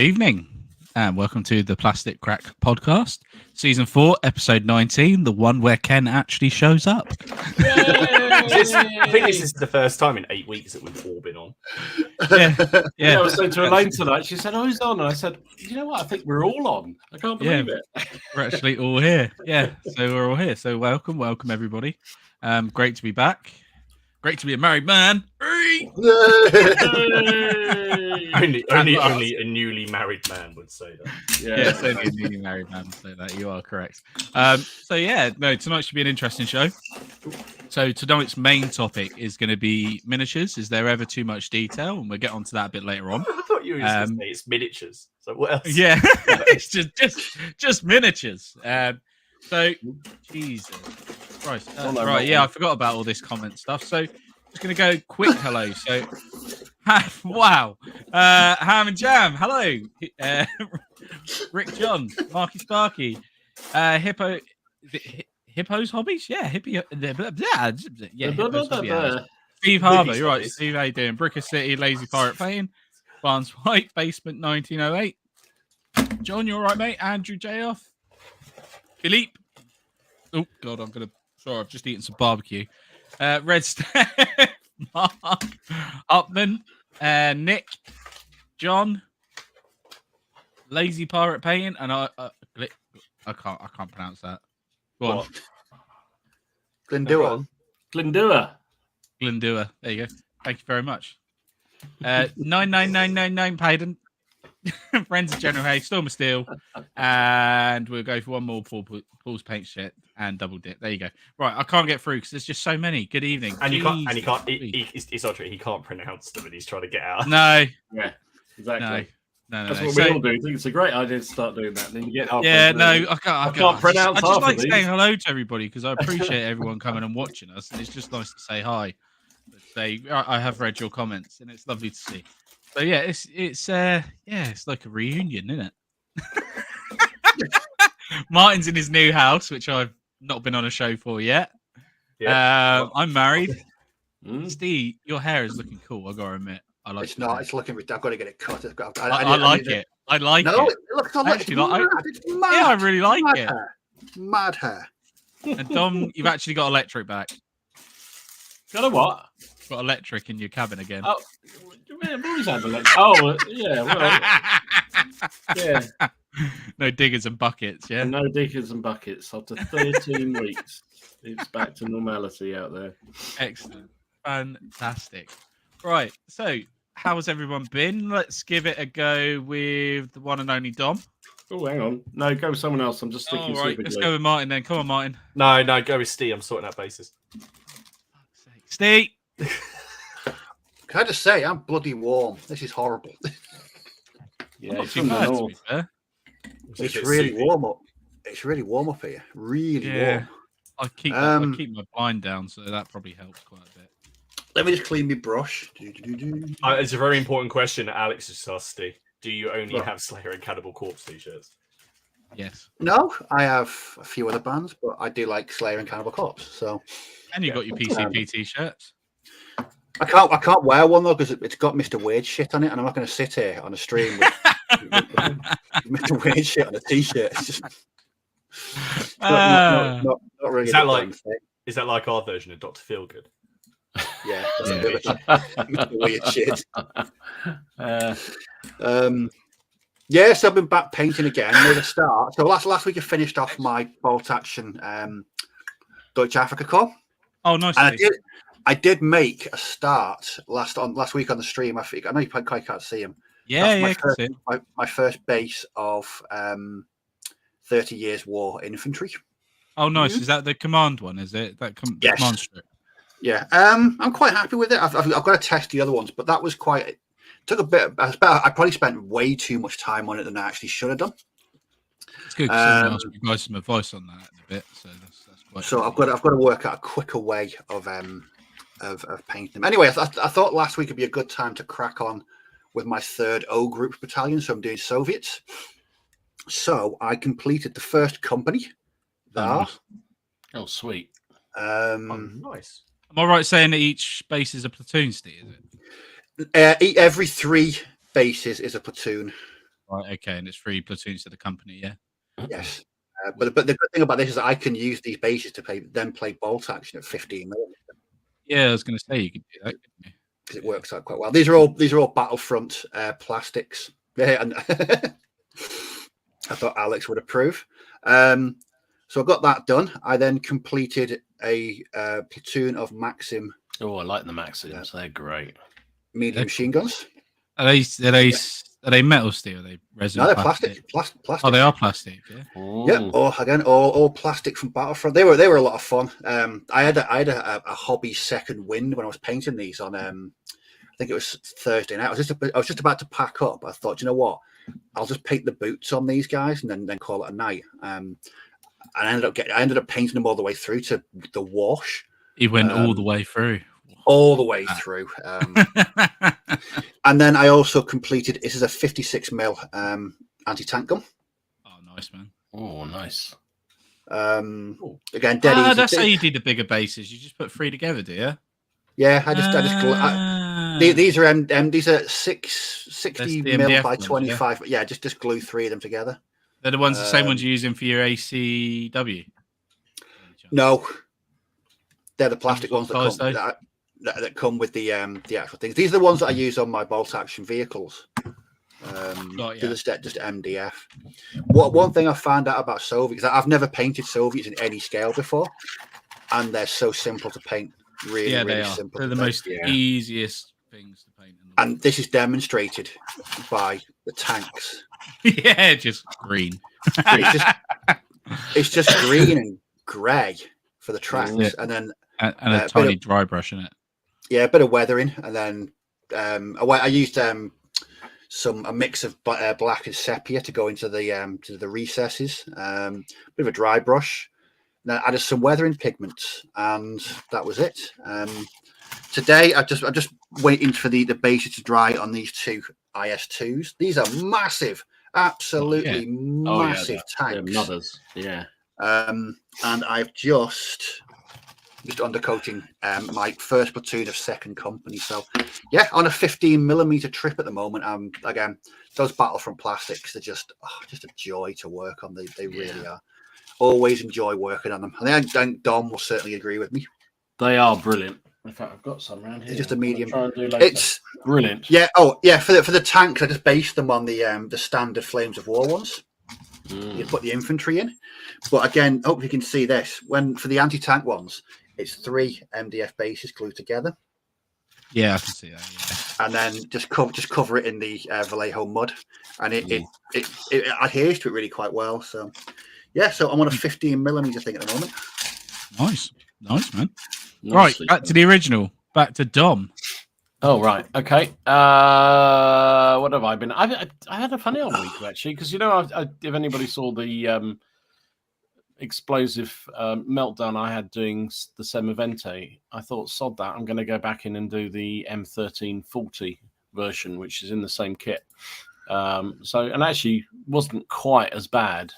evening, and welcome to the Plastic Crack Podcast, Season 4, Episode 19, the one where Ken actually shows up. I think this is the first time in 8 weeks that we've all been on. Yeah. I was saying to Elaine tonight, she said, who's on? And I said, you know what? I think we're all on. I can't believe it. We're actually all here. Yeah, so we're all here. So welcome everybody. Great to be back. Great to be a married man. Only a newly married man would say that. Yeah, only a newly married man would say that. You are correct. Tonight should be an interesting show. So tonight's main topic is going to be miniatures. Is there ever too much detail? And we'll get onto that a bit later on. I thought you were going to say it's miniatures. So what else? Yeah, it's just miniatures. Jesus Christ. I forgot about all this comment stuff. So just going to go quick hello. So, wow. Ham and Jam, hello. Rick John, Marky Sparky, Hippo's Hobbies? Yeah, Hippie. Steve Harbour, you're right. Steve, how you doing? Bricker City, Lazy Pirate Payne, Barnes White, Basement 1908. John, you all right, mate? Andrew J. Off. Philippe. Oh, God, I've just eaten some barbecue. Red Step, Mark, Upman, Nick, John, Lazy Pirate Payne, and I can't pronounce that. Go on. Glendua. There you go. Thank you very much. 99999 Payden. Friends of General Hay, Storm of Steel, and we'll go for one more Paul's Paint Shit and Double Dip. There you go. Right, I can't get through because there's just so many. Good evening. And you can't. It's not true. He can't pronounce them, and he's trying to get out. No. Yeah. Exactly. No. That's what we all do. I think it's a great idea to start doing that. Then you get halfway I can't pronounce. I just like saying hello to everybody because I appreciate everyone coming and watching us, and it's just nice to say hi. I have read your comments, and it's lovely to see. So yeah, it's like a reunion, isn't it? Martin's in his new house, which I've not been on a show for yet. Yeah. I'm married. Steve, your hair is looking cool. I gotta admit, I like. It's not. It's looking. I've got to get it cut. I like it. I like it. It looks like it's mad. Yeah, I really like it. Mad hair. And Dom, you've actually got electric back. Got a what? Got electric in your cabin again. Oh, I've always had electric. Oh, yeah. Well, yeah. No diggers and buckets, yeah? No diggers and buckets. After 13 weeks, it's back to normality out there. Excellent. Fantastic. Right. So, how has everyone been? Let's give it a go with the one and only Dom. Oh, hang on. No, go with someone else. I'm just thinking. All right, let's go with Martin then. Come on, Martin. No, go with Steve. I'm sorting out bases. Steve. Can I just say, I'm bloody warm. This is horrible. Yeah, it's really warm up. It's really warm up here. Really warm. I keep my blind down, so that probably helps quite a bit. Let me just clean my brush. It's a very important question that Alex just asked Steve. Do you only have Slayer and Cannibal Corpse t-shirts? Yes. No, I have a few other bands, but I do like Slayer and Cannibal Corpse. So. And you've got your PCP t-shirts. I can't wear one though because it's got Mr. Weird shit on it, and I'm not going to sit here on a stream with Mr. Weird shit on a t-shirt. It's just not really. Is that like our version of Dr. Feelgood? Yeah, Mr. Weird shit. So I've been back painting again. Made a start. So last week I finished off my bolt action Deutsche Africa Cup. Oh, nice. And I did make a start last week on the stream. I know you quite can't see him. Yeah, my first base of 30 Years War infantry. Oh, nice. Is that the command one? Is it that yes. Command strip? Yeah. I'm quite happy with it. I've got to test the other ones, but that was quite. Took a bit. I probably spent way too much time on it than I actually should have done. It's good because someone asked you guys some advice on that in a bit. So that's quite. So I've got to work out a quicker way of painting them. Anyway, I thought last week would be a good time to crack on with my third O Group battalion. So I'm doing Soviets. So I completed the first company. Oh, sweet. Nice. Am I right saying that each base is a platoon, Steve? Is it? Every 3 bases is a platoon. Right, okay, and it's 3 platoons to the company, yeah. Yes. But the good thing about this is that I can use these bases to play bolt action at 15 millimeters Yeah, I was going to say you could do that, couldn't you? because it works out quite well. These are all Battlefront plastics. Yeah, and I thought Alex would approve. So I got that done. I then completed a platoon of Maxim. Oh, I like the Maxims. They're great. Medium machine guns. Are they metal steel? Are they resin? No, they're plastic. Plastic. Oh, they are plastic. Yeah. Yeah. All plastic from Battlefront. They were a lot of fun. I had a hobby second wind when I was painting these on. I think it was Thursday night. I was just about to pack up. I thought, you know what? I'll just paint the boots on these guys and then call it a night. And I ended up painting them all the way through to the wash. He went all the way through. All the way through. And then I also completed, this is a 56 mil anti-tank gun. Oh, nice, man. Oh, nice. Again, dead easy. That's how you do the bigger bases. You just put 3 together, do you? Yeah, these are 60 mil by 25. Ones, yeah, just glue 3 of them together. They're the same ones you're using for your ACW? No. They're the plastic ones that come with the actual things. These are the ones that I use on my bolt action vehicles. Just MDF. One thing I found out about Soviets, I've never painted Soviets in any scale before, and they're so simple to paint. Really simple. They're the most easiest things to paint. And this is demonstrated by the tanks. Yeah, just green. It's just green and grey for the tracks, and then a tiny dry brush in it. Yeah, a bit of weathering, and then I used a mix of black and sepia to go into the recesses. Bit of a dry brush. Then I added some weathering pigments, and that was it. Today, I'm just waiting for the bases to dry on these 2 IS2s. These are massive, absolutely massive tanks. They're mothers, yeah. And I've just undercoating my first platoon of second company. So yeah, on a 15 millimeter trip at the moment. Again, those Battlefront plastics are just a joy to work on. They really are. Always enjoy working on them. And I think Dom will certainly agree with me. They are brilliant. In fact, I've got some around here. It's just a medium. It's brilliant. Yeah. Oh yeah. For the tanks, I just based them on the standard Flames of War ones. You put the infantry in, but again, hope you can see this. For the anti-tank ones, it's 3 MDF bases glued together. Yeah, I can see that. Yeah. And then just cover it in the Vallejo mud, and it adheres to it really quite well. So yeah, so I'm on a 15 millimeter thing at the moment. Nice, man. Right, back to the original. Back to Dom. Oh right, okay. What have I been? I had a funny old week actually, because if anybody saw the explosive meltdown I had doing the Semivente, I thought, sod that, I'm going to go back in and do the M1340 version, which is in the same kit. And actually wasn't quite as bad,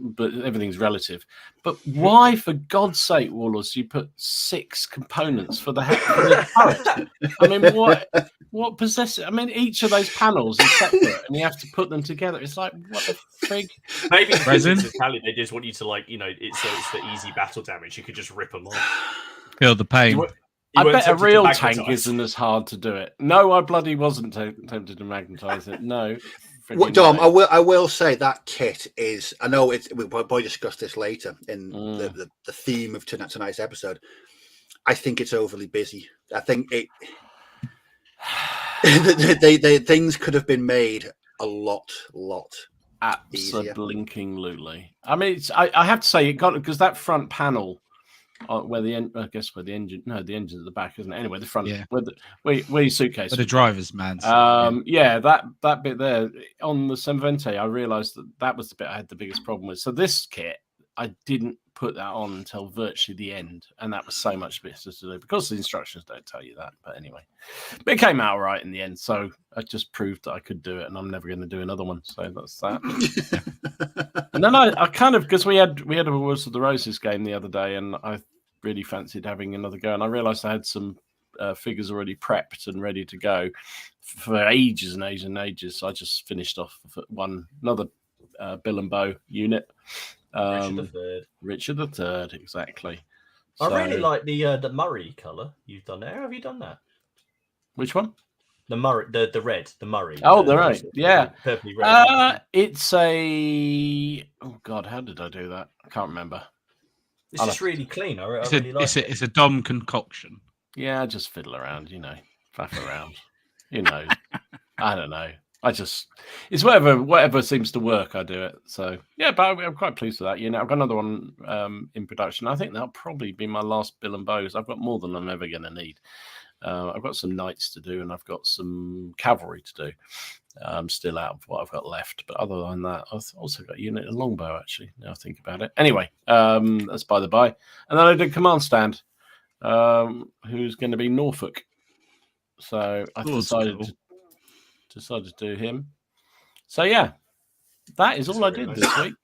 but everything's relative. But why, for God's sake, Wallace, you put 6 components for the turret? I mean, what possesses? I mean, each of those panels is separate, and you have to put them together. It's like, what the frig? Maybe resin. Italian, they just want you to it's for easy battle damage. You could just rip them off. Feel the pain. I bet a real tank isn't as hard to do it. No, I bloody wasn't tempted to magnetize it. No. Dom, I will say that kit is. I know we'll probably discuss this later in the theme of tonight's episode. I think it's overly busy. I think things could have been made a lot easier. Absolutely. I mean, I have to say, it got, because that front panel. Where the engine's at the back, isn't it? Anyway, the front, where your suitcase, where the driver's man. That bit there on the Semivente, I realised that was the bit I had the biggest problem with. So this kit, I didn't put that on until virtually the end, and that was so much better to do because the instructions don't tell you that. But anyway, but it came out all right in the end. So I just proved that I could do it, and I'm never going to do another one. So that's that. And then I kind of, because we had a Wars of the Roses game the other day, and I really fancied having another go, and I realised I had some figures already prepped and ready to go for ages and ages and ages. So I just finished off another Bill and Bo unit. Richard III, exactly. I really like the Murray colour you've done there. Have you done that? Which one? The Murray, the red, the Murray. Oh, the right, yeah. Purpley red. It's a. Oh God, how did I do that? I can't remember. It's just really clean. I really like it. It's a Dom concoction. Yeah, just fiddle around, faff around. I don't know. It's whatever seems to work. I do it. So yeah, but I'm quite pleased with that. I've got another one in production. I think that'll probably be my last Bill and Bows. I've got more than I'm ever going to need. I've got some knights to do, and I've got some cavalry to do. Still out of what I've got left, but other than that, I've also got a unit of longbow. Actually, now I think about it. Anyway, that's by the by. And then I did command stand, who's going to be Norfolk. So I decided to do him. So yeah, that is all I did this week.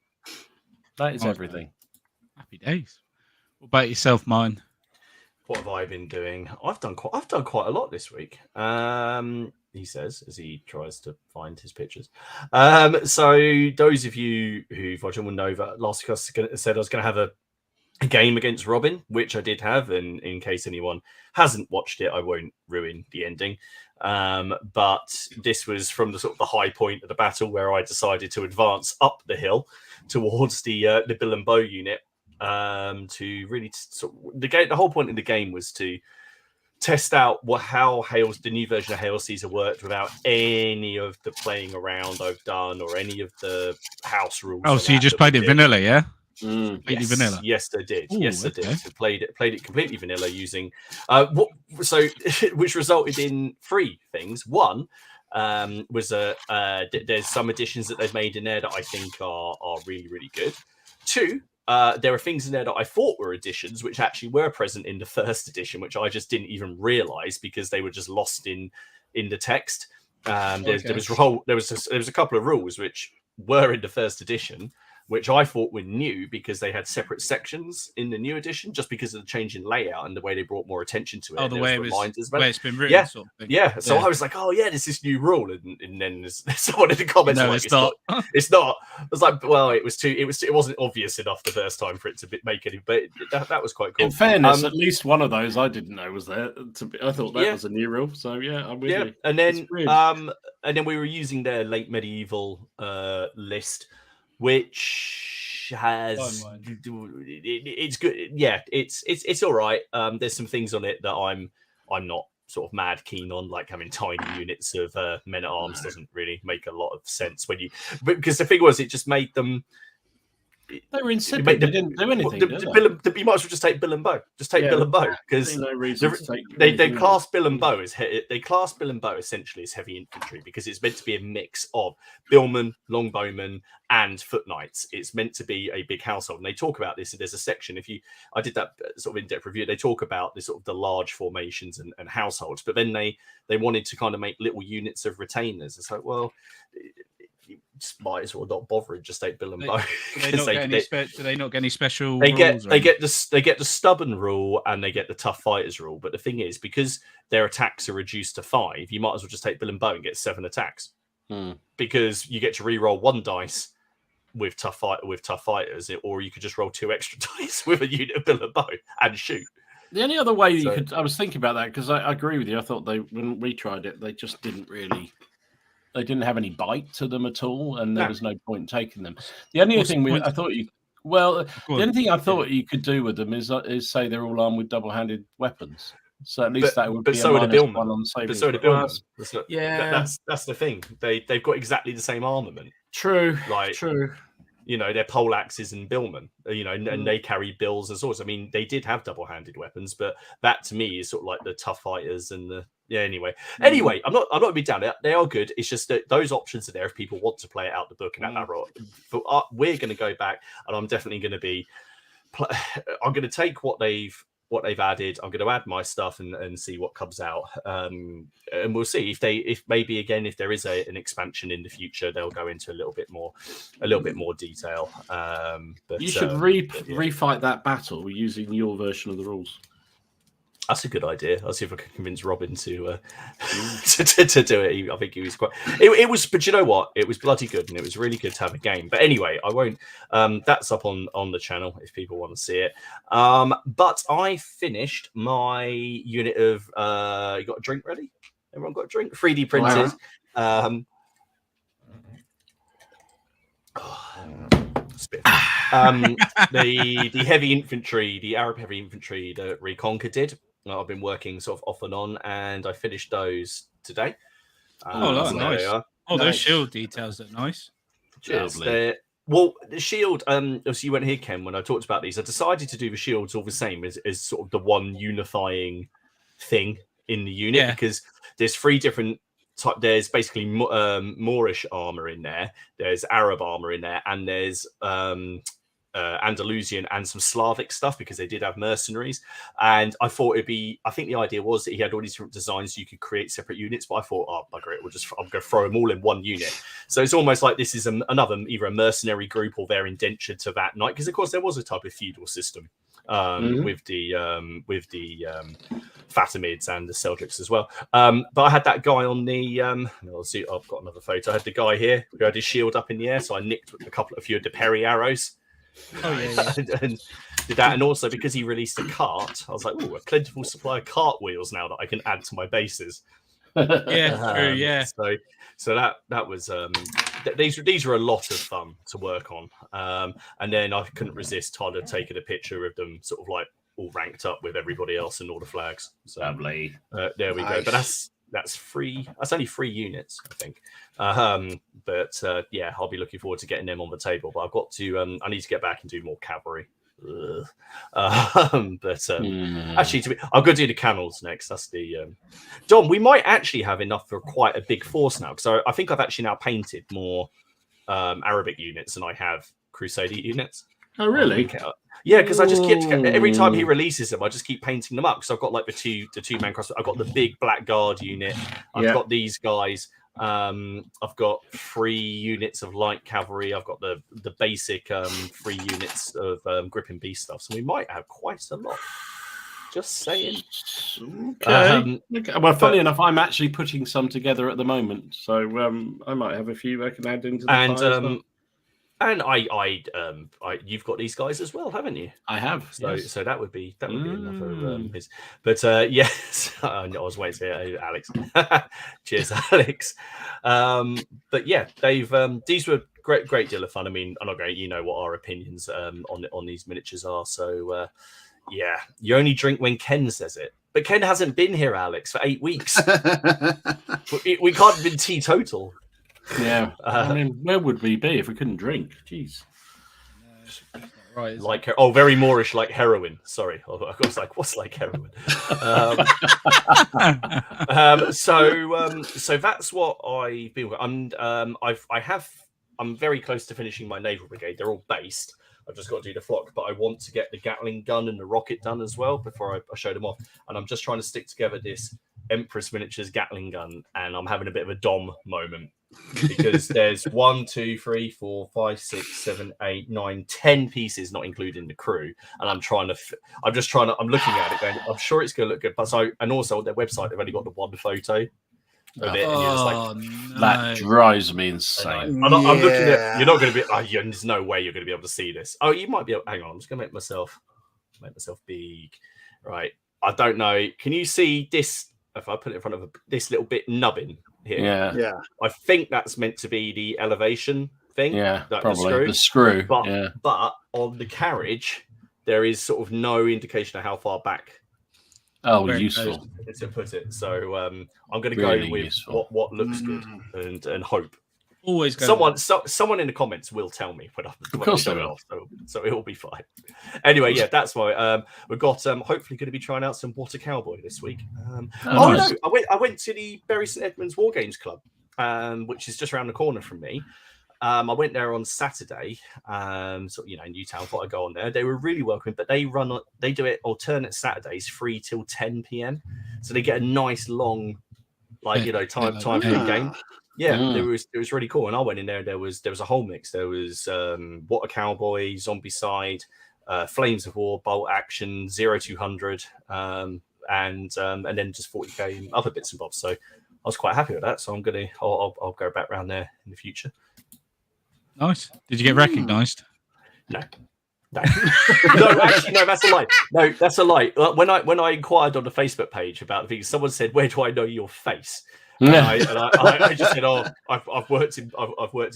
That is everything. Happy days. What about yourself, mine? What have I been doing? I've done quite a lot this week. He says as he tries to find his pictures. So those of you who've watched will know that last week I said I was going to have a game against Robin, which I did have, and in case anyone hasn't watched it, I won't ruin the ending. But this was from the sort of the high point of the battle where I decided to advance up the hill towards the Bill and Bow unit. To really the whole point of the game was to test out how the new version of Hail Caesar worked without any of the playing around I've done or any of the house rules. Oh, so you just played it vanilla, yeah? Yes, vanilla. Yes, I did. Ooh, yes, I okay. did. So played it completely vanilla using which resulted in 3 things. One was there's some additions that they've made in there that I think are really, really good. 2, there are things in there that I thought were additions, which actually were present in the first edition, which I just didn't even realize because they were just lost in the text. There was a couple of rules which were in the first edition, which I thought were new because they had separate sections in the new edition, just because of the change in layout and the way they brought more attention to it. Oh, the way it's been written. Yeah, sort of thing. yeah. So I was like, oh yeah, there's this new rule, and then there's someone in the comments No, like, it's not. It's not. I was like, well, it wasn't obvious enough the first time for it to make any. But that was quite cool. In fairness, at least one of those I didn't know was there. I thought that was a new rule. So yeah, I'm with you. And then we were using their late medieval list, which has it's good. Yeah, it's all right. There's some things on it that I'm not sort of mad keen on, like having tiny units of men at arms doesn't really make a lot of sense because the thing was it just made them. They were insipid. They didn't do anything. You might as well just take Bill and Bow. Just take Bill and Bow because they class Bill and Bow essentially as heavy infantry because it's meant to be a mix of billmen, longbowmen, and foot knights. It's meant to be a big household, and they talk about this. There's a section. I did that sort of in-depth review. They talk about the sort of the large formations and households, but then they wanted to kind of make little units of retainers. It's like, well, you just might as well not bother and just take Bill and Bow. Do they not get any special? They get the stubborn rule and they get the tough fighters rule. But the thing is, because their attacks are reduced to 5, you might as well just take Bill and Bow and get 7 attacks because you get to re-roll 1 dice with tough fighters, or you could just roll 2 extra dice with a unit of Bill and Bow and shoot. The only other way you could, I was thinking about that because I agree with you. I thought when we tried it, they just didn't really. They didn't have any bite to them at all, and there was no point in taking them. The only thing the only thing I thought you could do with them is say they're all armed with double-handed weapons. So at least that would be a -1 on saving. But so are the billmen. Yeah, that's the thing. They've got exactly the same armament. True. True. They're pole axes and billmen, and they carry bills and swords. I mean, they did have double-handed weapons, but that to me is sort of like the tough fighters and the Anyway, I'm not going to be down. They are good. It's just that those options are there if people want to play it out the book and at that role. But we're going to go back, and I'm definitely going to be. I'm going to take what they've added. I'm going to add my stuff and see what comes out. And we'll see if maybe again if there is an expansion in the future, they'll go into a little bit more detail. But you should refight that battle using your version of the rules. That's a good idea. I'll see if I can convince Robin to to do it. I think he was quite. It was, but you know what? It was bloody good, and it was really good to have a game. But anyway, I won't. That's up on the channel if people want to see it. But I finished my unit of. You got a drink ready? Everyone got a drink? 3D printed. The heavy infantry, the Arab heavy infantry that Reconquer did. I've been working sort of off and on, and I finished those today. Nice. Oh, nice. Those shield details look nice. Cheers. Well, the shield, so you weren't here, Ken, when I talked about these. I decided to do the shields all the same as sort of the one unifying thing in the unit, because there's 3 different type. There's basically Moorish armor in there, there's Arab armor in there, and there's Andalusian and some Slavic stuff, because they did have mercenaries. And I thought it'd be, I think the idea was that he had all these different designs so you could create separate units, but I thought, oh bugger it, I'm going to throw them all in one unit. So it's almost like this is another either a mercenary group or they're indentured to that knight, because of course there was a type of feudal system with the Fatimids and the Seljuks as well. But I had that guy on the I'll see, I've got another photo. I had the guy here who had his shield up in the air, so I nicked a few of the Perry arrows. And did that, and also because he released a cart, I was like, "Oh, a plentiful supply of cart wheels now that I can add to my bases." Yeah, So that was these were a lot of fun to work on, and then I couldn't resist Tyler taking a picture of them, sort of like all ranked up with everybody else and all the flags. So lovely. There we go. But that's free. That's only 3 units, I think. Yeah, I'll be looking forward to getting them on the table. But I've got to. I need to get back and do more cavalry. Actually, I'll go do the camels next. That's the Dom. We might actually have enough for quite a big force now, because I think I've actually now painted more Arabic units than I have Crusader units. Oh, really? Yeah, because I just keep every time he releases them, I just keep painting them up. Because I've got like the two man cross. I've got the big blackguard unit. I've got these guys. I've got 3 units of light cavalry. I've got the basic 3 units of gripping beast stuff. So we might have quite a lot. Just saying. Okay. Well, funny enough, I'm actually putting some together at the moment, so I might have a few I can add into the pile. And you've got these guys as well, haven't you? I have. So that would be another his. But yes, I was waiting to hear Alex. Cheers, Alex. But yeah, they've these were great deal of fun. I mean, I'm not going. You know what our opinions on these miniatures are. So yeah, you only drink when Ken says it. But Ken hasn't been here, Alex, for 8 weeks. We can't have been teetotal. Yeah, I mean, where would we be if we couldn't drink? Jeez. Right. Like very Moorish, like heroin. Sorry, I was like, what's like heroin? So that's what I feel. I'm very close to finishing my naval brigade. They're all based. I've just got to do the flock, but I want to get the Gatling gun and the rocket done as well before I show them off. And I'm just trying to stick together this Empress Miniatures Gatling gun, and I'm having a bit of a Dom moment. Because there's 1, 2, 3, 4, 5, 6, 7, 8, 9, 10 pieces, not including the crew, and I'm looking at it, going, I'm sure it's going to look good. But and also on their website, they've only got the one photo of it, and you're just like, no. That drives me insane. I'm looking at. You're not going to be. There's no way you're going to be able to see this. Oh, you might be able. Hang on, I'm just going to make myself big. Right. I don't know. Can you see this? If I put it in front of this little bit nubbin here, Yeah. I think that's meant to be the elevation thing. Yeah, like probably the screw. But on the carriage, there is sort of no indication of how far back. Oh, useful to put it. So I'm going to really go with what looks good and hope. Always go. Someone in the comments will tell me when of course they will. So it will be fine. Anyway, yeah, that's why we've got hopefully going to be trying out some Water Cowboy this week. Nice. No, I went to the Bury St Edmunds War Games Club, which is just around the corner from me. I went there on Saturday, in Newtown. Thought I'd go on there. They were really welcoming, but they do it alternate Saturdays, 3 till 10 p.m. So they get a nice long, time for the game. Yeah, it was really cool. And I went in there. There was a whole mix. There was Water Cowboy, Zombicide, Flames of War, Bolt Action, 0200. and then just 40k in other bits and bobs. So I was quite happy with that. So I'll go back round there in the future. Nice. Did you get recognised? No. No, actually, no. That's a lie. No, that's a lie. When I inquired on the Facebook page about the things, someone said, "Where do I know your face?" And I just said, "Oh, I've worked in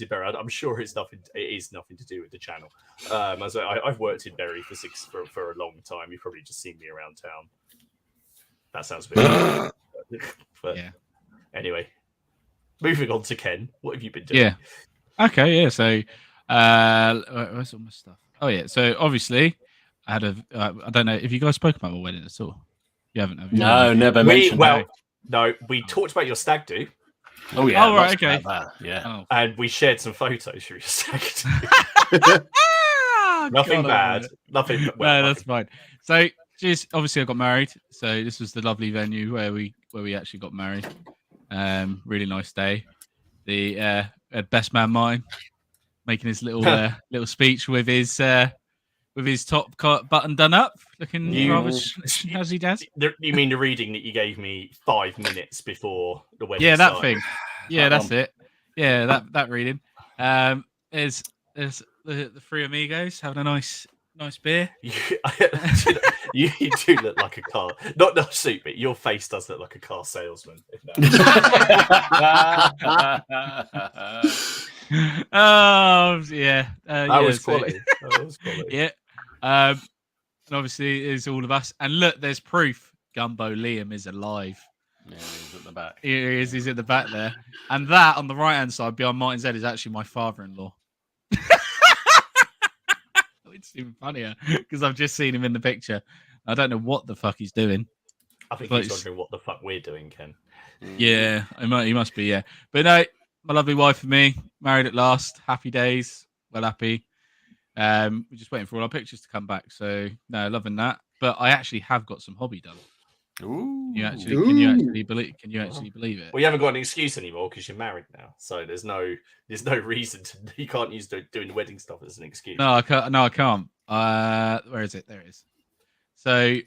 Bury. I'm sure it's nothing. It is nothing to do with the channel. I've worked in Bury for a long time. You've probably just seen me around town. That sounds a bit. But yeah. Anyway, moving on to Ken. What have you been doing? Yeah. Okay. Yeah. So, where's all my stuff? Oh yeah. So obviously, I had I don't know if you guys spoke about my wedding at all. You haven't, have you? No, never mentioned. No, we talked about your stag do. Oh yeah. Oh right. Okay. Yeah. Oh. And we shared some photos for your stag do. Oh, Nothing God, bad. Nothing. Well, no, that's fine. So, just obviously, I got married. So this was the lovely venue where we actually got married. Really nice day. The best man mine making his little little speech with his top button done up, looking rather snazzy daz. You mean the reading that you gave me 5 minutes before the wedding? Yeah, that started? thing. Yeah, that's it. Yeah, that reading. There's the three amigos having a nice beer. You do look like a car, not the suit, but your face does look like a car salesman. Oh yeah, that was quality. That was quality. Yeah, and obviously it's all of us. And look, there's proof. Gumbo Liam is alive. Yeah, he's at the back. He is. He's at the back there. And that on the right hand side behind Martin's head is actually my father-in-law. It's even funnier because I've just seen him in the picture. I don't know what the fuck he's doing. I think he's wondering what the fuck we're doing, Ken. Yeah, he must be. Yeah, but no, my lovely wife and me married at last. Happy days. Well, happy. We're just waiting for all our pictures to come back. So no, loving that. But I actually have got some hobby done. Ooh. Can you actually believe it? Well, you haven't got an excuse anymore because you're married now. So there's no reason to. You can't use doing the wedding stuff as an excuse. No, I can't. Where is it? There it is. So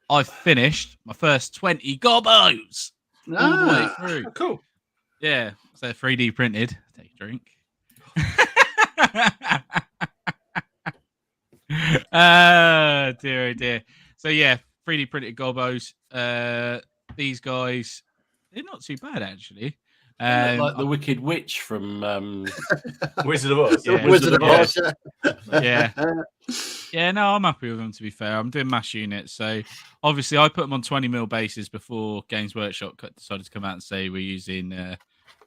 I finished my first 20 gobos all the way through. Cool. Yeah, so 3D printed. Take a drink. Dear, oh dear. So yeah, 3D printed gobos. These guys, they're not too bad actually. Like the Wicked Witch from Wizard of Oz. Yeah. Wizard of Oz. Yeah, no, I'm happy with them to be fair. I'm doing mass units, so obviously I put them on 20mm bases before Games Workshop decided to come out and say we're using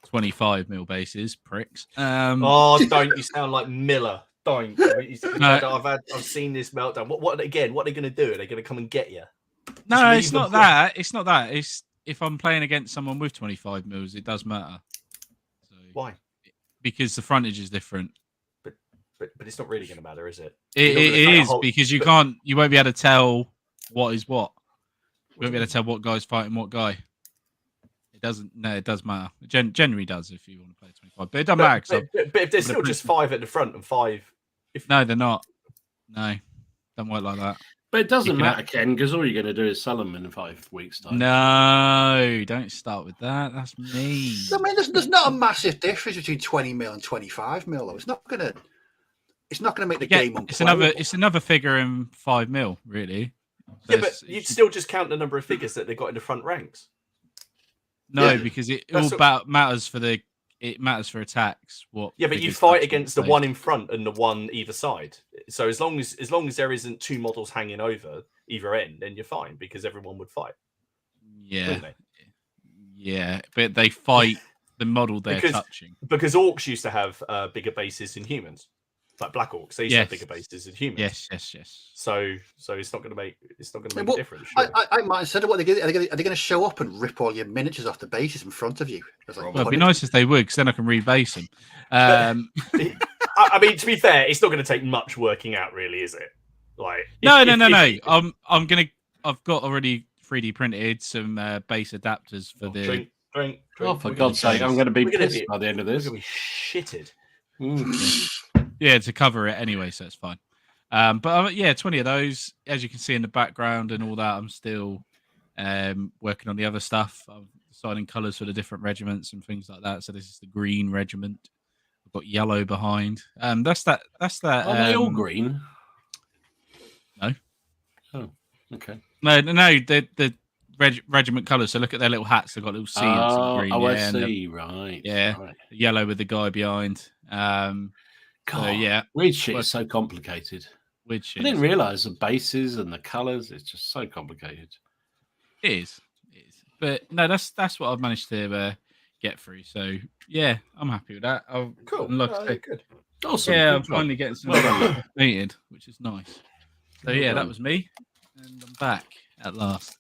25mm bases. Pricks. Oh, don't you sound like Miller? Don't. I've seen this meltdown. What again? What are they going to do? Are they going to come and get you? No, it's not that. It's not that. It's if I'm playing against someone with 25mm, it does matter. So, why? Because the frontage is different. But it's not really going to matter, is it? It is because you won't be able to tell what is what. You won't be able to tell what guy's fighting what guy. It doesn't. No, it does matter. It generally does if you want to play 25, but it doesn't matter. But if there's still just 5 at the front and 5, no, they're not. No, don't work like that. But it doesn't matter, Ken, because all you're going to do is sell them in 5 weeks' time. No, don't start with that. That's mean. I mean, there's not a massive difference between 20mm and 25mm, though. It's not gonna make the game unplayable. It's another figure in 5mm, really. So yeah, but you'd still just count the number of figures that they got in the front ranks. No, because it all matters for attacks. Yeah, but you fight against the one in front and the one either side. So as long as there isn't 2 models hanging over either end, then you're fine because everyone would fight. Yeah, yeah, but they fight the model they're touching because orcs used to have bigger bases than humans, like black orcs. They used to have bigger bases than humans. Yes. So it's not going to make a difference. Sure. I might have said, what are they going to show up and rip all your miniatures off the bases in front of you? It'd be nice if they would, because then I can rebase them. I mean, to be fair, it's not going to take much working out, really, is it? Like, no. I've got already 3D printed some base adapters for the. Drink. Oh, for God's sake! I'm going to be pissed by the end of this. We're going to be shitted. Yeah, to cover it anyway, so it's fine. But 20 of those, as you can see in the background and all that, I'm still working on the other stuff. I'm deciding colours for the different regiments and things like that. So this is the green regiment. I've got yellow behind. That's that. Are they all green? No. Oh, okay. No. The regiment colours. So look at their little hats. They've got little seals in green. I see. Right. Yeah. Right. Yellow with the guy behind. God, yeah. weird shit is so complicated. Weird shit. I didn't realise the bases and the colours. It's just so complicated. It is. But no, that's what I've managed to get through. So yeah, I'm happy with that. Cool. Good. Awesome. Yeah, Good I'm job. finally getting some completed, which is nice. So yeah, that was me, and I'm back at last.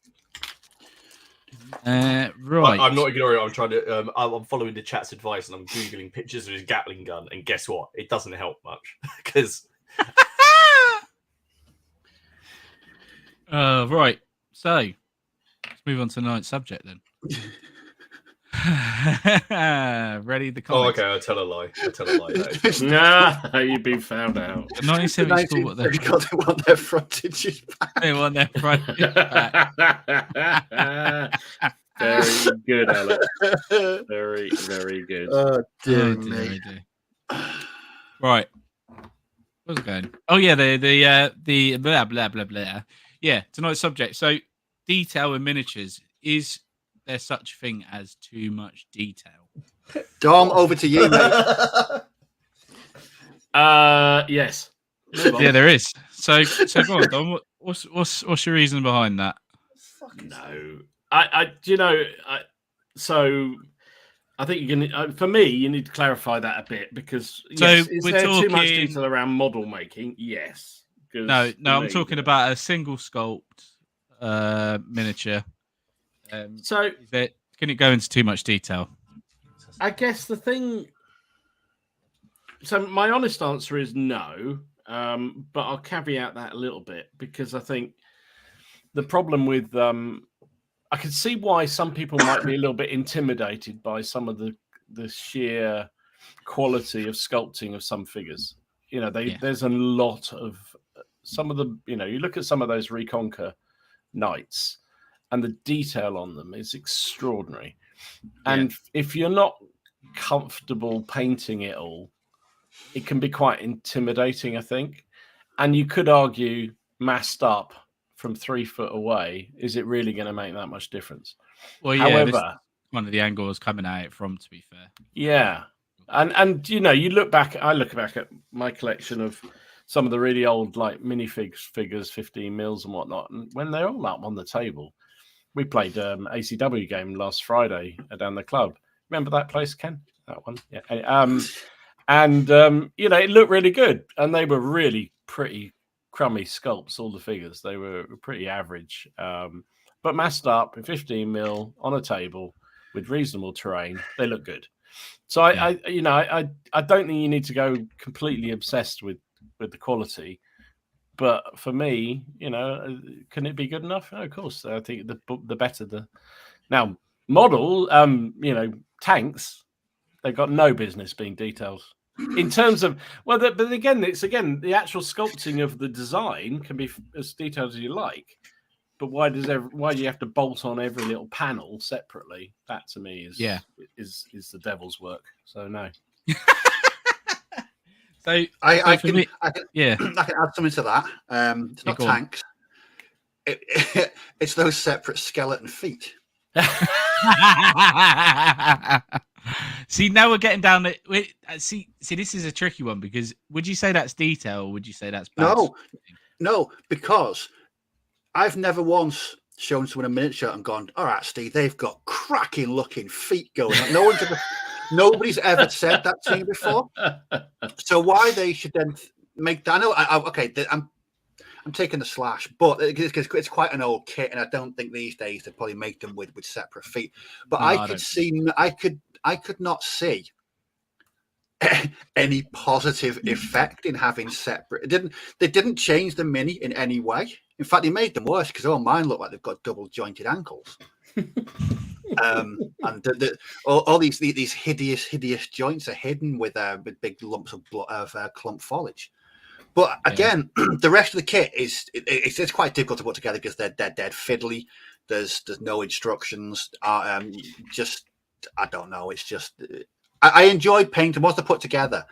Right. I'm not ignoring it. I'm trying to. I'm following the chat's advice, and I'm googling pictures of his Gatling gun. And guess what? It doesn't help much because. Right. So let's move on to tonight's subject then. Ready? The Oh, comments. okay. I tell a lie. Nah, you've been found out. The 1970s school, what They want their frontages back. they want their frontage back. Very good, Alex. Very, very good. Oh, dear Oh, me. dear. Right. Where's it going? Oh yeah, the blah blah blah blah. Yeah, tonight's subject. So, detail in miniatures. Is there such a thing as too much detail? Dom, over to you, mate. Yes. Yeah, there is. So go on, Dom. What's your reason behind that? No, so I think you're gonna. For me, you need to clarify that a bit because yes, is we're there too much talking- detail around model making? Yes. No, I'm talking about a single sculpt miniature. So can it go into too much detail? I guess the thing. So my honest answer is no, but I'll caveat that a little bit because I think the problem with I can see why some people might be a little bit intimidated by some of the sheer quality of sculpting of some figures. You know, there's a lot of some of the. You know, you look at some of those Reconquer knights, and the detail on them is extraordinary. And if you're not comfortable painting it all, it can be quite intimidating, I think. And you could argue massed up from 3 foot away, is it really going to make that much difference? Well, yeah, however, one of the angles coming at it from, to be fair. Yeah. And you know, I look back at my collection of some of the really old like figures, 15 mils and whatnot, and when they're all up on the table, we played ACW game last Friday down the club. Remember that place, Ken? That one, yeah. You know, it looked really good, and they were really pretty crummy sculpts. All the figures, they were pretty average, but massed up in 15 mil on a table with reasonable terrain. They look good. So I don't think you need to go completely obsessed with the quality. But for me, you know, can it be good enough? Oh, of course. I think the better the now model. You know, tanks, they've got no business being detailed in terms of but again, the actual sculpting of the design can be as detailed as you like. But why do you have to bolt on every little panel separately? That to me is the devil's work. So no. I can add something to that. It's not tanks. It's those separate skeleton feet. See, now we're getting down the. See, this is a tricky one because would you say that's detail or would you say that's bad? No, because I've never once shown someone a miniature and gone, "All right, Steve, they've got cracking looking feet going on." Nobody's ever said that to you before. So why they should then make that? I'm taking the slash, but it's quite an old kit, and I don't think these days they probably make them with separate feet. But no, I could not see any positive effect in having separate. They didn't change the mini in any way. In fact, they made them worse because all mine look like they've got double jointed ankles. And all these hideous joints are hidden with big lumps of clump foliage. But again, the rest of the kit it's quite difficult to put together because they're dead fiddly. There's no instructions. Just I don't know. It's just I enjoy painting once they're put together,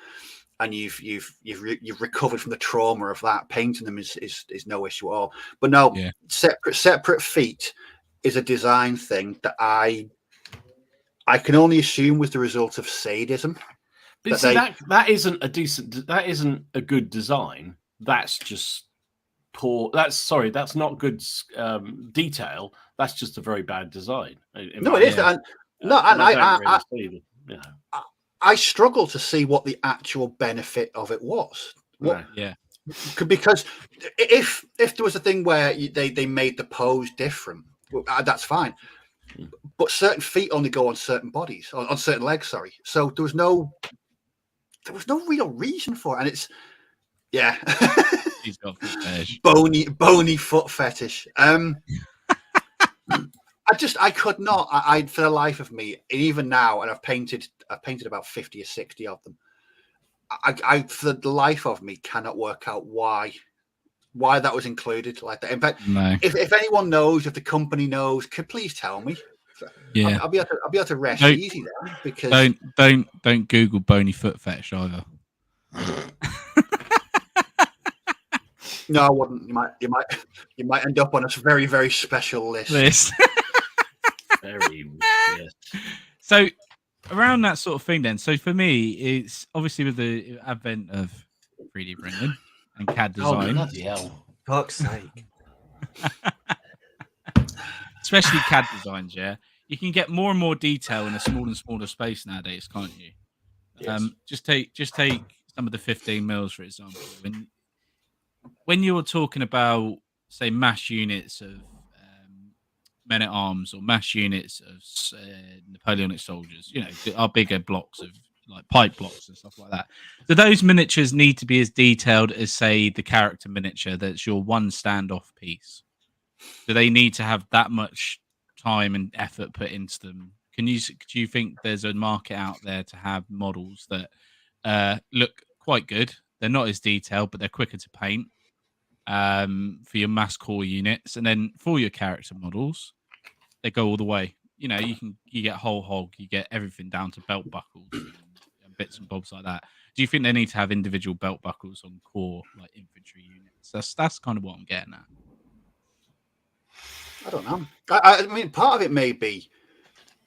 and you've recovered from the trauma of that. Painting them is no issue at all. But no, separate feet is a design thing that I can only assume was the result of sadism. But see, that isn't a good design. That's just poor. That's not good detail. That's just a very bad design. No, it is. I struggle to see what the actual benefit of it was. Because if there was a thing where they made the pose different, that's fine. But certain feet only go on certain bodies, on certain legs. Sorry, so there was no real reason for it, and it's He's got foot fetish. bony foot fetish. I could not. I for the life of me, and even now, and I've painted about 50 or 60 of them. I for the life of me cannot work out why that was included like that. In fact, if anyone knows, if the company knows, please tell me. Yeah, I'll be able to rest easy then, because don't Google bony foot fetish either. No, I wouldn't. You might end up on a very, very special list. Very So around that sort of thing then. So for me, it's obviously with the advent of 3D printing and CAD design. Oh, bloody hell. Fuck's sake. Especially CAD designs, you can get more and more detail in a smaller and smaller space nowadays, can't you? Yes. Just take some of the 15 mils, for example. When you're talking about, say, mass units of men at arms or mass units of Napoleonic soldiers, our bigger blocks of like pipe blocks and stuff like that. So those miniatures need to be as detailed as, say, the character miniature that's your one standoff piece. Do they need to have that much time and effort put into them? Do you think there's a market out there to have models that look quite good? They're not as detailed, but they're quicker to paint for your mass core units, and then for your character models, they go all the way. You get whole hog, you get everything down to belt buckles and bits and bobs like that. Do you think they need to have individual belt buckles on core like infantry units? That's kind of what I'm getting at. I don't know. I mean, part of it may be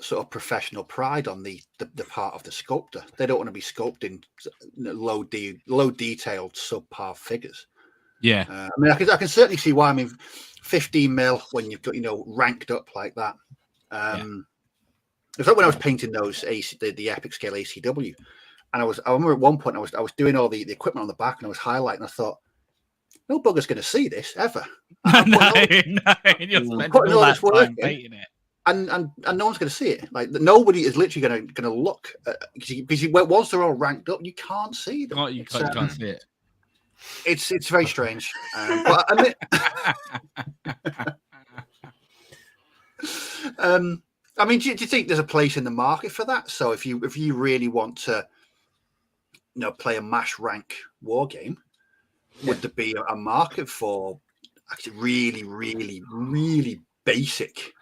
sort of professional pride on the part of the sculptor. They don't want to be sculpting low detailed subpar figures. Yeah, I mean, I can certainly see why. I mean, 15 mil when you've got ranked up like that. In fact, when I was painting those the epic scale ACW, and I remember at one point I was doing all the equipment on the back, and I was highlighting. I thought, no bugger's going to see this ever. No, you're spending all that time painting it. And no one's going to see it. Like nobody is literally going to look because once they're all ranked up, you can't see them. You can't see it. It's very strange. But I mean, do you think there's a place in the market for that? So if you really want to, play a mash rank war game, would there be a market for actually really, really, really basic?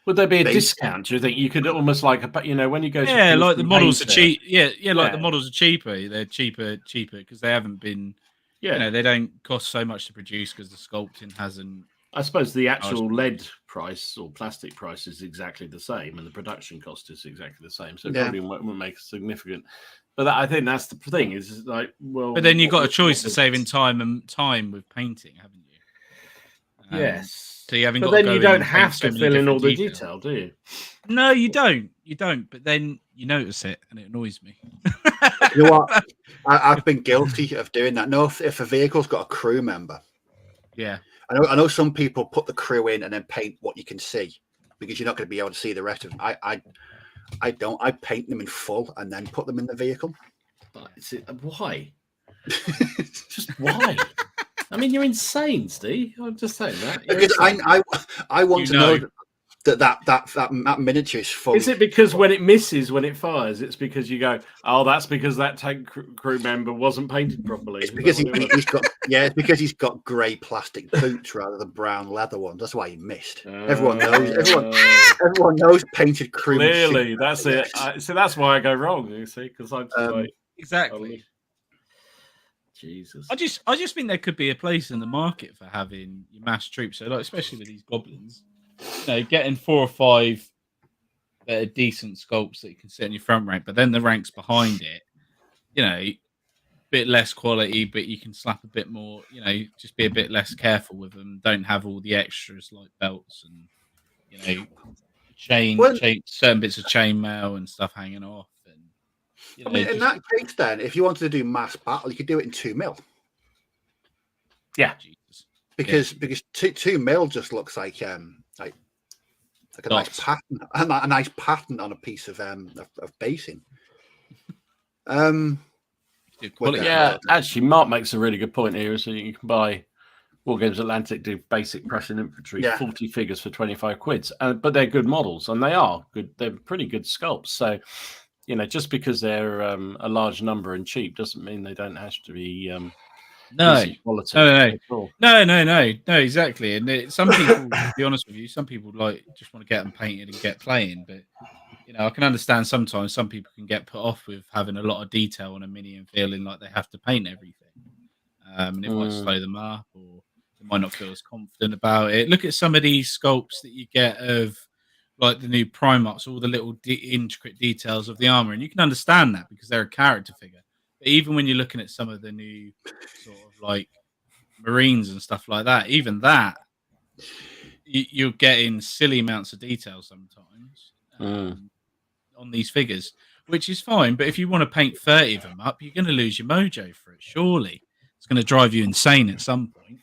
Would there be a discount? Do you think you could almost like when you go to like the models are cheap? The models are cheaper. They're cheaper because they haven't been. They don't cost so much to produce because the sculpting hasn't. I suppose the actual lead price or plastic price is exactly the same, and the production cost is exactly the same. So it probably won't make a significant. But I think that's the thing. Is like, well. But then you've got a choice of saving time with painting, haven't you? Yes. So you haven't. But got then to you don't have to fill in all the detail, do you? No, you don't. You don't. But then you notice it, and it annoys me. You know what? I've been guilty of doing that. No, if a vehicle's got a crew member, I know some people put the crew in and then paint what you can see because you're not going to be able to see the rest of them. I don't. I paint them in full and then put them in the vehicle. Why? Just why? I mean, you're insane, Steve. I'm just saying that. Because I want to know that miniature is full. Is it because when it misses, when it fires, it's because you go, oh, that's because that tank crew member wasn't painted properly? It's because it's because he's got grey plastic boots rather than brown leather ones. That's why he missed. Everyone knows painted crew. Clearly, that's it. So that's why I go wrong. You see, because I'm just like exactly. Jesus. I just think there could be a place in the market for having your mass troops. So, like, especially with these goblins, you know, getting 4 or 5 that are decent sculpts that you can sit in your front rank, but then the ranks behind it, you know, a bit less quality, but you can slap a bit more. You know, just be a bit less careful with them. Don't have all the extras like belts and, you know, certain bits of chainmail and stuff hanging off. And you know, in that case, then, if you wanted to do mass battle, you could do it in 2 mil. Yeah, Jesus. Because 2 mil just looks like a nice pattern, a nice pattern on a piece of basing. Yeah, actually, Mark makes a really good point here. So you can buy Wargames Atlantic, do basic Prussian infantry, 40 figures for 25 quid, but they're good models, and they are good. They're pretty good sculpts. So, you know, just because they're a large number and cheap doesn't mean they don't have to be decent quality. No, exactly. And some people, to be honest with you, some people just want to get them painted and get playing. But you know, I can understand sometimes some people can get put off with having a lot of detail on a mini and feeling like they have to paint everything, and it might slow them up, or they might not feel as confident about it. Look at some of these sculpts that you get of like the new Primarchs, all the little intricate details of the armor, and you can understand that because they're a character figure. But even when you're looking at some of the new sort of like Marines and stuff like that, even that, you're getting silly amounts of detail sometimes on these figures, which is fine. But if you want to paint 30 of them up, you're going to lose your mojo for it. Surely it's going to drive you insane at some point.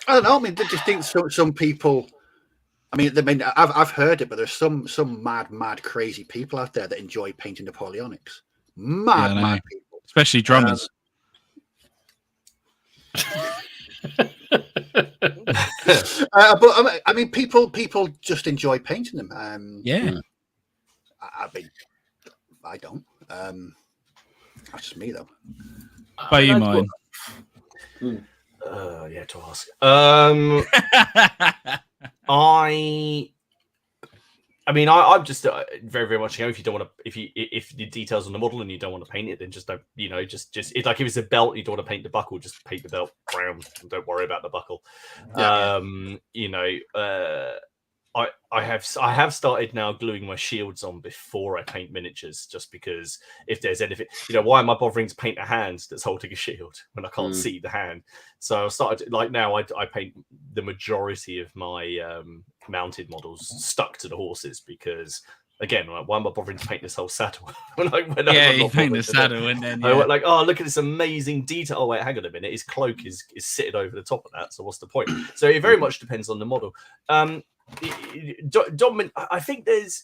I don't know. I mean, I just think some people. I mean, I've heard it, but there's some mad, crazy people out there that enjoy painting Napoleonics. Mad people, especially drummers. But I mean, people just enjoy painting them. I mean, I don't. That's just me, though. By you, mine. Yeah, to ask. I mean, I'm just very, very much, you know, if you don't want to, if the details on the model and you don't want to paint it, then just don't, you know, just it's like if it's a belt, you don't want to paint the buckle, just paint the belt brown and don't worry about the buckle. You know, I have started now gluing my shields on before I paint miniatures, just because if there's anything, you know, why am I bothering to paint a hand that's holding a shield when I can't see the hand? So I started, like, now I paint the majority of my mounted models stuck to the horses, because again, like, why am I bothering to paint this whole saddle? when you paint the saddle and then I went like, oh, look at this amazing detail. Oh wait, hang on a minute, his cloak is sitting over the top of that, so what's the point? So it very much depends on the model. Dominant, I think there's,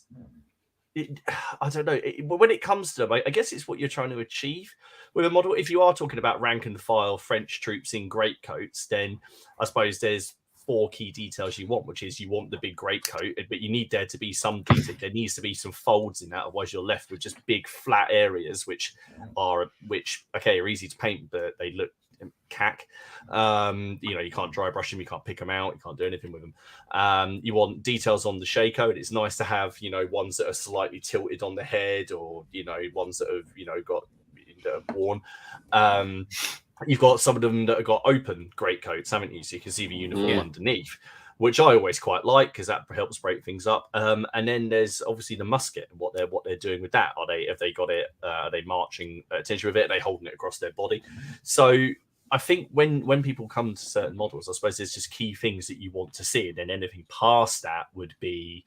I don't know, when it comes to them, I guess it's what you're trying to achieve with a model. If you are talking about rank and file French troops in greatcoats, then I suppose there's 4 key details you want, which is you want the big greatcoat, but you need there to be some detail. There needs to be some folds in that, otherwise you're left with just big flat areas, which are easy to paint, but they look cack. You know, you can't dry brush them, you can't pick them out, you can't do anything with them. You want details on the shakeout. It's nice to have, you know, ones that are slightly tilted on the head, or, you know, ones that have, you know, got worn. You've got some of them that have got open greatcoats, haven't you? So you can see the uniform underneath, which I always quite like, because that helps break things up. And then there's obviously the musket and what they're doing with that. Have they got it? Are they marching attention with it? Are they holding it across their body? So I think when people come to certain models, I suppose there's just key things that you want to see, and then anything past that would be,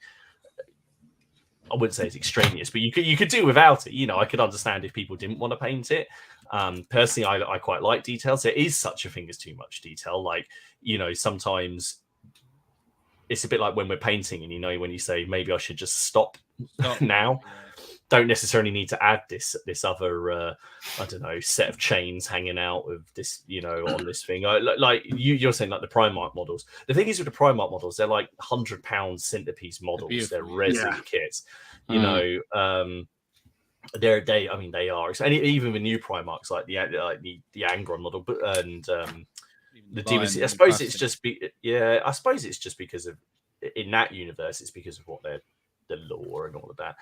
I wouldn't say it's extraneous, but you could do without it. You know, I could understand if people didn't want to paint it. Personally, I quite like details. There is such a thing as too much detail. Like, you know, sometimes it's a bit like when we're painting, and, you know, when you say maybe I should just stop now. don't necessarily need to add this other I don't know, set of chains hanging out of this, on this thing. Like you're saying, like the Primark models. The thing is with the Primark models, they're like £100 centerpiece models. They're resin kits, they are. And even the new Primarks, like the Angron model, and the DVC. I suppose it's just because of, in that universe, it's because of what the lore and all of that.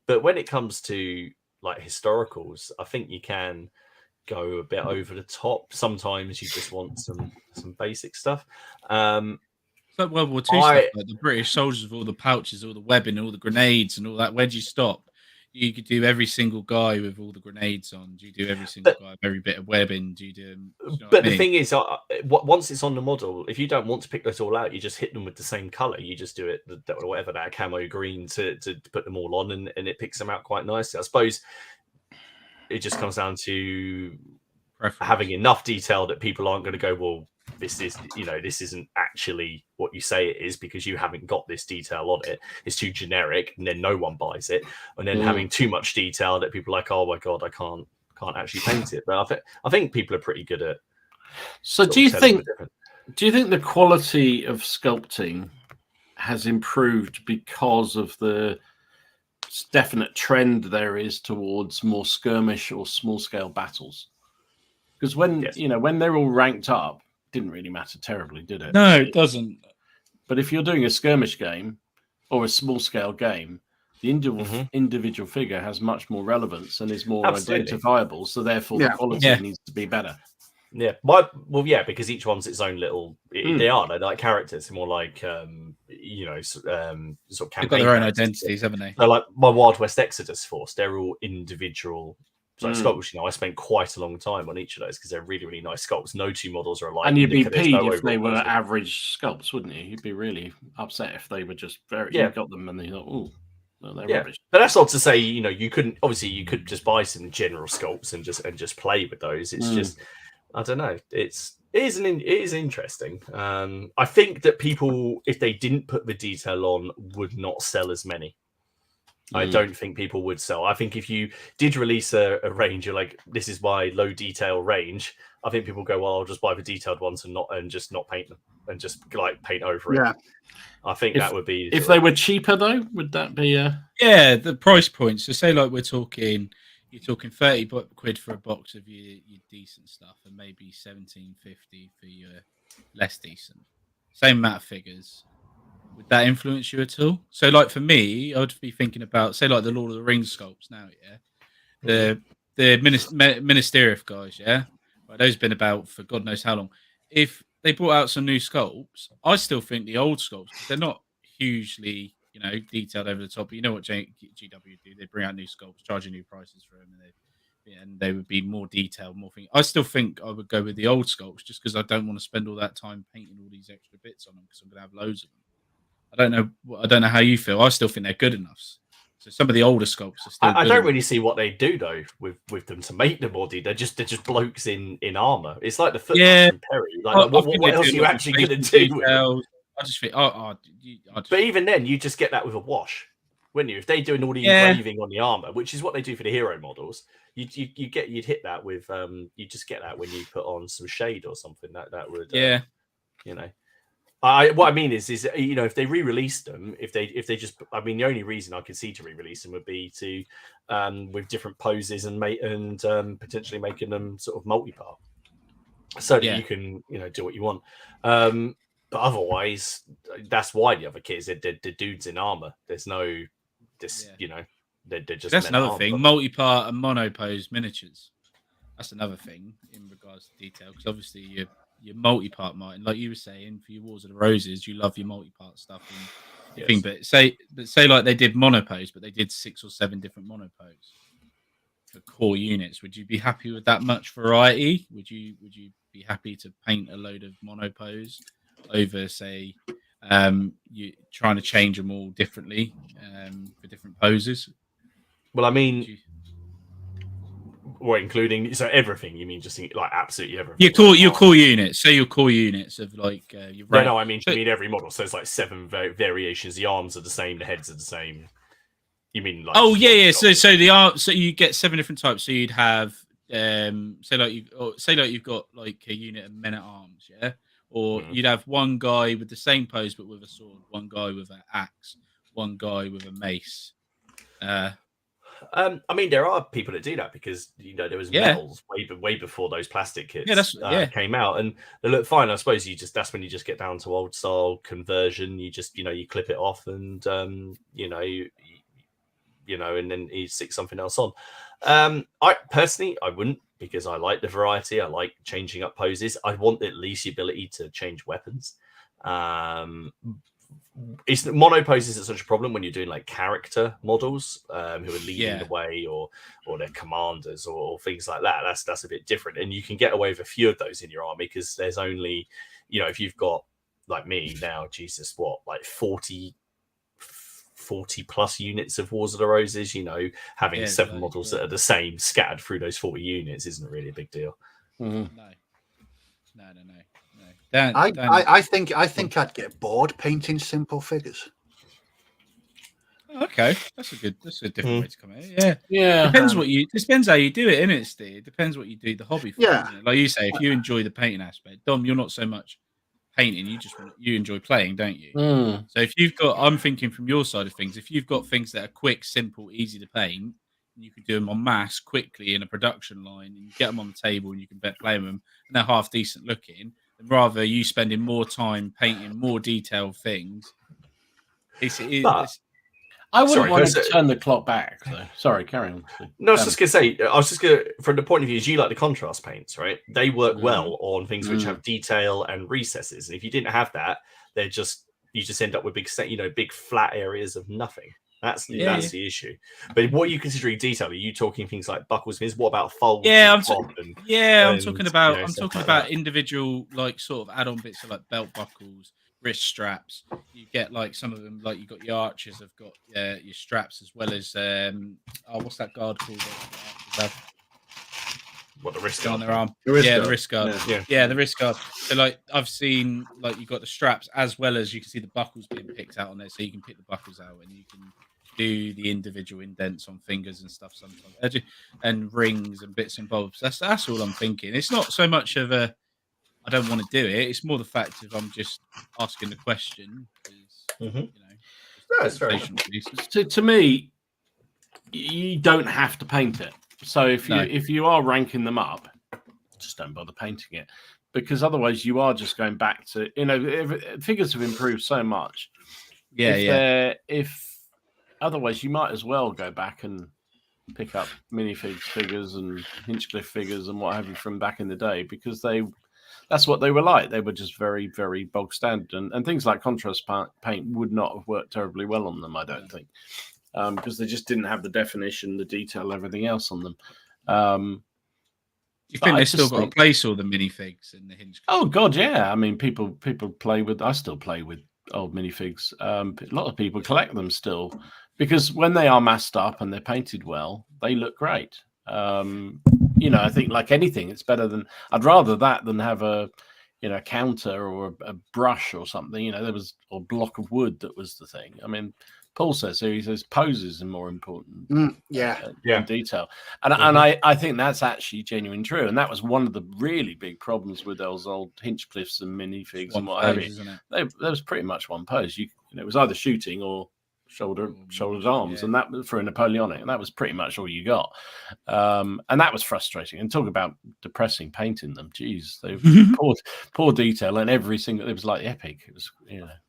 But when it comes to like historicals, I think you can go a bit over the top. Sometimes you just want some basic stuff. It's like World War II stuff, like the British soldiers with all the pouches, all the webbing, all the grenades and all that. Where do you stop? You could do every single guy with all the grenades on. Do you do every single guy with every bit of webbing? Do you do? But the thing is, once it's on the model, if you don't want to pick those all out, you just hit them with the same color. You just do it, whatever that camo green to put them all on, and it picks them out quite nicely. I suppose it just comes down to having enough detail that people aren't going to go, well, this isn't actually what you say it is because you haven't got this detail on it. It's too generic, and then no one buys it. And then having too much detail that people are like, oh my god, I can't actually paint it. But I think people are pretty good at. So do you think the quality of sculpting has improved because of the definite trend there is towards more skirmish or small scale battles? Because when they're all ranked up, didn't really matter terribly, did it? No, it doesn't. But if you're doing a skirmish game or a small scale game, the individual figure has much more relevance and is more identifiable. So therefore, the quality needs to be better. Yeah, because each one's its own little. They're like characters, more like sort of campaign. They've got their own identities, haven't they? They're like my Wild West Exodus force. They're all individual. So sculpts, I spent quite a long time on each of those because they're really, really nice sculpts. No two models are alike. And you'd be peeved if they were average sculpts, wouldn't you? You'd be really upset if they were just very. You got them and they thought, oh, well, they're rubbish. But that's not to say you couldn't. Obviously, you could just buy some general sculpts and just play with those. It's just, I don't know. It is interesting. I think that people, if they didn't put the detail on, would not sell as many. I don't think people would sell. I think if you did release a range, you're like, this is my low detail range. I think people go, well, I'll just buy the detailed ones and just not paint them and just like paint over it. Yeah. I think that would be. If they were cheaper though, would that be Yeah, the price points. So say like you're talking £30 for a box of your decent stuff and maybe £17.50 for your less decent. Same amount of figures. Would that influence you at all? So, like for me, I would be thinking about, say, like the Lord of the Rings sculpts now, the Ministerial guys, right, those have been about for God knows how long. If they brought out some new sculpts, I still think the old sculpts, they're not hugely, detailed over the top. But you know what GW do? They bring out new sculpts, charging new prices for them, and they would be more detailed, more things. I still think I would go with the old sculpts just because I don't want to spend all that time painting all these extra bits on them because I'm going to have loads of them. I don't know how you feel. I still think they're good enough. So some of the older sculpts are still. I don't really see what they do though with them to make them more. They're just blokes in armor. It's like the foot from Perry. Like what else are you actually going to do? With them? I just think. But even then, you just get that with a wash, wouldn't you? If they're doing all the engraving on the armor, which is what they do for the hero models, you'd hit that with you just get that when you put on some shade or something. That would what I mean is if they re-released them, if they just, I mean, the only reason I could see to re-release them would be to with different poses and potentially making them sort of multi-part, so that you can do what you want. But otherwise, that's why the other kit is the dudes in armor. There's no they're just. That's another thing. Multi-part and monopose miniatures. That's another thing in regards to detail because obviously your multi-part, Martin, like you were saying, for your Wars of the Roses, you love your multi-part stuff. And but say like they did monopose, but they did 6 or 7 different monopose for core units. Would you be happy with that much variety? Would you be happy to paint a load of monopose over, say, you trying to change them all differently for different poses? Well, I mean. Or including everything, you mean just like absolutely everything? Your core units. Say your core units of like your rank. No, I mean every model. So it's like 7 variations. The arms are the same, the heads are the same. You mean like? Oh yeah. So you get 7 different types. So you'd have say like you've got like a unit of men at arms, yeah, or you'd have one guy with the same pose but with a sword, one guy with an axe, one guy with a mace. I mean, there are people that do that because there was metals way before those plastic kits came out, and they look fine. I suppose that's when you just get down to old style conversion. You just you clip it off, and and then you stick something else on. I personally wouldn't, because I like the variety. I like changing up poses. I want at least the ability to change weapons. It's mono poses are such a problem when you're doing like character models who are leading the way, or they're commanders or things like that. That's a bit different, and you can get away with a few of those in your army because there's only if you've got like me now, Jesus, what, like 40 plus units of Wars of the Roses, having 7 models that are the same scattered through those 40 units isn't really a big deal. No. I think I'd get bored painting simple figures. Okay, that's a different way to come at it. Yeah. Depends how you do it, innit, Steve? It depends what you do the hobby for. Yeah. Isn't it? Like you say, if you enjoy the painting aspect, Dom, you're not so much painting. You enjoy playing, don't you? So if I'm thinking from your side of things, if you've got things that are quick, simple, easy to paint, and you can do them en masse quickly in a production line, and you get them on the table, and you can play them, and they're half decent looking, then rather you spending more time painting more detailed things. I wouldn't want to turn the clock back, though. Sorry, carry on. No, I was just going to say, from the point of view, you like the contrast paints, right? They work well on things which have detail and recesses. And if you didn't have that, you just end up with big flat areas of nothing. That's the issue. But what are you considering detail? Are you talking things like buckles? What about folds? I'm talking about individual, like, sort of add-on bits of like belt buckles, wrist straps. You get like some of them, like you got your archers have got your straps, as well as what's that guard called? What, the wrist guard on their arm? The wrist guard. Yeah, the wrist guard. So like I've seen, like, you've got the straps as well as you can see the buckles being picked out on there, so you can pick the buckles out and you can do the individual indents on fingers and stuff sometimes, and rings and bits and bobs. That's all I'm thinking. It's not so much of a I don't want to do it. It's more the fact of I'm just asking the question. That's fair. To me, you don't have to paint it. So if you are ranking them up, just don't bother painting it, because otherwise you are just going back to figures have improved so much. If otherwise you might as well go back and pick up minifigs figures and Hinchcliffe figures and what have you from back in the day, because that's what they were like. They were just very, very bog standard, and things like contrast paint would not have worked terribly well on them, I don't think, because they just didn't have the definition, the detail, everything else on them. You think they still got to place all the minifigs in the Hinchcliffe? Oh God, yeah. I mean, people play with. I still play with old minifigs. A lot of people collect them still, because when they are masked up and they're painted well, they look great. I think, like anything, it's better than. I'd rather that than have a counter or a brush or something. There was a block of wood that was the thing. I mean, Paul says here, he says poses are more important. Than detail, and I think that's actually genuine true. And that was one of the really big problems with those old Hinchcliffes and minifigs and what have you. There was pretty much one pose. It was either shooting or shoulders, arms, and that for a Napoleonic, and that was pretty much all you got. And that was frustrating. And talk about depressing painting them. Jeez, they poor detail, and every single. It was like epic. It was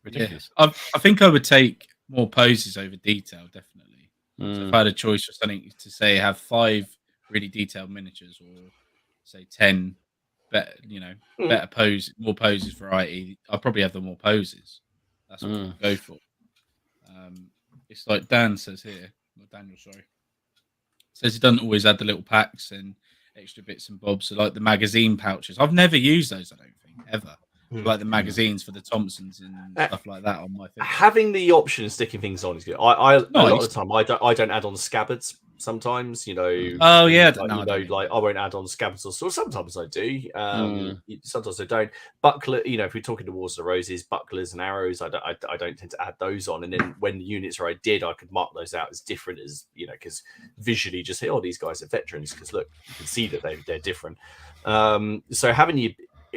ridiculous. I think I would take more poses over detail, definitely. So if I had a choice for something to say, have 5 really detailed miniatures, or say 10 better, better pose, more poses variety, I'll probably have the more poses. That's what I'll go for. It's like Dan says here, Daniel, sorry, says he doesn't always add the little packs and extra bits and bobs, so like the magazine pouches. I've never used those, I don't think, ever. like the magazines for the Thompsons and stuff like that on my thing. Having the option of sticking things on is good. I a lot of Nice. the time I don't add on scabbards. Sometimes, you know. Oh yeah, like, no, you know, like I won't add on scabbards or so. Sometimes I do. Sometimes I don't. Buckler, you know, if we're talking to Wars of the Roses, bucklers and arrows, I don't tend to add those on. And then when the units where I did, I could mark those out as different as, you know, because visually just say, oh, these guys are veterans, because look, you can see that they're different. So having you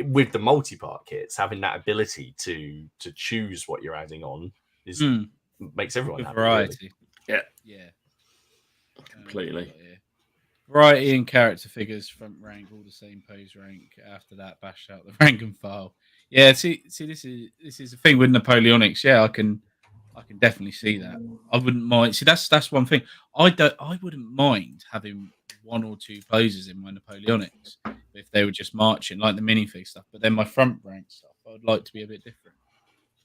with the multi-part kits, having that ability to choose what you're adding on is makes everyone happy. Variety. Really. Yeah. Completely. Variety in character figures, front rank, all the same pose rank. After that, bash out the rank and file. Yeah, see, this is the thing with Napoleonics. Yeah, I can definitely see that. I wouldn't mind. See, that's one thing. I wouldn't mind having one or two poses in my Napoleonics if they were just marching like the minifig stuff. But then my front rank stuff, I'd like to be a bit different.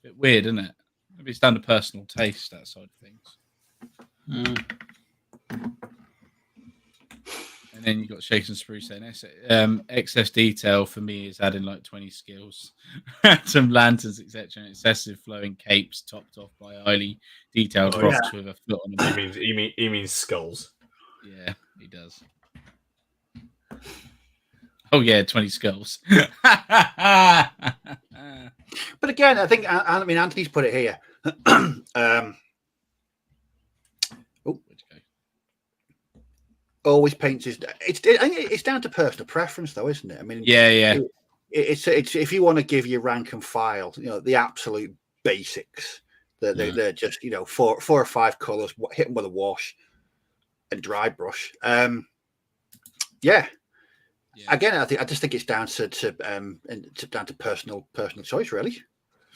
A bit weird, isn't it? Maybe it's down to personal taste, that side of things. And then you got Shakes and Spruce saying excess detail for me is adding like 20 skills, some lanterns, etc. And excessive flowing capes topped off by highly detailed rocks with a foot on them. He means skulls. Yeah, he does. Oh yeah, 20 skulls. But again, I think Anthony's put it here. Always paints it's down to personal preference, though, isn't it? I mean, yeah. It's if you want to give your rank and file, you know, the absolute basics. They're just, you know, four or five colors, hit them with a wash and dry brush. Again, I just think it's down to personal choice, really.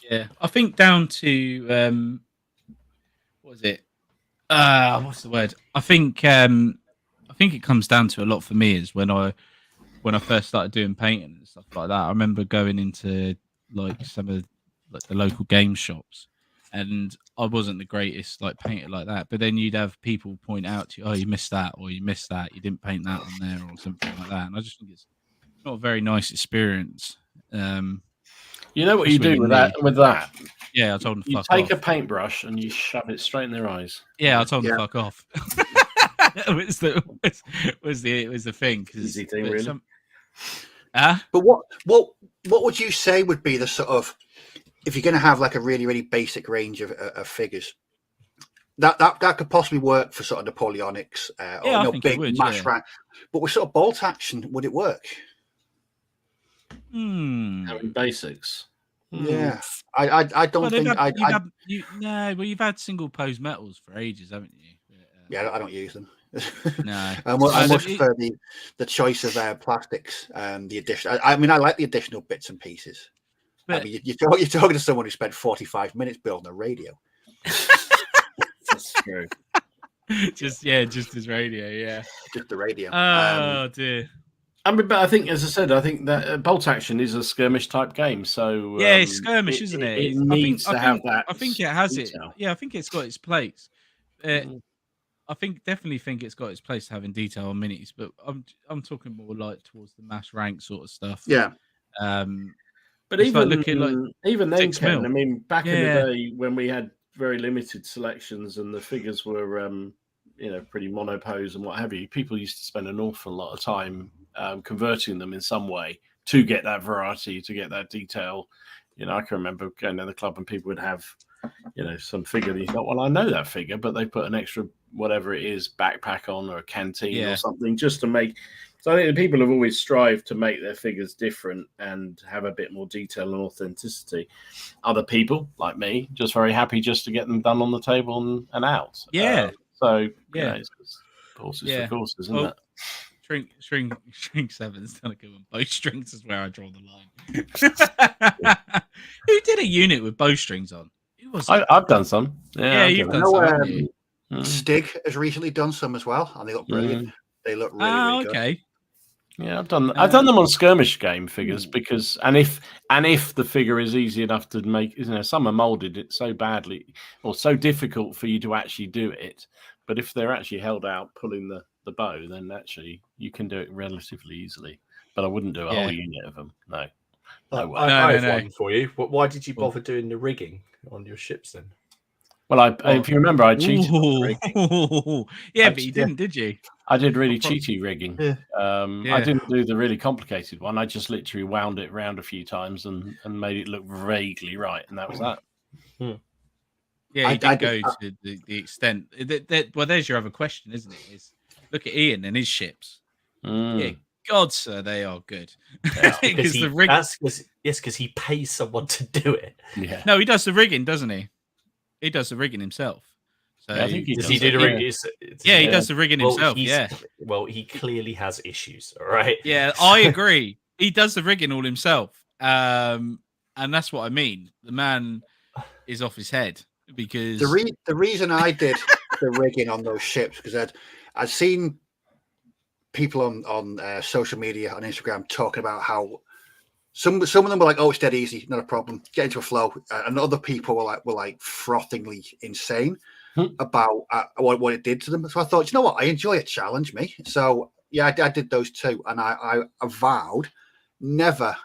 Yeah, I think down to what is it? What's the word? I think it comes down to a lot for me is when I first started doing painting and stuff like that. I remember going into like some of like the local game shops, and I wasn't the greatest like painter like that. But then you'd have people point out to you, "Oh, you missed that, or you missed that. You didn't paint that on there, or something like that." And I just think it's not a very nice experience. You know what you do with that? Yeah, I told them to fuck take off. a paintbrush and you shove it straight in their eyes. Yeah, I told them to fuck off. was the thing. Easy thing, really. But what would you say would be the sort of, if you're going to have like a really, really basic range of figures, that could possibly work for sort of Napoleonics or big mash rank, but with sort of bolt action, would it work? Having basics. Yeah, I don't think you've had single pose metals for ages, haven't you? Yeah, I don't use them. No, I much prefer the choice of plastics and the addition. I mean, I like the additional bits and pieces. But I mean, you're talking to someone who spent 45 minutes building a radio. That's true. Just his radio, yeah. Just the radio. Oh dear. I mean, but I think, as I said, I think that bolt action is a skirmish type game. So yeah, it's skirmish, isn't it? It needs to have that. I think it has detail. it. Yeah, I think it's got its place. I definitely think it's got its place having detail on minis, but I'm talking more like towards the mass rank sort of stuff. Yeah. But even like even then, Ken, I mean, back in the day when we had very limited selections and the figures were pretty monopose and what have you, people used to spend an awful lot of time converting them in some way to get that variety, to get that detail. You know, I can remember going to the club and people would have, some figure that you thought, well, I know that figure, but they put an extra whatever it is backpack on or a canteen or something just to make. So I think the people have always strived to make their figures different and have a bit more detail and authenticity. Other people, like me, just very happy just to get them done on the table and out. Yeah. It's horses for courses, isn't it? Shrink Seven's done a good one. Bowstrings is where I draw the line. Who did a unit with bowstrings on? Who was it? I've done some. Yeah, you've done some, haven't you? Stig has recently done some as well, and they look brilliant. They look really good. Okay. Yeah, I've done them on skirmish game figures because if the figure is easy enough to make, some are molded it so badly or so difficult for you to actually do it. But if they're actually held out pulling the bow, then actually you can do it relatively easily. But I wouldn't do a whole unit of them. No. No way. I have No. one for you. Why did you bother doing the rigging on your ships then? Well, if you remember, I cheated on the rigging. Yeah, but you didn't, did you? I did really cheaty rigging. Yeah. I didn't do the really complicated one. I just literally wound it around a few times and made it look vaguely right, and that was that. Yeah, you didn't go to the extent. Well, there's your other question, isn't it? Is look at Ian and his ships. Yeah, God, sir, they are good. Because he pays someone to do it. Yeah. No, he does the rigging, doesn't he? He does the rigging himself. So Yeah, I think he Does does he do it, the yeah. rigging? Yeah, he does the rigging himself. Well, he clearly has issues. All right. Yeah, I agree. He does the rigging all himself. And that's what I mean. The man is off his head because the reason I did the rigging on those ships because I'd seen people on social media on Instagram talking about how some of them were like, "Oh, it's dead easy, not a problem, get into a flow," and other people were like frothingly insane about what it did to them. So I thought, you know what, I enjoy a challenge, me. So yeah, I did those too, and I vowed never,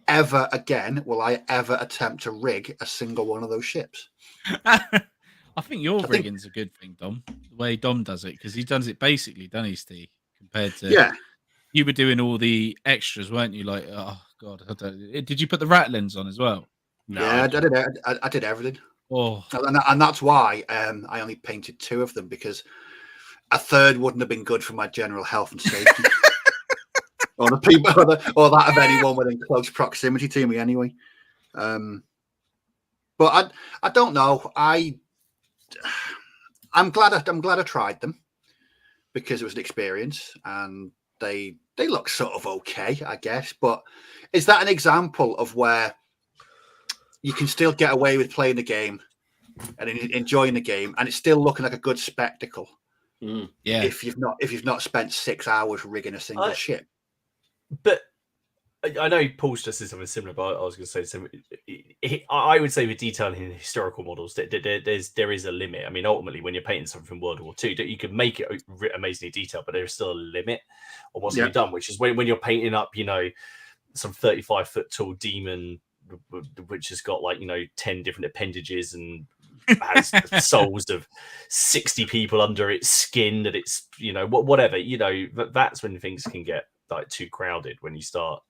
ever again will I ever attempt to rig a single one of those ships. I think your rigging's a good thing, Dom. The way Dom does it, because he does it basically, doesn't he, Steve? Compared to you were doing all the extras, weren't you? Like, oh God, did you put the ratlins on as well? No, yeah, I did everything. Oh, and that's why I only painted 2 of them because a third wouldn't have been good for my general health and safety, or the people, or that of anyone within close proximity to me, anyway. But I don't know. I'm glad I tried them because it was an experience, and they look sort of okay, I guess. But is that an example of where you can still get away with playing the game and enjoying the game, and it's still looking like a good spectacle? Yeah. If you've not spent 6 hours rigging a single ship. But I know Paul's just said something similar, but I was going to say something. I would say with detailing in historical models, there is a limit. I mean, ultimately, when you're painting something from World War II, you can make it amazingly detailed, but there is still a limit on what's going to be done. Which is when you're painting up, some 35-foot tall demon, which has got 10 different appendages and has the souls of 60 people under its skin. That it's whatever. That's when things can get too crowded, when you start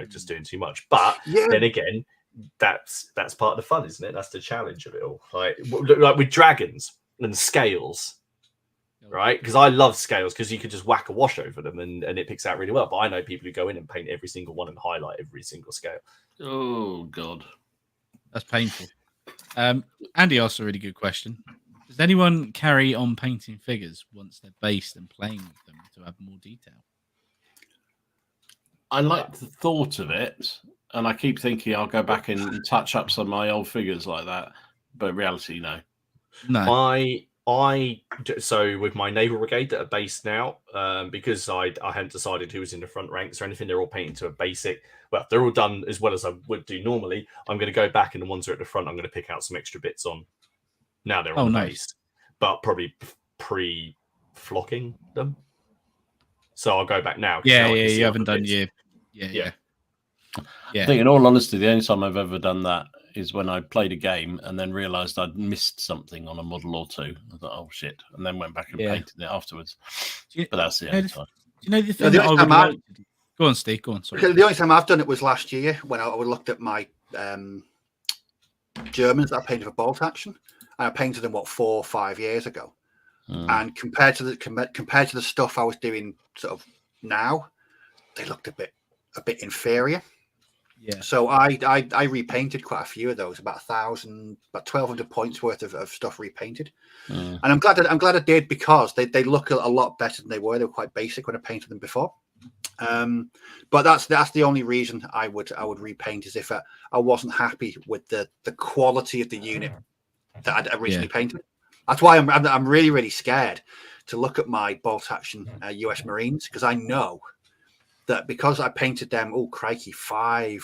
just doing too much. But then again, that's part of the fun, isn't it? That's the challenge of it all. Like with dragons and scales, right? Because I love scales because you could just whack a wash over them and it picks out really well. But I know people who go in and paint every single one and highlight every single scale. Oh God, that's painful. Andy asked a really good question. Does anyone carry on painting figures once they're based and playing with them to have more detail? I like the thought of it, and I keep thinking I'll go back and touch up some of my old figures like that. But in reality, no. So with my naval brigade that are based now, because I hadn't decided who was in the front ranks or anything, they're all painted to a basic. Well, they're all done as well as I would do normally. I'm going to go back, and the ones that are at the front, I'm going to pick out some extra bits on. Now they're on the base, but probably pre-flocking them. So I'll go back now. Yeah, you haven't done your... Yeah. I think, in all honesty, the only time I've ever done that is when I played a game and then realised I'd missed something on a model or two. I thought, oh shit, and then went back and painted it afterwards. But that's the only time. Do you know the thing that I would like to do? Go on, Steve. Go on. Sorry. The only time I've done it was last year when I looked at my Germans that I painted for bolt action, and I painted them 4 or 5 years ago. And compared to the stuff I was doing sort of now, they looked a bit inferior. Yeah. So I repainted quite a few of those, about 1,200 points worth of stuff repainted. And I'm glad I did, because they look a lot better than they were. They were quite basic when I painted them before. But that's the only reason I would repaint, is if I wasn't happy with the quality of the unit that I'd originally painted. That's why I'm really, really scared to look at my bolt action US Marines, because I know that because I painted them, oh crikey, 5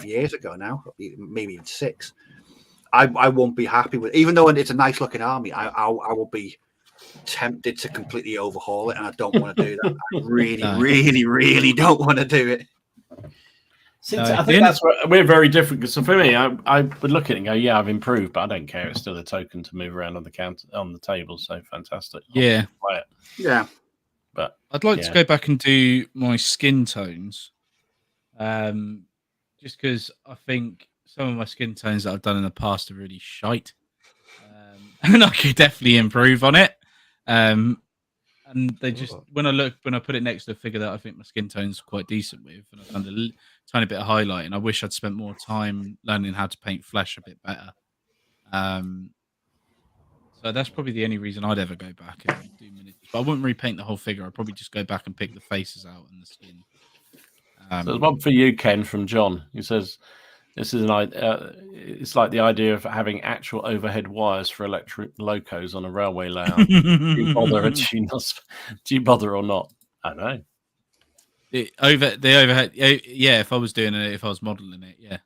years ago now, maybe even 6, I won't be happy with. Even though it's a nice looking army, I will be tempted to completely overhaul it, and I don't want to do that. I really, really, really don't want to do it. I think that's what we're very different. Because for me, I would look at it and go, "Yeah, I've improved," but I don't care. It's still a token to move around on the counter on the table. So fantastic. Yeah, Play it. Yeah. But I'd like to go back and do my skin tones, just because I think some of my skin tones that I've done in the past are really shite, and I could definitely improve on it. And they just when I put it next to a figure that I think my skin tone's quite decent with, and I've done a tiny bit of highlighting. I wish I'd spent more time learning how to paint flesh a bit better. So that's probably the only reason I'd ever go back and do miniatures. But I wouldn't repaint the whole figure. I'd probably just go back and pick the faces out and the skin. so there's one for you, Ken, from John. He says, "This is it's like the idea of having actual overhead wires for electric locos on a railway layout. Do you bother or not? I don't know. The overhead, yeah. If I was doing it, if I was modelling it, yeah,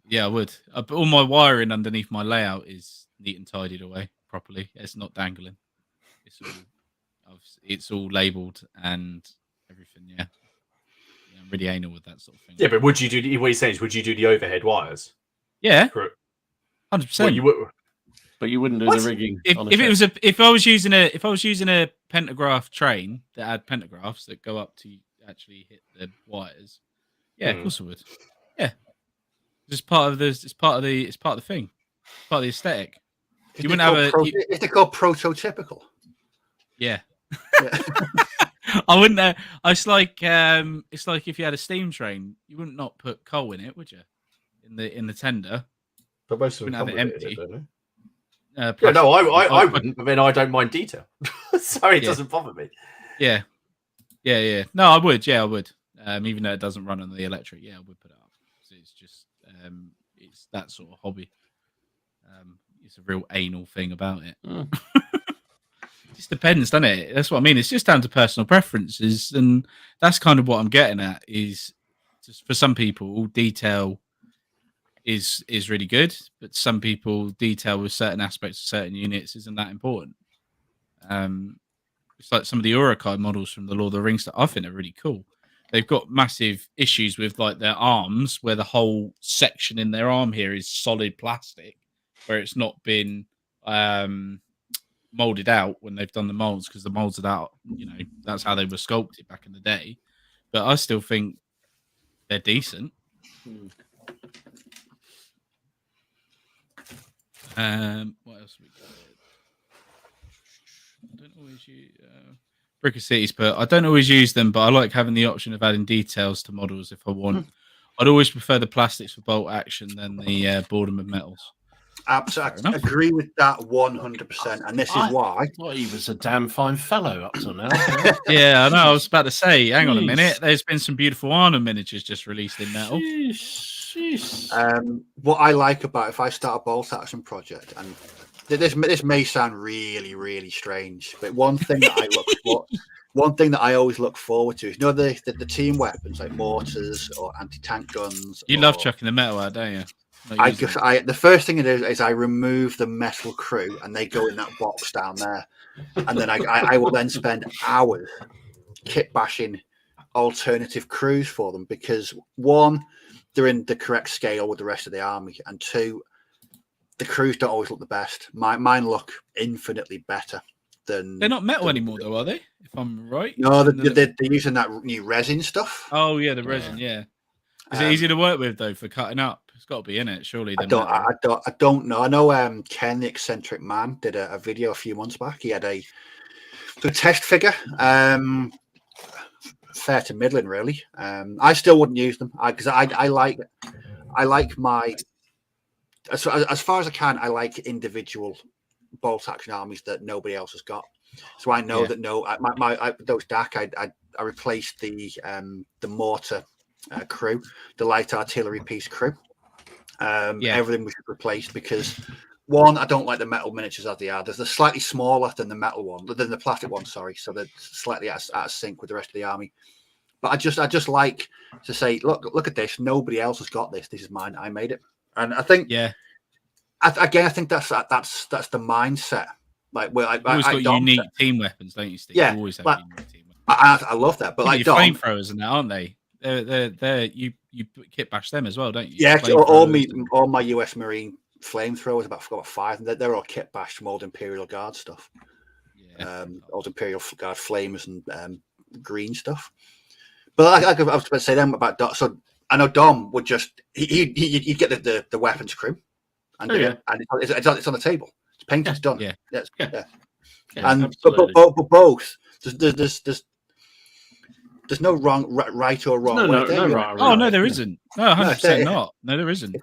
yeah, I would. But all my wiring underneath my layout is neat and tidied away properly. It's not dangling. It's all labelled and everything. Yeah, I'm really anal with that sort of thing. Yeah, but would you do? What you're saying is, would you do the overhead wires? Yeah, 100%. But you wouldn't do the rigging. If I was using a pentagraph train that had pentagraphs that go up to actually hit the wires, yeah, of course I would. Yeah, it's part of the thing. It's part of the aesthetic. You wouldn't have Is it called prototypical? Yeah. I wouldn't. It's like if you had a steam train, you wouldn't not put coal in it, would you? In the tender. But most of them have it empty. Yeah, no, I wouldn't. But then I don't mind detail, so it doesn't bother me. Yeah. No, I would. Yeah, I would. Even though it doesn't run on the electric, yeah, I would put it up. So it's just it's that sort of hobby. It's a real anal thing about it. It just depends, doesn't it? That's what I mean. It's just down to personal preferences, and that's kind of what I'm getting at. Is just for some people, detail is really good, but some people, detail with certain aspects of certain units isn't that important. It's like some of the Uruk-hai models from the Lord of the Rings that I think are really cool. They've got massive issues with like their arms, where the whole section in their arm here is solid plastic, where it's not been molded out when they've done the molds, because the molds are out, that's how they were sculpted back in the day. But I still think they're decent. What else have we got? I don't always use Brick Cities, but I don't always use them, but I like having the option of adding details to models if I want. I'd always prefer the plastics for bolt action than the boredom of metals. Absolutely, I agree with that 100%, and this is why. I thought he was a damn fine fellow up till now. Yeah, I know. I was about to say, hang on a minute. There's been some beautiful Arnhem miniatures just released in metal. What I like about if I start a bolt action project, and this may sound really, really strange, but one thing that I always look forward to is the team weapons like mortars or anti-tank guns. You love chucking the metal out, don't you? The first thing it is I remove the metal crew and they go in that box down there, and then I will then spend hours kit bashing alternative crews for them, because one, they're in the correct scale with the rest of the army, and two, the crews don't always look the best. Mine look infinitely better than. They're not metal anymore, though, are they? If I'm right. No, they're using that new resin stuff. Oh yeah, the resin. Yeah. Is it easy to work with though for cutting up? It's got to be in it, surely. I don't know. I know Ken, the eccentric man, did a video a few months back. He had a test figure, fair to middling, really. I still wouldn't use them because I like my as far as I can. I like individual bolt action armies that nobody else has got. So I know that those DAC, I replaced the mortar crew, the light artillery piece crew. Everything was replaced because one, I don't like the metal miniatures as they are. They're slightly smaller than the metal one, than the plastic one. Sorry, so they're slightly out of sync with the rest of the army. But I just like to say, look at this. Nobody else has got this. This is mine. I made it, and I think I think that's the mindset. Like, well, you always got unique team weapons, don't you, Steve? Yeah, you always have like, unique team weapons. I love that, but like flamethrowers and that, aren't they? they're you kit bash them as well, don't you? Yeah, Flamethrowers all my US Marine flamethrowers, about 5, and they're all kit bashed from old Imperial Guard stuff. Yeah. Old Imperial Guard flamers and green stuff. But I was about to say them about Dom. So I know Dom would just he'd get the weapons crew and do it, and it's on the table. It's painted, it's done. Yeah. Yeah. Yeah, And but both there's no right or wrong. No right. Oh no, there isn't. No, 100% not. No, there isn't.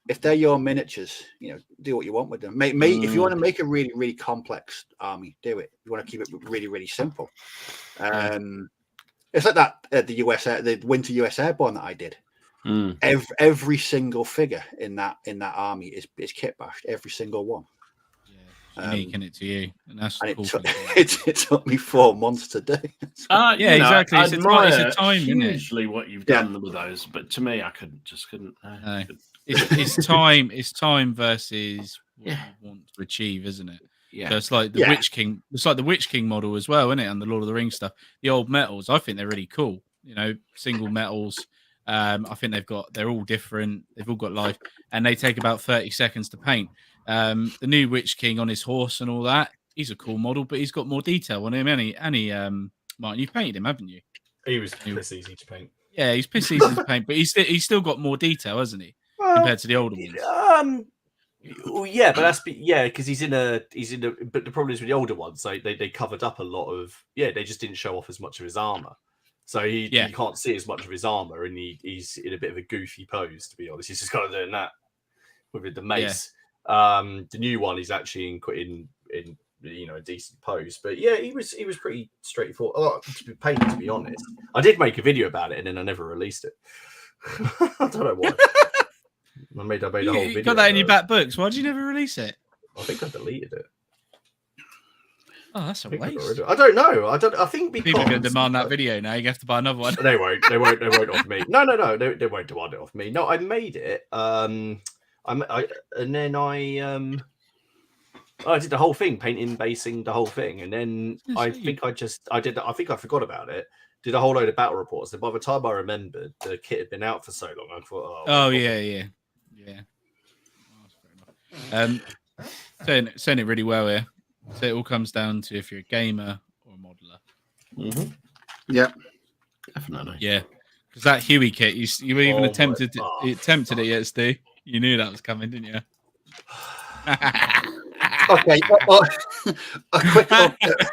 If they're your miniatures, do what you want with them. If you want to make a really, really complex army, do it. If you want to keep it really, really simple. It's like that the Winter US Airborne that I did. Every single figure in that army is kit bashed. Every single one. Unique in it to you, and that's and cool. it took me 4 months to do. Yeah, exactly. I It's a time, isn't it? Hugely what you've done with those, but to me, I couldn't. No. It's time. It's time versus what you want to achieve, isn't it? Yeah. So it's like the Witch King. It's like the Witch King model as well, isn't it? And the Lord of the Rings stuff. The old metals, I think they're really cool. Single metals. I think they're all different. They've all got life, and they take about 30 seconds to paint. The new Witch King on his horse and all that. He's a cool model, but he's got more detail on him. Martin, you've painted him, haven't you? He was piss easy to paint. Yeah, he's piss easy to paint, but he's still got more detail, hasn't he, compared to the older ones? Yeah, but because he's in a. But the problem is with the older ones, they covered up a lot of. Yeah, they just didn't show off as much of his armor, so you can't see as much of his armor, and he's in a bit of a goofy pose. To be honest, he's just kind of doing that with the mace. The new one is actually in a decent pose, but yeah, he was pretty straightforward. To be honest, I did make a video about it and then I never released it. I don't know why. I made a whole video. You got that in your back books. Why did you never release it? I think I deleted it. Oh, that's a waste. I don't know. I think because people are going to demand that video now. You have to buy another one. They won't off me. No. They won't demand it off me. No, I made it. I did the whole thing, painting, basing the whole thing, and then I think I forgot about it. Did a whole load of battle reports. And by the time I remembered, the kit had been out for so long. I thought, yeah. Saying it really well here. So it all comes down to if you're a gamer or a modeler. Mm-hmm. Yeah, definitely. Yeah, because that Huey kit, you even attempted it yet, Stu. You knew that was coming, didn't you? Okay. A quick update.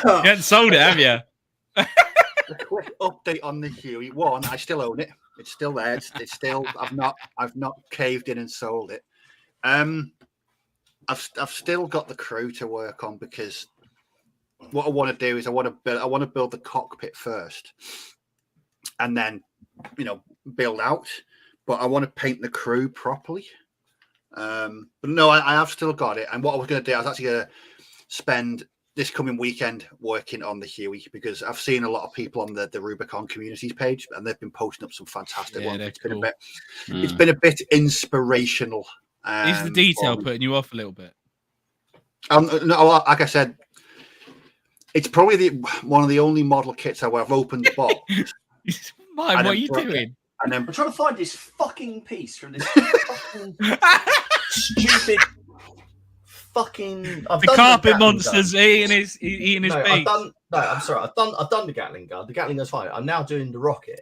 You haven't sold it, have you? A quick update on the Huey. One, I still own it. It's still there. It's still. I've not caved in and sold it. I've still got the crew to work on because what I want to do is I want to build the cockpit first, and then build out. But I want to paint the crew properly. But no, I have still got it. And what I was going to do, I was actually going to spend this coming weekend working on the Huey because I've seen a lot of people on the Rubicon communities page, and they've been posting up some fantastic ones. It's been a bit inspirational. Is the detail putting you off a little bit? No, like I said, it's probably one of the only model kits where I've opened the box. Mine, what are you doing? And then I'm trying to find this fucking piece from this fucking stupid fucking. The carpet monster's eating his bait. I'm sorry. I've done the Gatling gun. The Gatling gun's fine. I'm now doing the rocket,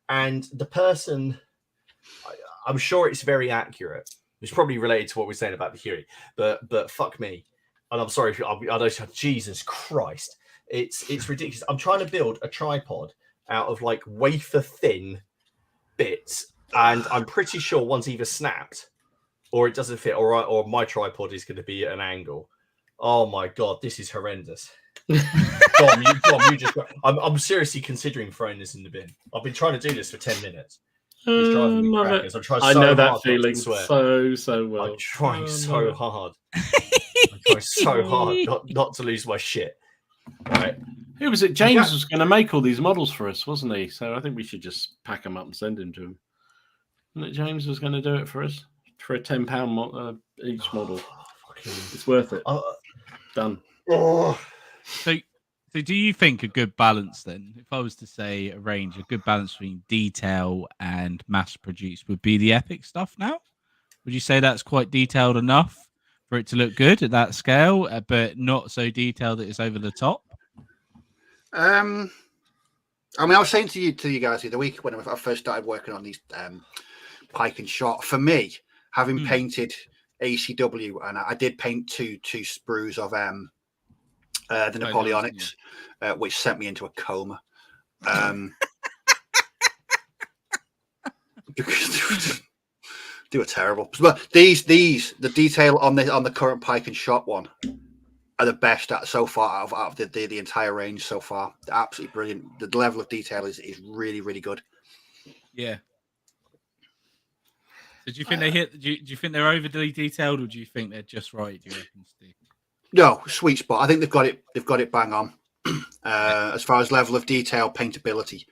and the person. I'm sure it's very accurate. It's probably related to what we're saying about the Huey, but fuck me, and I'm sorry if I don't. Jesus Christ, it's ridiculous. I'm trying to build a tripod out of like wafer thin bits, and I'm pretty sure one's either snapped or it doesn't fit, or my tripod is going to be at an angle. Oh my god, this is horrendous. Dom, you just. I'm seriously considering throwing this in the bin. I've been trying to do this for 10 minutes. It's driving me crackers. I know that feeling so well. I'm trying so hard. I'm trying so hard not to lose my shit. Right. Who was it? James was going to make all these models for us, wasn't he? So I think we should just pack them up and send him to him. Wasn't it James was going to do it for us for a £10 each model? It's worth it. Done. So So do you think a good balance then, if I was to say a range, a good balance between detail and mass produced would be the epic stuff now? Would you say that's quite detailed enough for it to look good at that scale, but not so detailed that it's over the top? I mean, I was saying to you guys the other week when I first started working on these pike and shot. For me, having painted ACW, and I did paint two sprues of the Napoleonics, which sent me into a coma. Because they were terrible. But the detail on the current pike and shot one are the best so far out of the entire range so far. They're absolutely brilliant. The level of detail is really, really good. Yeah. So do you think they hit? Do you think they're overly detailed, or do you think they're just right? Do you reckon, Steve? No, sweet spot. I think they've got it bang on as far as level of detail, paintability.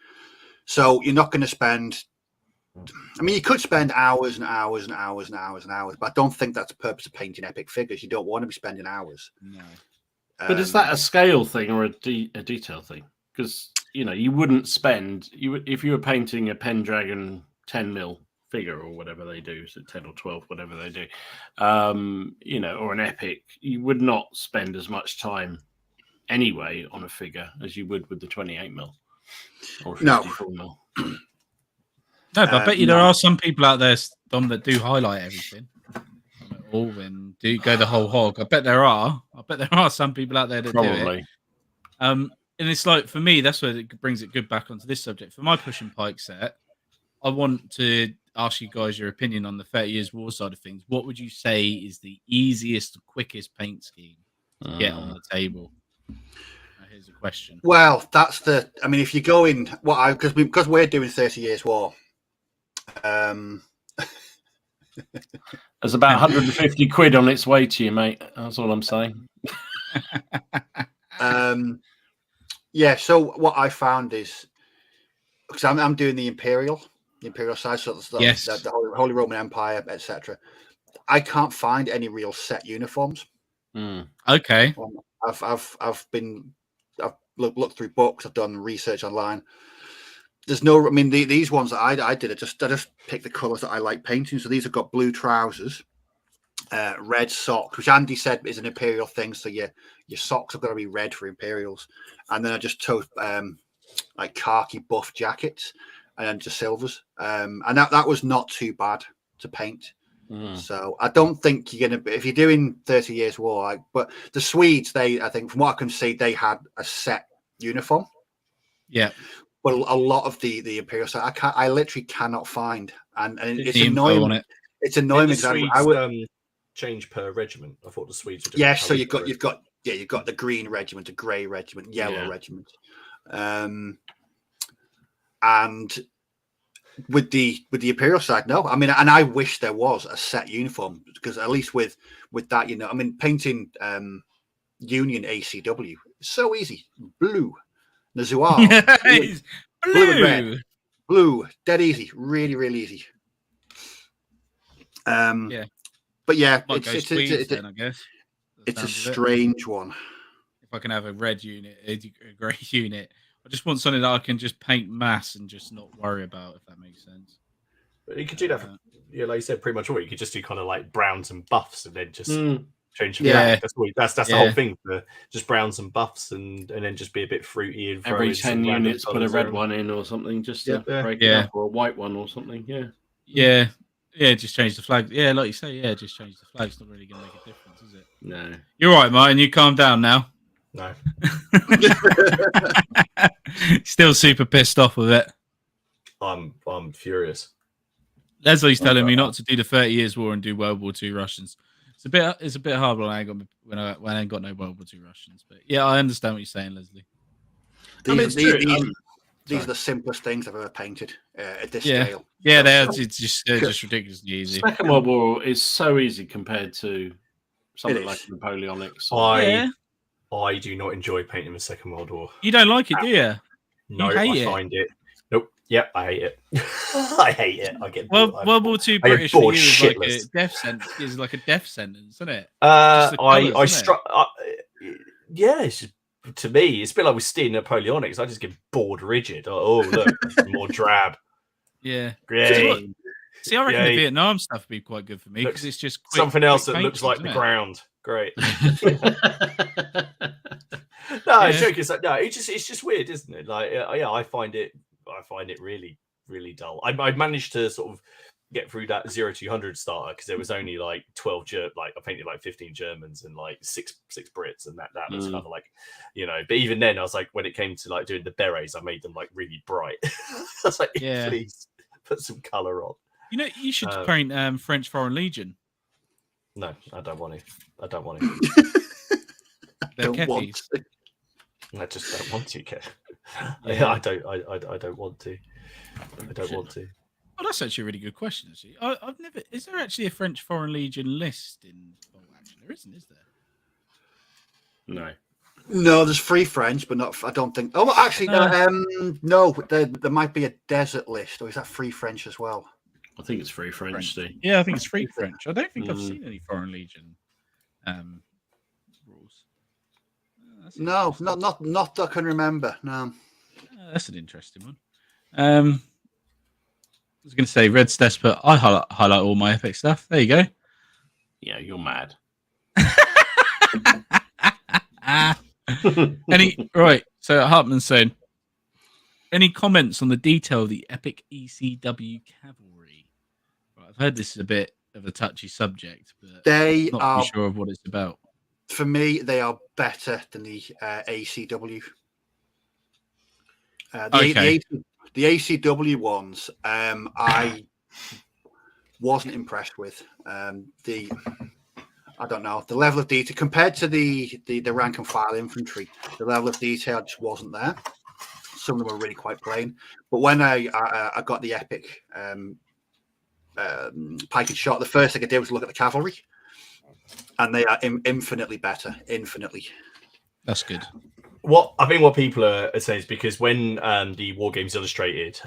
So you're not going to spend. I mean, you could spend hours and hours and hours and hours and hours, but I don't think that's the purpose of painting epic figures. You don't want to be spending hours. No. But is that a scale thing or a detail thing? Because you wouldn't spend if you were painting a Pendragon 10mm figure or whatever they do, so 10 or 12, whatever they do, or an epic, you would not spend as much time anyway on a figure as you would with the 28mm or 54mm. No, but I bet you there are some people out there, Dom, that do highlight everything all and do go the whole hog. I bet there are some people out there that do it. And it's like, for me, that's where it brings it good back onto this subject. For my push and pike set, I want to ask you guys your opinion on the 30 Years War side of things. What would you say is the easiest, quickest paint scheme to get on the table? Here's a question. Well, if you go in, because we're doing 30 Years War. There's about 150 quid on its way to you, mate. That's all I'm saying. So what I found is, because I'm doing the Imperial side, so yes, the Holy Roman Empire, etc. I can't find any real set uniforms. Okay. I've looked through books. I've done research online. There's no. I mean, these ones that I did, I just picked the colours that I like painting. So these have got blue trousers, red socks, which Andy said is an Imperial thing. So your socks have got to be red for Imperials, and then I just took like khaki buff jackets, and then just silvers. And that was not too bad to paint. So I don't think you're gonna, if you're doing 30 Years War, but the Swedes, I think from what I can see, they had a set uniform. Yeah. But a lot of the Imperial side, I literally cannot find, and it's annoying. annoying. It's annoying because I would change per regiment. I thought the Swedes were so you've got the green regiment, a grey regiment, yellow regiment, and with the Imperial side, no. I mean, and I wish there was a set uniform, because at least with that, I mean, painting Union ACW so easy, blue. Nazual, blue and red, blue, dead easy, really, really easy. But yeah, I guess it's a strange one. If I can have a red unit, a grey unit, I just want something that I can just paint mass and just not worry about, if that makes sense. But you could do that for, like you said, pretty much all. You could just do kind of like browns and buffs, and then just change. That's the whole thing, for just browns and buffs, and then just be a bit fruity. And every 10 units, put a red one in or something, just to break it up, or a white one or something. Yeah, just change the flag. Yeah, like you say, just change the flag. It's not really going to make a difference, is it? No. You're right, Martin. You calm down now. No. Still super pissed off with it. I'm furious. Leslie's telling me not to do the 30 Years War and do World War II Russians. It's a bit hard when I ain't got no World War II Russians. But yeah, I understand what you're saying, Leslie. These are the simplest things I've ever painted at this scale. Yeah, they're just ridiculously easy. Second World War is so easy compared to something like Napoleonics. I do not enjoy painting the Second World War. You don't like it, do you? No, I find it. Nope. Yep, I hate it. I hate it. I get bored. World War II British for you is like a death sentence. Is like a death sentence, isn't it? I struck. Yeah, it's just to me, it's a bit like with steam Napoleonics. I just get bored rigid. Oh, look, more drab. Yeah. Great. See, I reckon the Yay. Vietnam stuff would be quite good for me because it's just quick, something else that quick looks like the paintings, isn't it? ground. Great. Yeah. Joke is no, it's just weird, isn't it? Like, yeah, I find it really, really dull. I managed to sort of get through that 0-200 starter because there was only like 12 I painted like 15 Germans and like six Brits, and that was kind of like, you know. But even then, I was like, when it came to like doing the berets, I made them like really bright. I was like, please put some color on. You know, you should paint French Foreign Legion. No, I don't want to. They're don't want keppies. to. I just don't want to, Kev. Yeah. I don't want to. I don't want to. Oh, that's actually a really good question. Actually, I've never. Is there actually a French Foreign Legion list in Bolt Action? There isn't, is there? No. No, there's free French, but not. I don't think. Oh, well, actually, no. There might be a desert list, or is that free French as well? I think it's free French, Steve. Yeah, I think it's free French. I don't think I've seen any Foreign Legion rules. No, not that I can remember. No. That's an interesting one. I was going to say Red Desper. I highlight all my epic stuff. There you go. Yeah, you're mad. Right? So Hartman's saying, any comments on the detail of the epic ECW cavalry? Right, I've heard this is a bit of a touchy subject, but They I'm not are too sure of what it's about. For me, they are better than the ACW. The ACW ones, I wasn't impressed with. I don't know, the level of detail compared to the rank and file infantry. The level of detail just wasn't there. Some of them were really quite plain. But when I got the epic pike and shot, the first thing I did was look at the cavalry. And they are infinitely better. Infinitely. That's good. What people are saying is because when the War Games Illustrated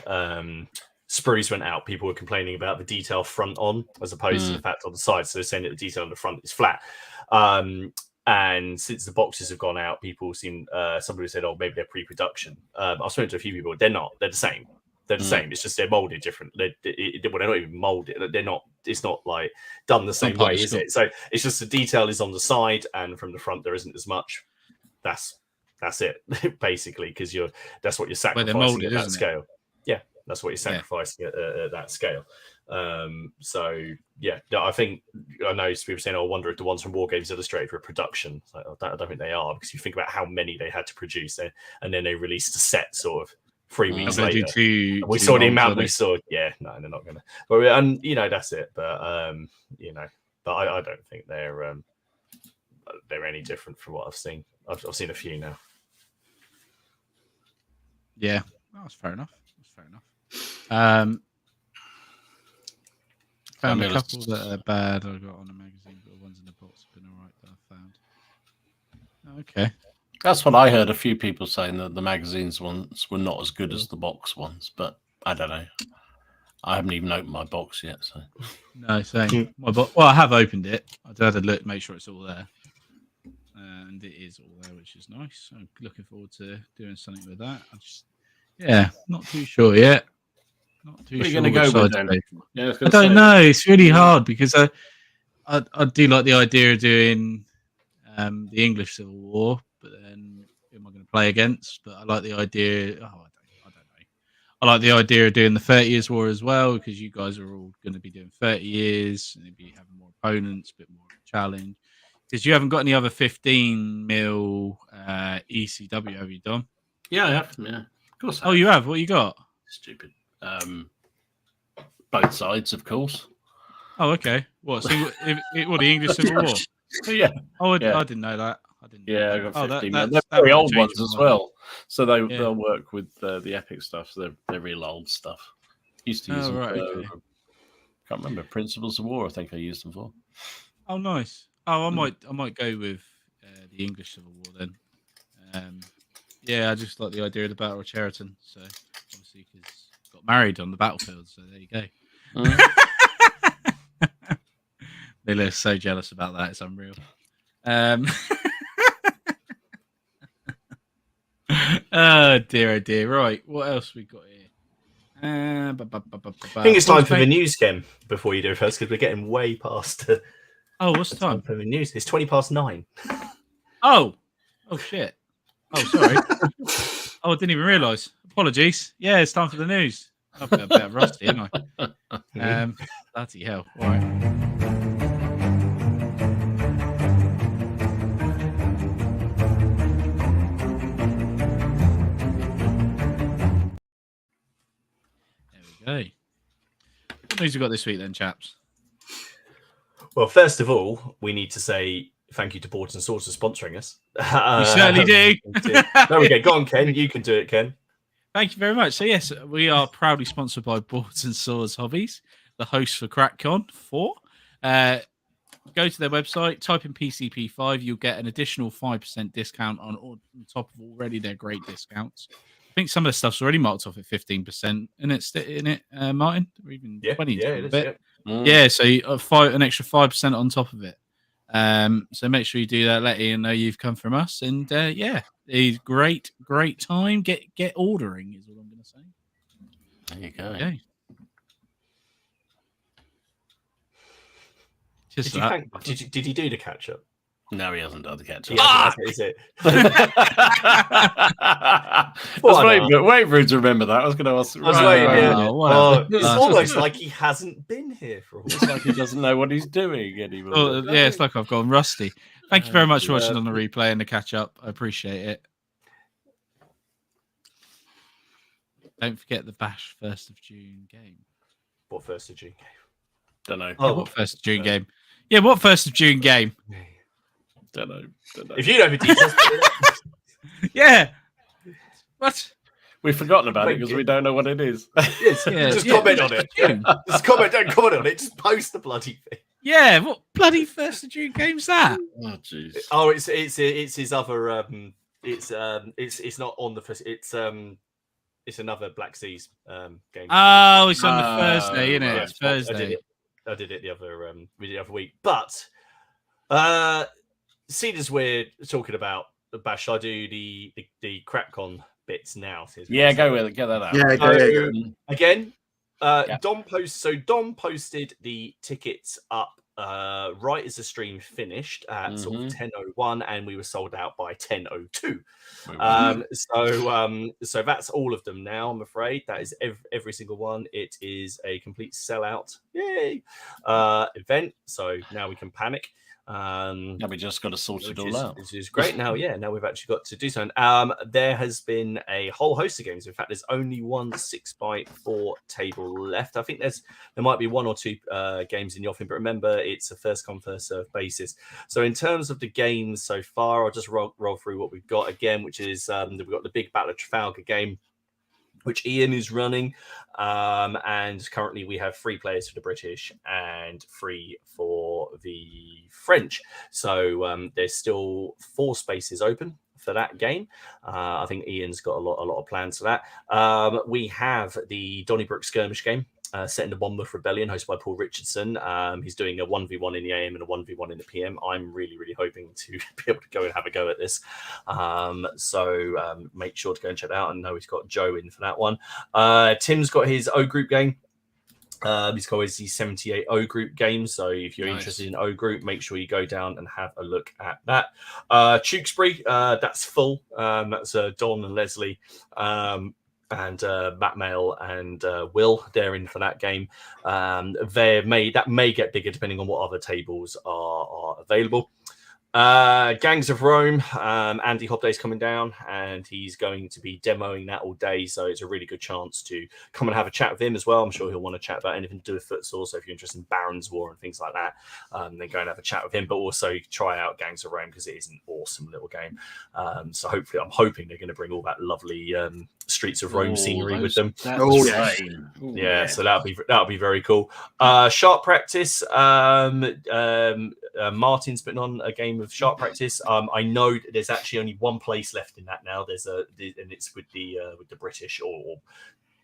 sprues went out, people were complaining about the detail front on as opposed to the fact on the side. So they're saying that the detail on the front is flat. And since the boxes have gone out, people seem somebody said, "Oh, maybe they're pre-production." I've spoken to a few people. They're not. They're the same. They're the same. It's just they're molded different. They're not even molded. They're not. It's not like done the same way, is it? So it's just the detail is on the side, and from the front there isn't as much. That's it, basically, because that's what you're sacrificing molded, at that scale. Yeah, that's what you're sacrificing at that scale. So yeah, I think I know people saying, "Oh, I wonder if the ones from War Games Illustrated were production." Like, I don't think they are, because you think about how many they had to produce, and then they released a set sort of 3 weeks later. We saw the amount we saw. Yeah, no, they're not gonna. But and that's it. But but I don't think they're any different from what I've seen. I've seen a few now. Yeah, that's fair enough. Found a couple that are bad. I got on the magazine, but the ones in the box have been all right that I found. Okay. That's what I heard. A few people saying that the magazines ones were not as good as the box ones, but I don't know. I haven't even opened my box yet, so no. Same. Well, I have opened it. I had a look, make sure it's all there, and it is all there, which is nice. I'm looking forward to doing something with that. Not too sure yet. Not too sure. Going to go with then? I don't know. It's really hard because I do like the idea of doing the English Civil War, but then who am I going to play against? But I like the idea. I don't know. I like the idea of doing the 30 Years War as well, because you guys are all going to be doing 30 years and maybe having more opponents, a bit more of a challenge. Because you haven't got any other 15 mil ECW, have you, Dom? Yeah, I have. Yeah, of course. You have. What you got? Stupid. Both sides, of course. Oh, okay. What? So the English Civil War? Yeah. Oh, I didn't know that. Yeah, I got 15. They're very old ones as well, so they'll work with the epic stuff. So they're real old stuff. Used to use them. Okay. Can't remember. Principles of War, I think I used them for. Oh, nice. Oh, I might go with the English Civil War then. I just like the idea of the Battle of Cheriton. So obviously, because got married on the battlefield. So there you go. They're so jealous about that. It's unreal. Oh dear. Right, what else we got here? I think it's time for the news, Ken, before you do it first, because we're getting way past what's the time? for the news. It's 9:20. Oh shit. Oh, sorry. I didn't even realise. Apologies. Yeah, it's time for the news. I'm a bit rusty, am I? Bloody hell. All right. There we go. What news we got this week then, chaps? Well, first of all, we need to say thank you to Boards and Swords for sponsoring us. We certainly do. There we go. Go on, Ken. You can do it, Ken. Thank you very much. So, yes, we are proudly sponsored by Boards and Swords Hobbies, the host for CrackCon 4. Go to their website, type in PCP5, you'll get an additional 5% discount on top of already their great discounts. I think some of the stuff's already marked off at 15%, Martin? Or even 20 it is. Yeah, so an extra 5% on top of it. So make sure you do that. Let Ian know you've come from us, and it's great time. Get ordering is what I'm going to say. There you go. Okay. Did he do the catch up? No, he hasn't done the catch Yeah, up. is it? I was waiting for him to remember that. I was going to ask. It's almost like he hasn't been here for a while. It's like he doesn't know what he's doing anymore. It's like I've gone rusty. Thank you very much for watching on the replay and the catch up. I appreciate it. Don't forget the Bash 1st of June game. What 1st of June game? Don't know. What 1st of June game? Yeah, what 1st of June game? Don't know. If you know the details, yeah. What? We've forgotten about it because we don't know what it is. Just comment on it. Just comment. Don't comment on it. Just post the bloody thing. Yeah. What bloody 1st of June game's that? Oh jeez. Oh, it's his other. It's not on the first. It's another Black Seas game. Oh, it's on the Thursday, isn't it? Yeah, It's Thursday. I did it the other week, but seeing as we're talking about the Bash, I do the CrackCon bits now. Yeah, go with it. Get that out. Yeah, again. Dom posted the tickets up right as the stream finished at sort of 10:01, and we were sold out by 10:02. So that's all of them now. I'm afraid that is every single one. It is a complete sellout, yay, event. So now we can panic. Now we just got to sort it all out. Which is great. Now we've actually got to do something. There has been a whole host of games. In fact, there's only one 6x4 table left. I think there might be one or two games in the offing, but remember, it's a first come first serve basis. So in terms of the games so far, I'll just roll through what we've got again, which is we've got the Big Battle of Trafalgar game, which Ian is running, and currently we have 3 players for the British and 3 for the French. So there's still 4 spaces open for that game. I think Ian's got a lot of plans for that. We have the Donnybrook Skirmish game, set in the Monmouth Rebellion, hosted by Paul Richardson. He's doing a 1v1 in the AM and a 1v1 in the PM. I'm really hoping to be able to go and have a go at this. So make sure to go and check that out. I know he's got Joe in for that one. Tim's got his O Group game. He's got his 78 O Group games. So if you're interested in O Group, make sure you go down and have a look at that. Tewkesbury, that's full. That's Don and Leslie. And Matt Mail and Will, they're in for that game. That may get bigger depending on what other tables are available. Gangs of Rome, Andy Hobday's coming down, and he's going to be demoing that all day, so it's a really good chance to come and have a chat with him as well. I'm sure he'll want to chat about anything to do with futsal, so if you're interested in Baron's War and things like that, then go and have a chat with him, but also try out Gangs of Rome because it is an awesome little game. So hopefully, I'm hoping they're going to bring all that lovely Streets of Rome scenery with them. So that'll be very cool. Sharp Practice, Martin's putting on a game of Sharp Practice. I know there's actually only one place left in that now. And it's with the British or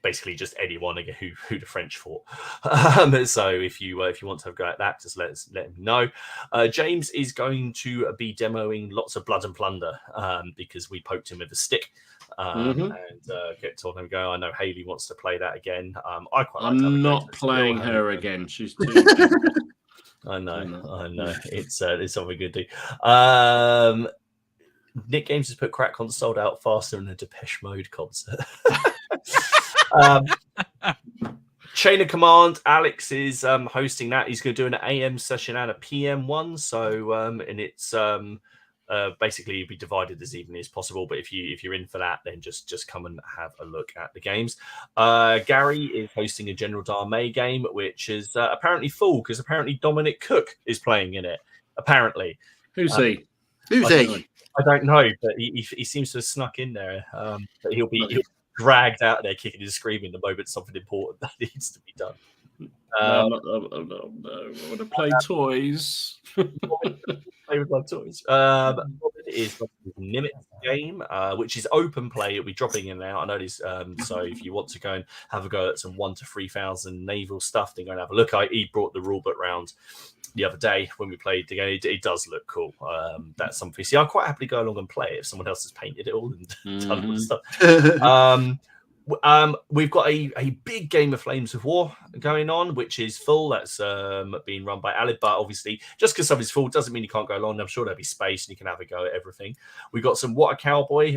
basically just anyone who the French fought. So if you want to have a go at that, just let him know. James is going to be demoing lots of Blood and Plunder because we poked him with a stick Mhm. and get to them going. I know Haley wants to play that again. I quite like I'm to have a go not to it playing still, her having, again. She's too. I know. Yeah. It's something good to do. Nick Games has put Crackcon sold out faster than a Depeche Mode concert. Chain of Command, Alex is hosting that. He's going to do an AM session and a PM one. So and it's basically it'll be divided as evenly as possible. But if you're in for that, then just come and have a look at the games. Gary is hosting a General Darmay game, which is apparently full because apparently Dominic Cook is playing in it. Apparently, Who's he? Who's he? I don't know, but he seems to have snuck in there. But he'll be dragged out there kicking and screaming the moment something important that needs to be done. No, I want to play toys. Play with my toys. It is the Nimitz game, which is open play. It'll be dropping in and out. I know this. So if you want to go and have a go at some 1,000 to 3,000 naval stuff, then go and have a look. He brought the rulebook round the other day when we played the game. It does look cool. That's something. See, I'll quite happily go along and play it if someone else has painted it all and done all the stuff. We've got a big game of Flames of War going on, which is full. That's being run by Alid, but obviously just because something's full doesn't mean you can't go along. I'm sure there'll be space and you can have a go at everything. We've got some What a Cowboy,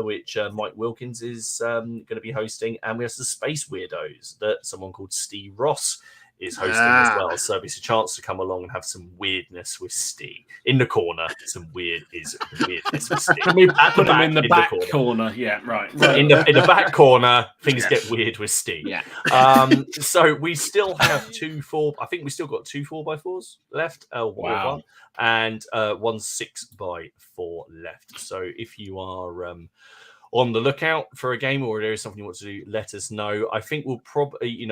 which Mike Wilkins is going to be hosting, and we have some Space Weirdos that someone called Steve Ross is hosting as well. So it's a chance to come along and have some weirdness with Steve. In the corner, some weirdness with Steve. Can we put him in the back corner? Yeah, right. In the back corner, things get weird with Steve. Yeah. So we still have I think we still got 2 4x4s left. Wow. And 1 6x4 left. So if you are on the lookout for a game or there is something you want to do, let us know. I think we'll probably,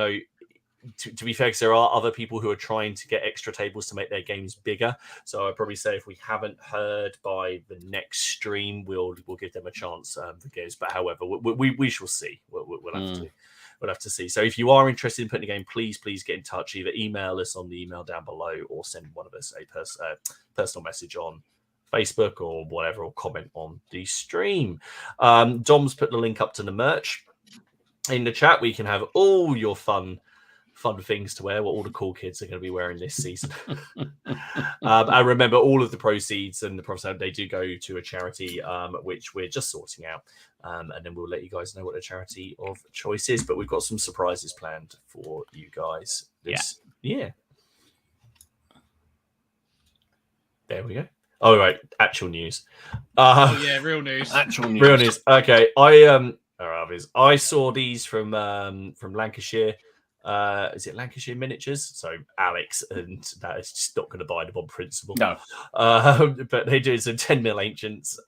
to be fair, because there are other people who are trying to get extra tables to make their games bigger. So I'd probably say if we haven't heard by the next stream, we'll give them a chance for games. But however, we shall see. We'll have to see. So if you are interested in putting a game, please get in touch. Either email us on the email down below or send one of us a personal message on Facebook or whatever, or comment on the stream. Dom's put the link up to the merch in the chat. We can have all your fun things to wear, what all the cool kids are going to be wearing this season. And remember, all of the proceeds and the profit, they do go to a charity, which we're just sorting out. And then we'll let you guys know what the charity of choice is. But we've got some surprises planned for you guys this year. There we go. Oh, right. Actual news. Real news. Actual news. Real news. Okay. I saw these from Lancashire. Is it Lancashire Miniatures? So Alex, and that is just not going to buy them on principle. No. But they do some 10mm ancients.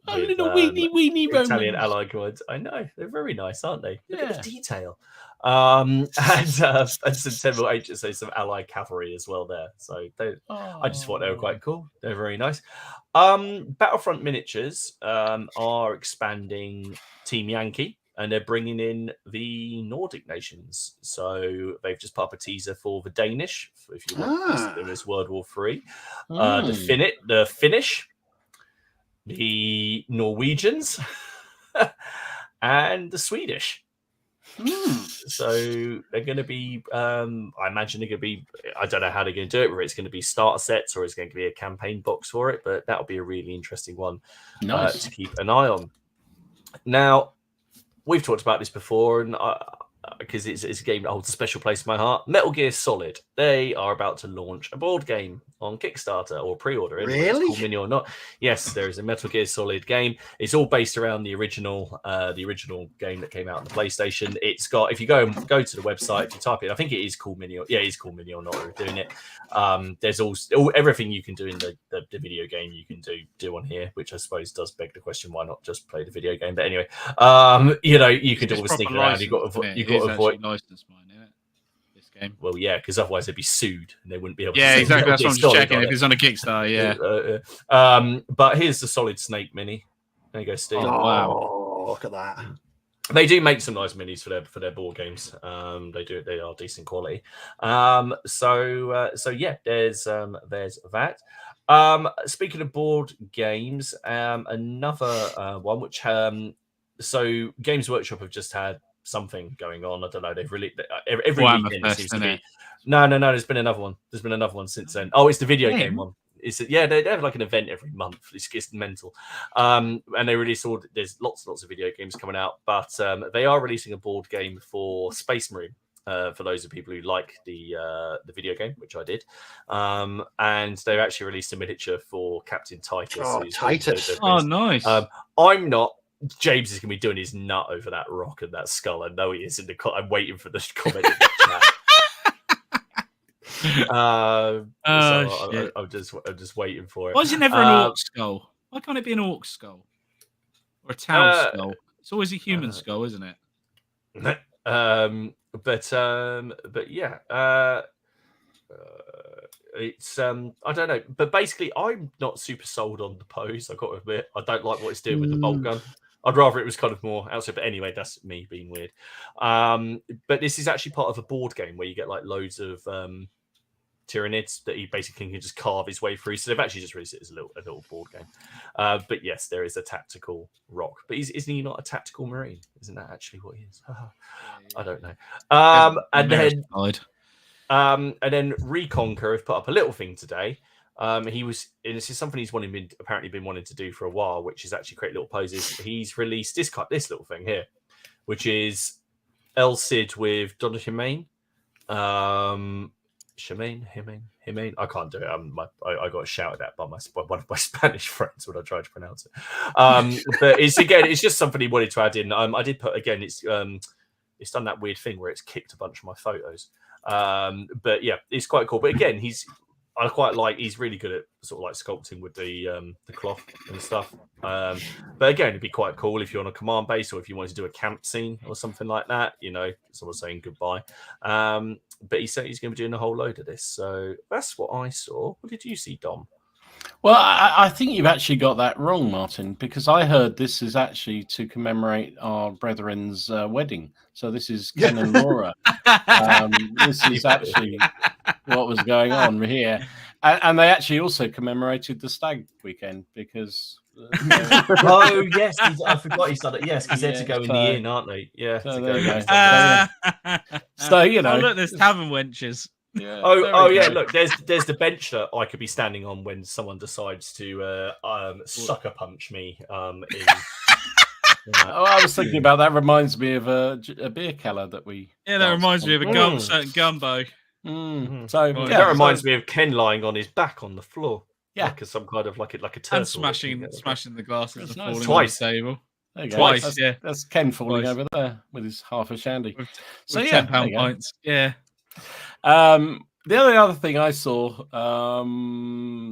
Little weeny Italian Romans. allied coins. I know, they're very nice, aren't they? Look at the detail. And some 10mm ancients, so some allied cavalry as well there. So I just thought they were quite cool. They're very nice. Battlefront Miniatures are expanding Team Yankee, and they're bringing in the Nordic nations. So they've just put up a teaser for the Danish, if you want them as World War III. The Finnish, the Norwegians, and the Swedish. So they're going to be, I imagine they're going to be, I don't know how they're going to do it, whether it's going to be starter sets or it's going to be a campaign box for it, but that'll be a really interesting one to keep an eye on. Now, we've talked about this before, and because it's a game that holds a special place in my heart. Metal Gear Solid. They are about to launch a board game on Kickstarter or pre-order. Really? Cool Mini or not? Yes, there is a Metal Gear Solid game. It's all based around the original game that came out on the PlayStation. It's got, if you go to the website, if you type it, I think it is Cool Mini. It is Cool Mini or not. We're doing it. There's everything you can do in the video game you can do on here, which I suppose does beg the question: why not just play the video game? But anyway, you can do all the sneaking around. You got to avoid license mine, isn't it? This game. Well, yeah, because otherwise they'd be sued and they wouldn't be able to. Yeah, exactly. That's what I'm just checking. If it. it's on a Kickstarter, yeah. But here's the Solid Snake Mini. There you go, Steve. Oh, wow. Look at that. They do make some nice minis for their board games. They are decent quality. So yeah, there's that. Speaking of board games, another one which so Games Workshop have just had something going on. I don't know. They've really every Warhammer weekend Fest, seems to isn't be. it? No. There's been another one. There's been another one since then. Oh, it's the video game one. It's they have like an event every month. It's mental. And they release there's lots of video games coming out, but they are releasing a board game for Space Marine. For those of people who like the video game, which I did, and they've actually released a miniature for Captain Titus. Oh, Titus! Oh, nice. I'm not. James is going to be doing his nut over that rock and that skull. I know he is in the. I'm waiting for the comment in the chat. Shit. I'm just waiting for it. Why is it never an orc skull? Why can't it be an orc skull or a Tau skull? It's always a human skull, isn't it? But yeah, it's I don't know, but basically I'm not super sold on the pose. I've got to admit, I don't like what it's doing with the bolt gun. I'd rather it was kind of more outside, but anyway, that's me being weird. But this is actually part of a board game where you get like loads of Tyranids that he basically can just carve his way through. So they've actually just released it as a little board game. But yes, there is a tactical rock. But isn't he not a tactical marine? Isn't that actually what he is? I don't know. And then Reconquer have put up a little thing today. This is something he's apparently been wanting to do for a while, which is actually create little poses. He's released this little thing here, which is El Cid with Donna Shemaine. Himane. I can't do it. I got shouted at by one of my Spanish friends when I tried to pronounce it. But it's just something he wanted to add in. I did put again. It's done that weird thing where it's kicked a bunch of my photos. But yeah, it's quite cool. But again, he's really good at sort of like sculpting with the cloth and stuff. But again, it'd be quite cool if you're on a command base or if you wanted to do a camp scene or something like that, someone saying goodbye. But he said he's going to be doing a whole load of this. So that's what I saw. What did you see, Dom? Well, I think you've actually got that wrong, Martin, because I heard this is actually to commemorate our brethren's wedding. So this is Ken and Laura. This is actually what was going on here. And they actually also commemorated the stag weekend because... oh, yes. I forgot he's done it. Yes, because they're to go in the inn, aren't they? Yeah. So there you go. So, oh, look, there's tavern wenches. Yeah, yeah. Look, there's the bench that I could be standing on when someone decides to sucker punch me. I was thinking about that. Reminds me of a beer keller that we. Yeah, that reminds me of a certain gumbo. So that reminds me of Ken lying on his back on the floor. Yeah, like some kind of like a turtle. And smashing the glasses and falling twice. On the table. There you go. Twice, that's Ken falling over there with his half a shandy. With £10 pints. Yeah. The other thing I saw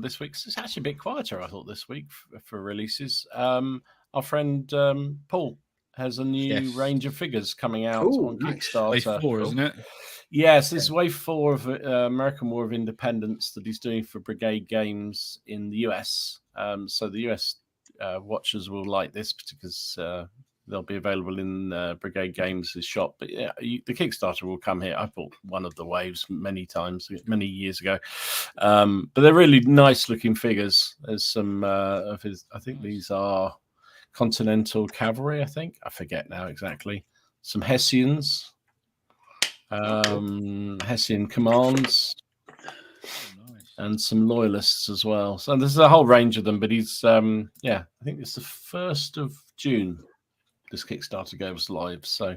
this week, it's actually a bit quieter, I thought, this week for releases. Our friend Paul has a new range of figures coming out on Kickstarter. Wave 4, isn't it? Yes, this is Wave 4 of American War of Independence that he's doing for Brigade Games in the US. So the US watchers will like this because they'll be available in Brigade Games' shop. But yeah, the Kickstarter will come here. I bought one of the waves many years ago. But they're really nice looking figures. There's some of his, I think these are Continental Cavalry, I forget now exactly. Some Hessians, Hessian commands, and some loyalists as well. So there's a whole range of them, but he's, I think it's the 1st of June. This Kickstarter goes live, so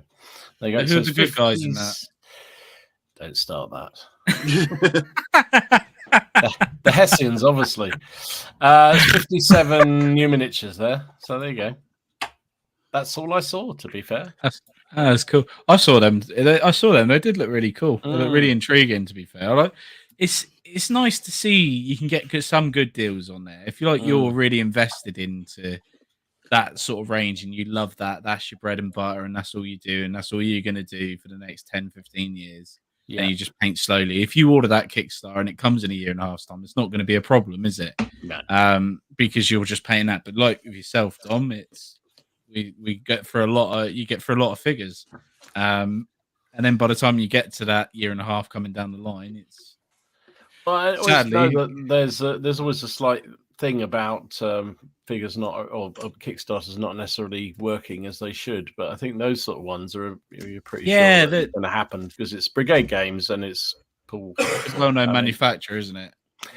there you go. Who are the good guys in that? Don't start that. the Hessians, obviously. 57 new miniatures there, so there you go. That's all I saw, to be fair. That's cool. I saw them. They did look really cool. They look really intriguing, to be fair. It's nice to see you can get some good deals on there. If you're really invested into that sort of range and you love that's your bread and butter and that's all you do and that's all you're going to do for the next 10, 15 years. Yeah. And you just paint slowly. If you order that Kickstarter and it comes in a year and a half's time, it's not going to be a problem, is it? No. Because you're just paying that. But like with yourself, Dom, we get for a lot of figures. And then by the time you get to that year and a half coming down the line, Well, I always Sadly- know that there's always a slight thing about figures or Kickstarters not necessarily working as they should, but I think those sort of ones you're pretty sure that it's going to happen because it's Brigade Games and it's Paul. It's a well-known manufacturer, isn't it?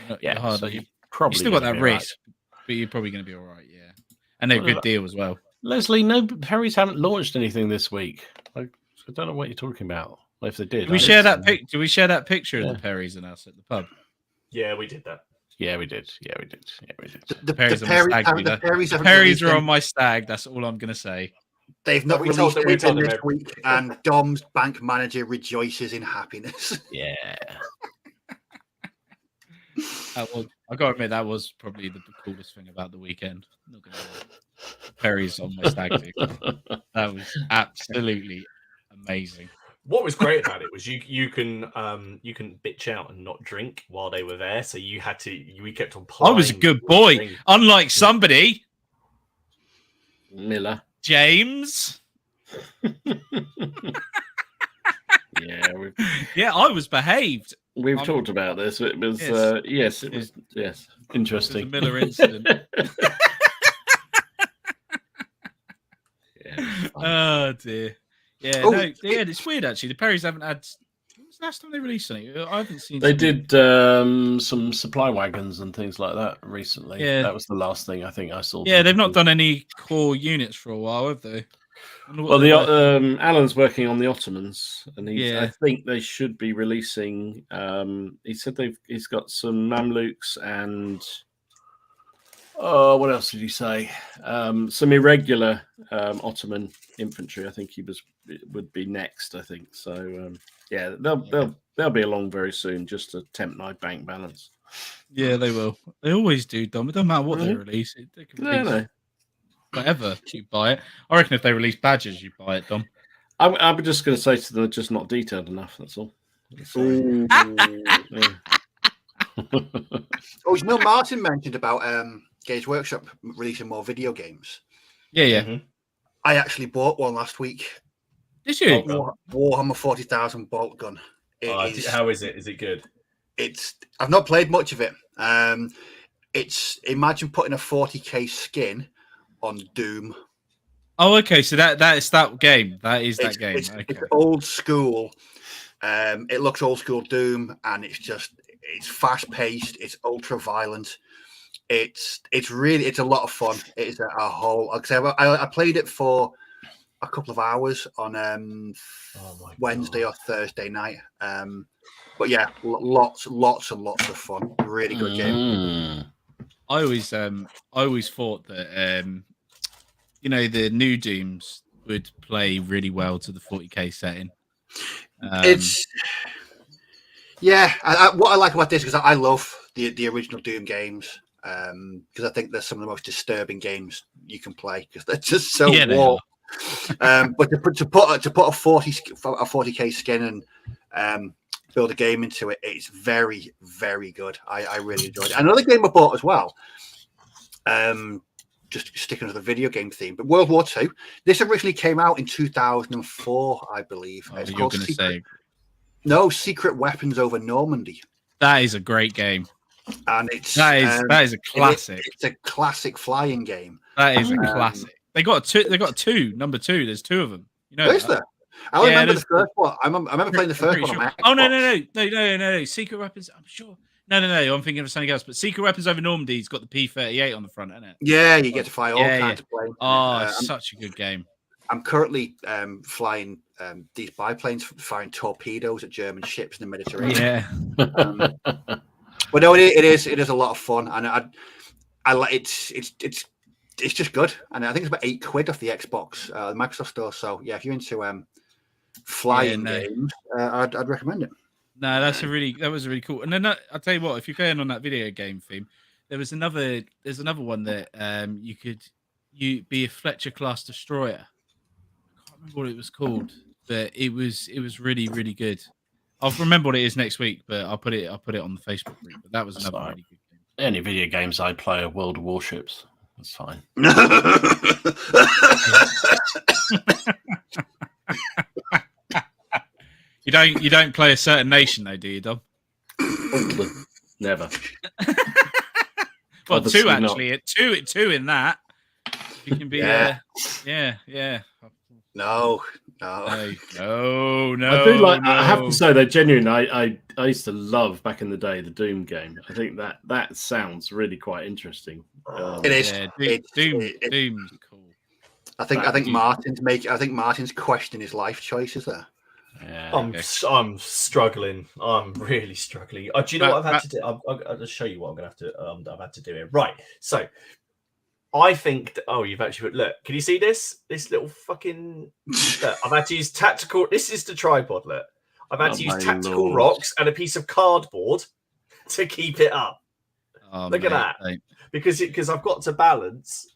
Yeah, You're so hardly, you're probably you still got gonna that be right. risk, but you're probably going to be all right. Yeah, and they're a good deal as well. Leslie, no, Perry's haven't launched anything this week. I don't know what you're talking about. Well, if they did, Did we share that pic? Did we share that picture of the Perrys and us at the pub? Yeah, we did that. Yeah, we did. Yeah, we did. Yeah, we did. The Perrys are my stag do. The Perrys are on my stag. That's all I'm going to say. They've not We released told them anything this every- week, and Dom's bank manager rejoices in happiness. Yeah. I got to admit, that was probably the coolest thing about the weekend. Not gonna lie. Perry's on my stag do. That was absolutely amazing. What was great about it was you can bitch out and not drink while they were there, so you had to. We kept on I playing. was a good boy, unlike somebody, Miller. James. Yeah, I was behaved. we've talked about this. It was Yes. it was It was interesting. a Miller incident. Yeah, Oh dear. Yeah, Oh, it's weird actually. The Perrys haven't had. When was the last time they released something? I haven't seen. they something. did some supply wagons and things like that recently. Yeah. That was the last thing I think I saw. Yeah, them they've not do. done any core units for a while, have they? Well, Alan's working on the Ottomans, and I think they should be releasing. He said he's got some Mamluks and what else did he say? Some irregular Ottoman infantry. I think would be next. I think so. Yeah, they'll be along very soon, just to tempt my bank balance. Yeah, they will. They always do, Dom. It doesn't matter what they release. They can release No. whatever. You buy it. I reckon if they release badges, you buy it, Dom. I'm just going to say to them, just not detailed enough. That's all. Ooh. Yeah. Oh, you know, Martin mentioned about Games Workshop releasing more video games. Yeah. Mhm. I actually bought one last week. Did you? Warhammer 40,000 bolt gun. How is it? Is it good? I've not played much of it. Imagine putting a 40k skin on Doom. Oh, okay. So that is that game. That is that game. It's Okay. old school. It looks old school Doom, and it's fast paced. It's ultra violent. It's a lot of fun. It's a whole. I played it for a couple of hours on Wednesday or Thursday night. But yeah, lots and lots of fun. Really good game. I always thought that the new Dooms would play really well to the 40k setting. What I like about this, because I love the original Doom games, because I think they're some of the most disturbing games you can play because they're just so warped. But to put a 40k skin and build a game into it, it's very, very good. I really enjoyed it. Another game I bought as well, just sticking to the video game theme, but World War II. This originally came out in 2004, I believe. It's called Secret Weapons over Normandy. That is a great game. And that is a classic. It's a classic flying game. That is a classic. They got two. Number 2. There's 2 of them. You know, is there? I only remember the first one. I remember playing the first one. Sure. On my Oh no! Secret Weapons. I'm sure. No. I'm thinking of something else. But Secret Weapons over Normandy's got the P-38 on the front, isn't it? Yeah, you get to fly all kinds of planes. Oh, such a good game. I'm currently flying these biplanes, firing torpedoes at German ships in the Mediterranean. Yeah. But no, it is a lot of fun, and I like it's just good, and I think it's about £8 off the Xbox, the Microsoft Store. So yeah, if you're into flying games, I'd recommend it. No, that was really cool. And then I'll tell you what, if you're going on that video game theme, there's another one that you be a Fletcher class destroyer. I can't remember what it was called, but it was really, really good. I'll remember what it is next week, but I'll put it on the Facebook group. But that was another really good game. Any video games I play are World of Warships. That's fine. You don't play a certain nation though, do you, Dom? Never. Well, Obviously two not. actually. Two in that. You can be. Yeah. Yeah. No. No. I do like. I have to say, they're genuine. I used to love back in the day the Doom game. I think that sounds really quite interesting. It is. Yeah, Doom's cool. I think Martin's questioning his life choices there. Yeah. I'm struggling. I'm really struggling. Do you know what I've had to do? I'll just show you what I'm going to have to. I've had to do here. Right. So, I think. You've actually look. Can you see this? This little fucking. Look, I've had to use tactical. This is the tripod. Look, I've had to use tactical rocks and a piece of cardboard to keep it up. Look at that. Because I've got to balance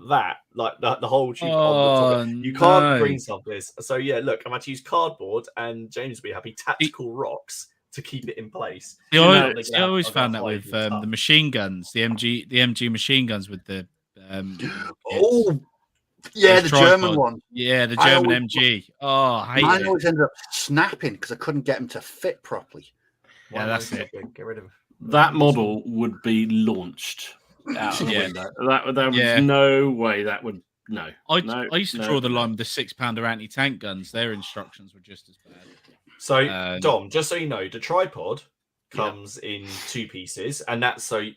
that, like the whole tube on the top. You can't bring something. So yeah, look, I'm going to use cardboard, and James will be happy. Tactical rocks to keep it in place. I always found that with the machine guns, the MG machine guns with the the German one. Yeah, the German MG. I hate it. Mine always ended up snapping because I couldn't get them to fit properly. Yeah, that's it. Get rid of that model would be launched out of the window. There was no way that would. No. I used to draw the line with the £6 anti-tank guns. Their instructions were just as bad. So, Dom, just so you know, the tripod comes in two pieces, and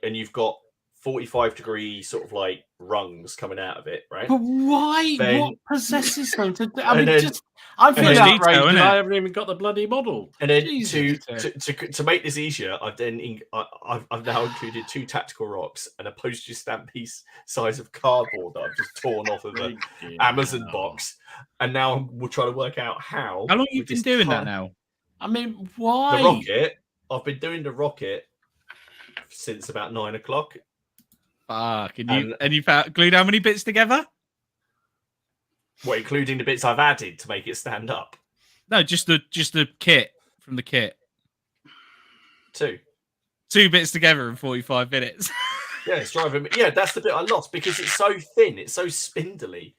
you've got 45-degree sort of like rungs coming out of it, right? But why? What possesses them to do? I mean, then, I'm feeling outraged that I haven't even got the bloody model. And then to make this easier, I've now included 2 tactical rocks and a postage stamp piece size of cardboard that I've just torn off of an Amazon box, and now we'll try to work out how. How long have you been doing that now? I mean, why? The rocket. I've been doing the rocket since about 9 o'clock. Fuck, and you've glued how many bits together? What, including the bits I've added to make it stand up? No, just the kit from the kit. 2 bits together in 45 minutes. Yeah, it's driving me. Yeah, that's the bit I lost because it's so thin, it's so spindly.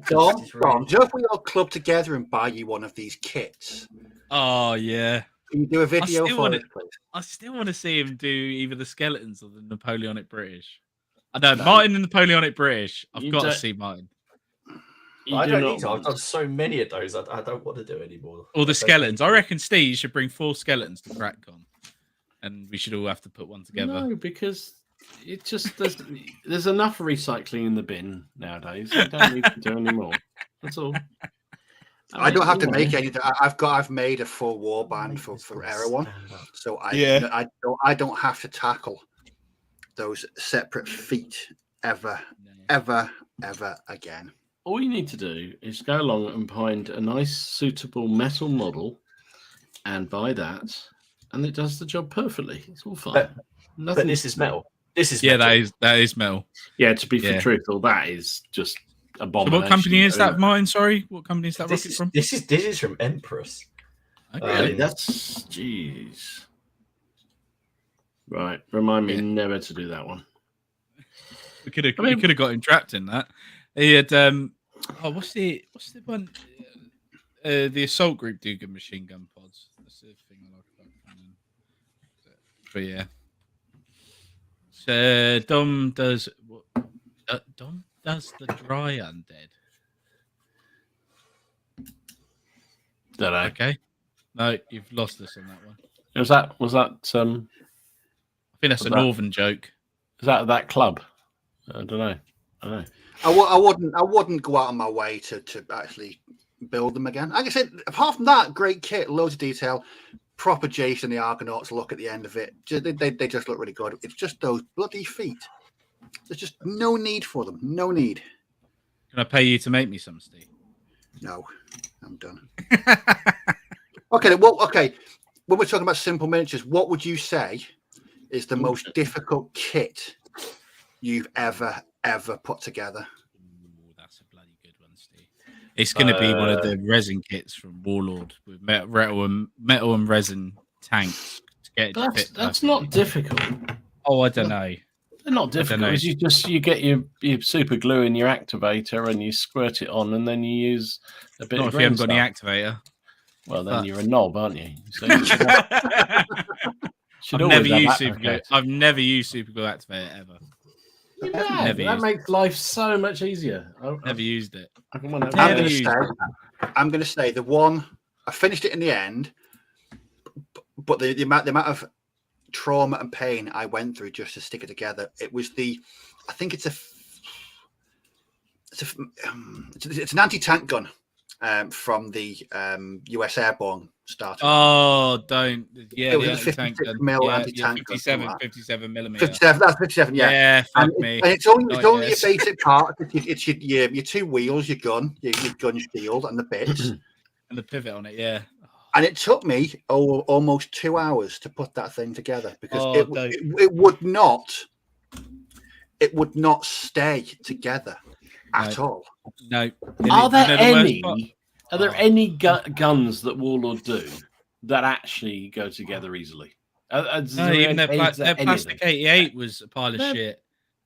Dom, just we all club together and buy you one of these kits. Oh yeah. Can you do a video for it, please? I still want to see him do either the skeletons or the Napoleonic British. I know Martin and Napoleonic British. I've got to see Martin. I don't need to. I've done so many of those. I don't want to do anymore. Or the skeletons. I reckon Steve should bring 4 skeletons to CrackCon, and we should all have to put one together. No, because it just there's enough recycling in the bin nowadays. You don't need to do any more. That's all. I don't have to make any. I've made a full warband for Erewhon, so I don't have to tackle those separate feet ever again. All you need to do is go along and find a nice, suitable metal model and buy that, and it does the job perfectly. It's all fine. But this is metal. This is metal. That is metal. Yeah, to be truthful, that is just abomination. So what company is that mine? Sorry, what company is that rocket from? This is from Empress. Okay, that's jeez. Right, remind me never to do that one. We could have got him trapped in that. He had what's the one? The assault group do good machine gun pods. That's the thing I like about them. But yeah. So Dom does what? Dom does the dry undead. Don't know. Okay. No, you've lost us on that one. Was that I think that's a northern joke. Is that club? I don't know. I wouldn't go out on my way to actually build them again. Like I said, apart from that, great kit, loads of detail, proper Jason the Argonauts look at the end of it. They just look really good. It's just those bloody feet. There's just no need for them. No need. Can I pay you to make me some, Steve? No, I'm done. Okay. When we're talking about simple miniatures, what would you say is the most difficult kit you've ever put together? Ooh, that's a bloody good one, Steve. It's going to be one of the resin kits from Warlord with metal and resin tanks to get it to fit. That's not difficult. Oh, I don't know. They're not difficult. You get your super glue in your activator and you squirt it on, and then you use a bit. Not of if you haven't got any activator. Well, then But- you're a knob, aren't you? So you should I've always never have used that Superglue. prepared. I've never used Superglue Activator ever. You Never have. That used makes life so much easier. Never used it. I can want Never to. used it. I'm going to say the one I finished it in the end, but the amount of trauma and pain I went through just to stick it together. It was I think it's an anti-tank gun from the US Airborne starter. Oh, don't. Yeah, It was the a anti-tank 56 gun. mil Yeah, anti-tank gun, 57 millimeter. 57. That's 57. Yeah. Yeah, fuck And me. it's only a Nightmares. basic part. It's your two wheels, your gun, your gun shield, and the bits. And the pivot on it, yeah. And it took me almost 2 hours to put that thing together because Oh, it would not stay together at all. No. Are there You know the worst part? any? Are there any guns that Warlord do that actually go together easily? No, even their plastic 88 was a pile of They're shit.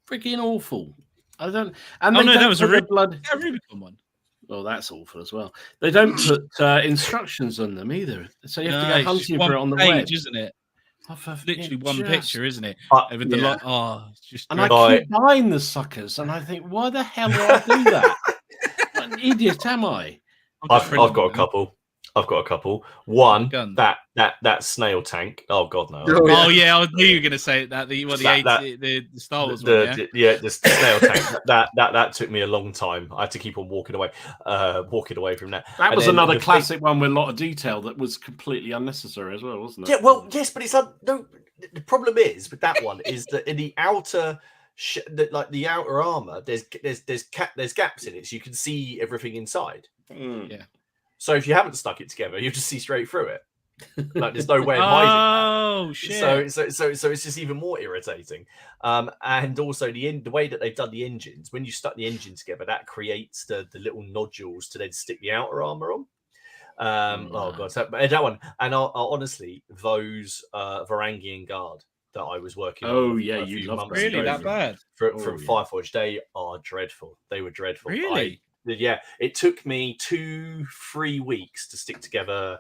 freaking awful. I don't. And Oh, they no, don't that was a put the blood. Yeah, Rubicon one. Well, that's awful as well. They don't put instructions on them either, so you have to No, go it's just hunting one for it on the page, web. isn't it? Oh, Literally one picture, isn't it? But- With the Yeah. it's just. And I Right. keep buying the suckers, and I think, why the hell do I do that? What an idiot am I? I've got a couple. One, Guns. that snail tank. Oh God, no. Oh yeah, I knew you were going to say that. The Star Wars one. Yeah. The snail tank. That took me a long time. I had to keep on walking away from that. That And was then another the classic one with a lot of detail that was completely unnecessary as well, wasn't it? Yeah, well, yes, but it's no. The problem is with that one is that in the outer, the outer armor, there's gaps in it, so you can see everything inside. Mm. Yeah. So if you haven't stuck it together, you just see straight through it. Like there's no way of hiding that. Oh shit! So it's just even more irritating. And also the way that they've done the engines, when you stuck the engine together, that creates the little nodules to then stick the outer armor on. Oh god, so that one. And honestly, those Varangian Guard that I was working on. Oh yeah, a you few love months Really ago that bad? from Oh, yeah. Fireforge, they are dreadful. They were dreadful. Really? Yeah, it took me 2-3 weeks to stick together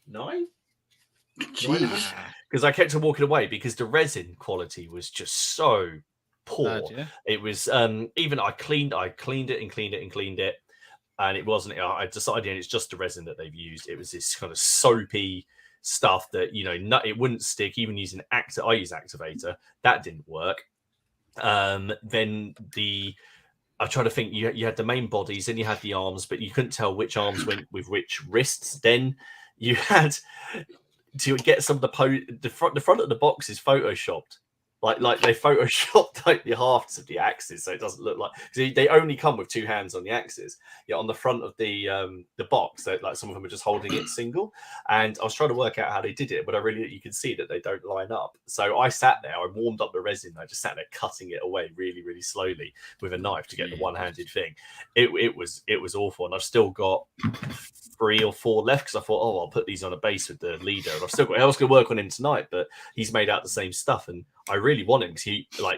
9 Jeez. because I kept on walking away because the resin quality was just so poor. Bad, yeah. It was even I cleaned it, and it wasn't. I decided it's just the resin that they've used. It was this kind of soapy stuff that it wouldn't stick even using I use activator. That didn't work. Then I try to think. You had the main bodies, then you had the arms, but you couldn't tell which arms went with which wrists. Then you had to get some of the front of the box is photoshopped. Like they photoshopped like the halves of the axes, so it doesn't look like they only come with 2 hands on the axes. Yeah, on the front of the box, so like some of them are just holding it single. And I was trying to work out how they did it, but you can see that they don't line up. So I sat there, I warmed up the resin, I just sat there cutting it away really, really slowly with a knife to get the one-handed thing. It was awful, and I've still got 3 or 4 left because I thought, I'll put these on a base with the leader, and I've still got. I was going to work on him tonight, but he's made out the same stuff, and I really want him because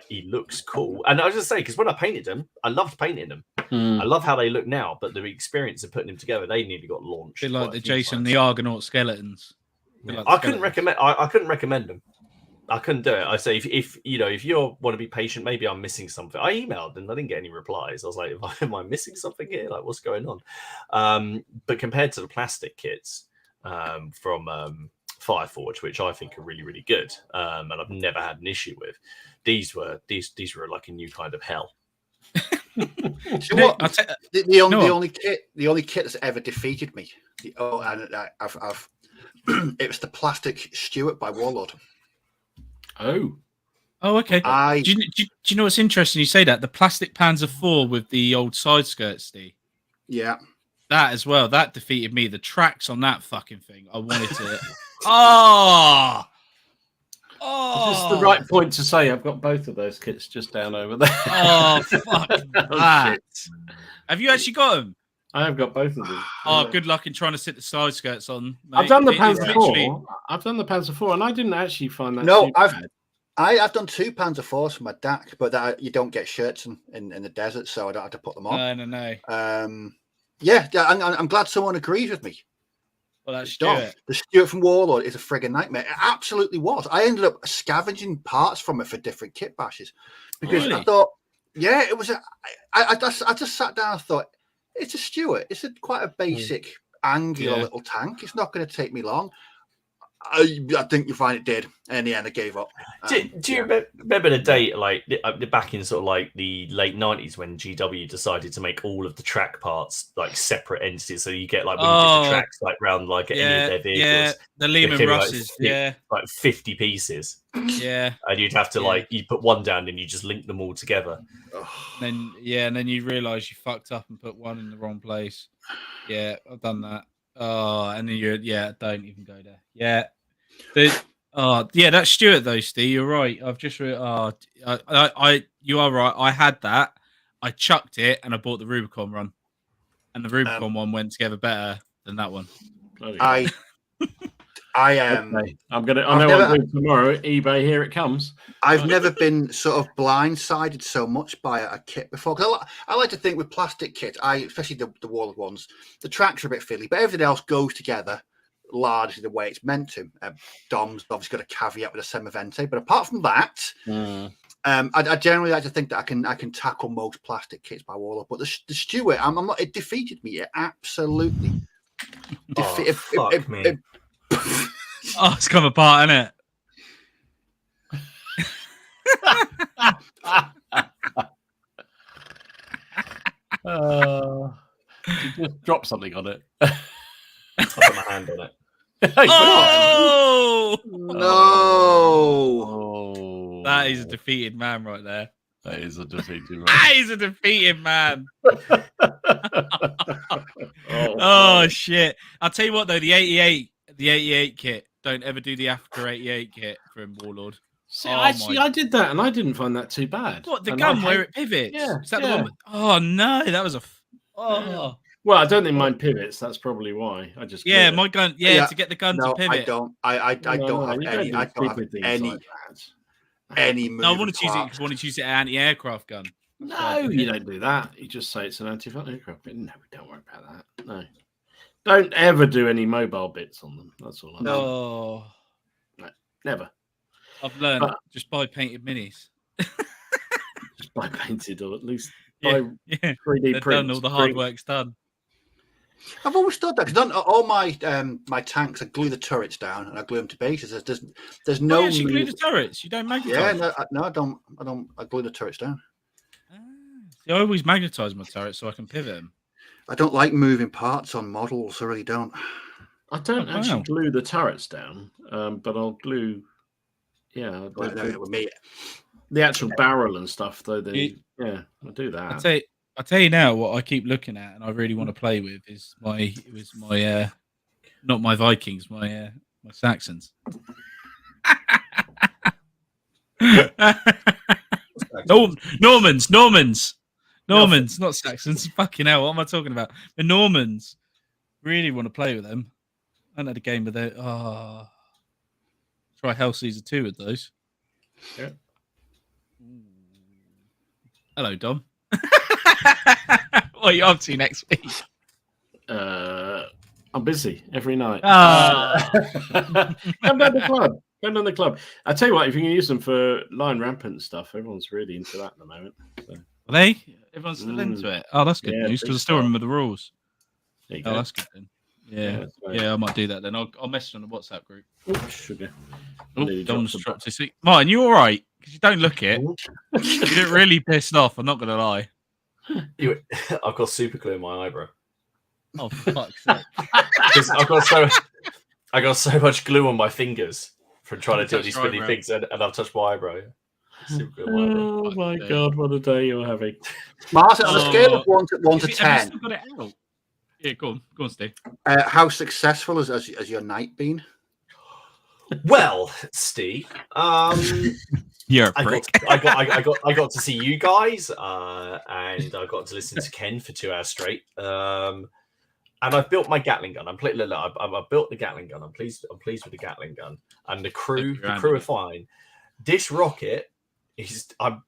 he looks cool. And I was just say because when I painted him, I loved painting them. I love how they look now, but the experience of putting them together, they nearly got launched. A bit like the Jason times. the Argonaut skeletons. Yeah. I couldn't recommend. I couldn't recommend them. I couldn't do it. I say if you want to be patient, maybe I'm missing something. I emailed and I didn't get any replies. I was like, am I missing something here? Like, what's going on? But compared to the plastic kits from Fireforge, which I think are really, really good, and I've never had an issue with, these were like a new kind of hell. So what? The only kit that's ever defeated me. It was the plastic Stuart by Warlord. Oh, okay. Do you know what's interesting? You say that the plastic Panzer IV with the old side skirts, Steve. Yeah, that as well. That defeated me. The tracks on that fucking thing. I wanted to. Oh. Is this the right point to say I've got both of those kits just down over there? Oh, fuck that. Have you actually got them? I have got both of them. Oh, good luck in trying to sit the side skirts on. Mate. I've done the Panzer IV. I've done the Panzer IV, and I didn't actually find that. No, I've done 2 Panzer IVs for my DAC, but you don't get shirts in the desert, so I don't have to put them on. No. Yeah, I'm glad someone agrees with me. Well, that's It's done. Stuart. The Stuart from Warlord is a friggin' nightmare. It absolutely was. I ended up scavenging parts from it for different kit bashes because I Really? thought, yeah, it was. I just sat down and thought, it's a Stuart. It's quite a basic, angular little tank. It's not going to take me long. I think you find it did, and in the end, I gave up. Do you remember the date, like back in sort of like the late 90s, when GW decided to make all of the track parts like separate entities? So you get like when you did the tracks like round like any of their vehicles, the Lehman Russes, like 50 pieces, yeah, and you'd have to like you put one down and you just link them all together. and then you realise you fucked up and put one in the wrong place. Yeah, I've done that. Oh, and then don't even go there. Yeah, that's Stuart though, Steve. You're right. I've just you are right. I had that. I chucked it and I bought the Rubicon run, and the Rubicon one went together better than that one. I am. Okay. I'm going tomorrow. eBay, here it comes. I've never been sort of blindsided so much by a kit before. Because I like to think with plastic kits, especially the Warlord ones, the tracks are a bit fiddly, but everything else goes together largely the way it's meant to. Dom's obviously got a caveat with a Semavente, but apart from that, I generally like to think that I can tackle most plastic kits by Warlord. But the Stuart, it defeated me. It absolutely defeated. Fuck me. It's come apart, isn't it? You just drop something on it. I put my hand on it. Oh no! That is a defeated man right there. That is a defeated man. That is a defeated man. Shit! I'll tell you what though, the 88 kit. Don't ever do the After 88 kit from Warlord. See, I did that and I didn't find that too bad. What, the gun where it pivots? Yeah. Is that the one? Oh no, that was Well, I don't think mine pivots. That's probably why. I just my gun. To get the gun to pivot. I don't. I don't have any. I don't have any. Like any move. No, I wanted to use it because I wanted to use it an anti-aircraft gun. No, you don't do that. You just say it's an anti-aircraft. No, don't worry about that. No. Don't ever do any mobile bits on them. That's all I know. No, never. I've learned just buy painted minis. Just buy painted, or at least buy 3D prints. Done, all the hard work's done. I've always thought that because all my my tanks, I glue the turrets down and I glue them to bases. There's no. You glue the turrets. You don't magnetize. Yeah, no, I don't. I glue the turrets down. See, I always magnetize my turrets so I can pivot them. I don't like moving parts on models. I really don't. I don't actually glue the turrets down, but I'll glue. Yeah, with me. The actual barrel and stuff, though. I do that. I'll tell you now what I keep looking at, and I really want to play with is my not my Vikings, my Saxons. Normans, not Saxons. Fucking hell, what am I talking about? The Normans. Really want to play with them. I had a game with it. Try Hell Caesar 2 with those. Yeah. Hello, Dom. What are you up to next week? I'm busy every night. Come down the club. I tell you what, if you can use them for line rampant stuff, everyone's really into that at the moment. So. Are they? Everyone's still into it. Oh, that's good news because I still remember the rules. There you go. go. That's good then. Yeah, I might do that then. I'll message on the WhatsApp group. Sugar. Dom's dropped his seat. Martin, you all right? Because you don't look it. You look really pissed off. I'm not going to lie. I've got super glue in my eyebrow. Oh, fuck's sake. Because I got so much glue on my fingers from trying to do these silly things, and I've touched my eyebrow. Super glue on my eyebrow. Oh my god, what a day you're having. Martin, on a scale of 1 to 10. Have you still got it out? Yeah, go on, Steve. How successful has your night been? Well, Steve, you're a prick. I got to see you guys, and I got to listen to Ken for 2 hours straight. And I've built my Gatling gun. I've built the Gatling gun. I'm pleased with the Gatling gun, and the crew are fine. This rocket is. Why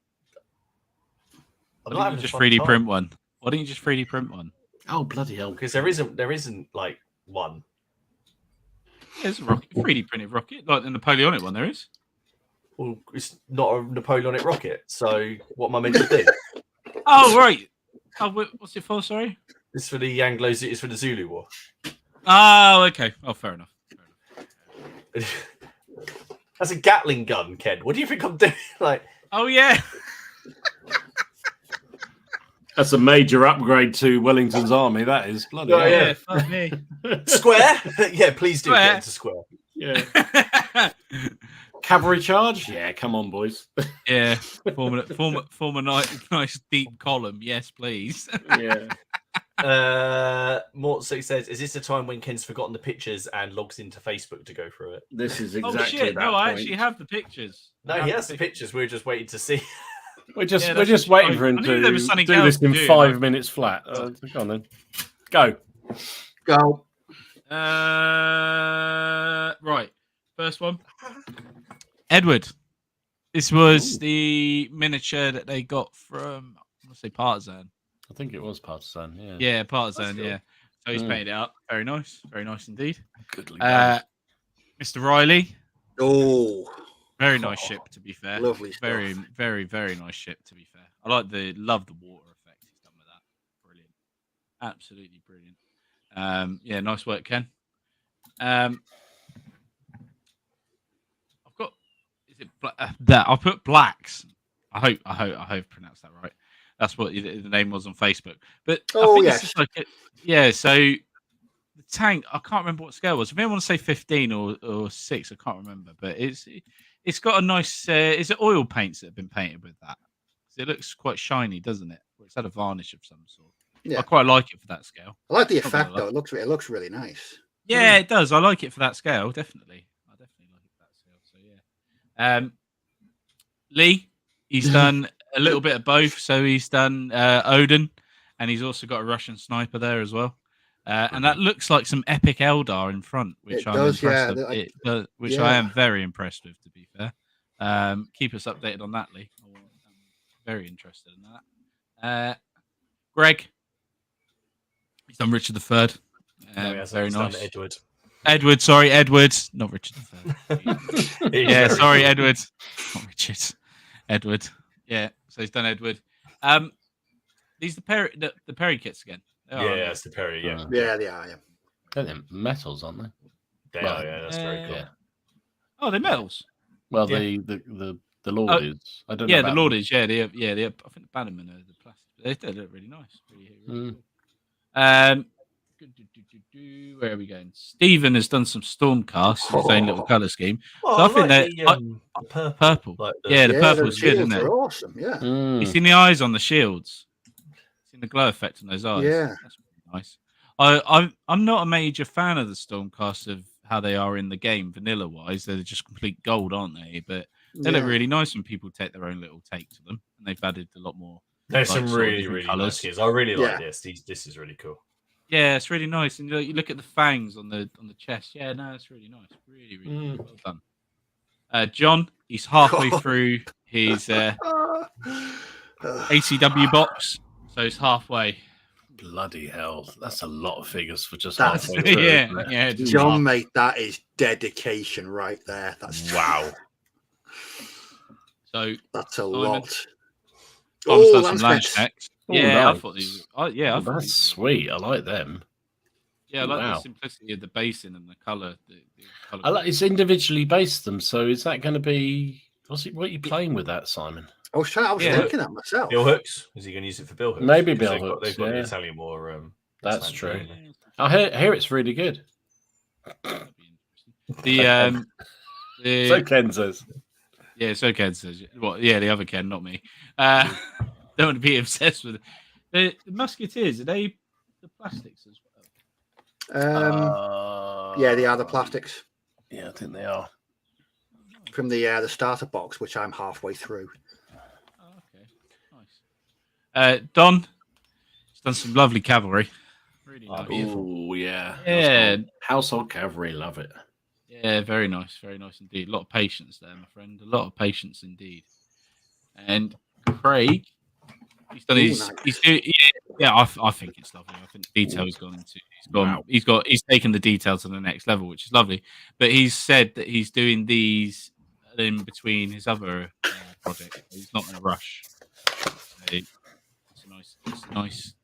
don't you just 3D print one? Why don't you just 3D print one? Oh bloody hell! Because there isn't like one. There's a rocket, 3D printed rocket, like the Napoleonic one. There is. Well, it's not a Napoleonic rocket. So what am I meant to do? Oh right. Oh, what's it for? Sorry. It's for the Anglo. It's for the Zulu War. Oh, okay. Oh, fair enough. That's a Gatling gun, Ken. What do you think I'm doing? Like, Oh yeah. That's a major upgrade to Wellington's army. That is bloody. Oh, hell. yeah. Fuck me. square? Yeah, please do Square. get into square. Yeah. Cavalry charge? Yeah, come on, boys. Yeah. Form a nice deep column. Yes, please. Yeah. Mortso says, "Is this the time when Ken's forgotten the pictures and logs into Facebook to go through it?" This is Oh exactly shit! that No, I point. actually have the pictures. No, he has the pictures. We're just waiting to see. We're just Yeah, we're that's just waiting fine. for him I knew there was to something do else this to in do, 5 like- minutes flat. Go on then. Go. Go. Right. First one. Edward. This was the miniature that they got from, let's say, Partisan. I think it was Partisan. Yeah. Yeah, Partisan. cool. Yeah. So he's painted it up. Very nice indeed. Goodly days. Mr. Riley. Oh, Very nice ship, to be fair. lovely stuff. Very, very, very nice ship, to be fair. I love the water effect he's done with that. Brilliant. Absolutely brilliant. Yeah, nice work, Ken. I've got, is it that I'll put blacks. I hope I pronounced that right. That's what the name was on Facebook. But I Oh, think yes. this is like yeah, so the tank, I can't remember what scale it was. If anyone want to say 15 or 6, I can't remember, but it's got a nice is it oil paints that have been painted with that? 'Cause it looks quite shiny, doesn't it? It's had a varnish of some sort. Yeah. I quite like it for that scale. I like the Not gonna effect though. It looks really nice. Yeah, it does. I like it for that scale, definitely. I definitely like it for that scale. So yeah. Lee, he's done a little bit of both. So he's done Odin, and he's also got a Russian sniper there as well. And that looks like some epic Eldar in front, which It I'm does, impressed yeah. with. Which yeah. I am very impressed with, to be fair. Keep us updated on that, Lee. I'm very interested in that. Greg, he's done Richard III. No, he hasn't. Very He's done nice. Edward. Edward, sorry, Edward, not Richard III. Yeah, Very sorry, cool. Edward, not Richard. Edward. Yeah, so he's done Edward. These the Perry kits again. They are, Yeah, aren't they? that's the Perry. Yeah, Yeah, they are. Yeah. They're metals, aren't they? they are. Yeah, that's very cool. Yeah. Oh, they're metals. Well, Yeah. the Lord Oh, is. I don't know. Yeah, about the Lord is. Yeah, they have, I think the Bannerman are the plastic. They look really nice. Really cool. Where are we going? Stephen has done some Stormcast, his own little color scheme. Well, So I think like that the purple. purple. Like Yeah, the purple those is good, isn't shields it? are awesome. Yeah. Mm. You seen the eyes on the shields? Seen the glow effect on those eyes? Yeah. That's really nice. I'm not a major fan of the Stormcast of how they are in the game, vanilla wise. They're just complete gold, aren't they? But they look Yeah. really nice when people take their own little take to them, and they've added a lot more. There's like, some sort of really, different really colours. nice kids. I really like Yeah. this. This is really cool. Yeah, it's really nice. And you look at the fangs on the chest. Yeah, no, it's really nice. Really, really well done. John, he's halfway through his ACW box, so he's halfway. Bloody hell! That's a lot of figures for just That's- halfway through. Yeah, isn't it? yeah, just John, half. mate, that is dedication right there. Wow. So That's a Simon? lot. Tom's Oh, done some Landsmiths. Landsmiths. Oh, Yeah, I nice. thought these. I thought That's these sweet. I like them. Yeah, I like Wow. the simplicity of the basing and the color. The color. I like it's individually based them. So is that going to be? What are you playing with that, Simon? I was Yeah. thinking that myself. Bill hooks. Is he going to use it for bill hooks? Maybe Because bill They've hooks, got the yeah. Italian war. That's stand, true. haven't they? I hear it's really good. That'd be interesting. The So Ken says. yeah, so Ken says. Well, yeah, the other Ken, not me. Don't want to be obsessed with it. The musketeers. Are they the plastics as well? Yeah, they are the plastics Yeah, I think they are. from the starter box, which I'm halfway through. Oh, okay, nice. Don, he's done some lovely cavalry. Really nice. Oh yeah. Yeah. Household cavalry, love it. Yeah, very nice indeed. A lot of patience there, my friend. A lot of patience indeed. And Craig, He's done his. Yeah. I think it's lovely. I think the detail he's gone into. He's taken the detail to the next level, which is lovely. But he's said that he's doing these in between his other project. He's not in a rush. So it's a nice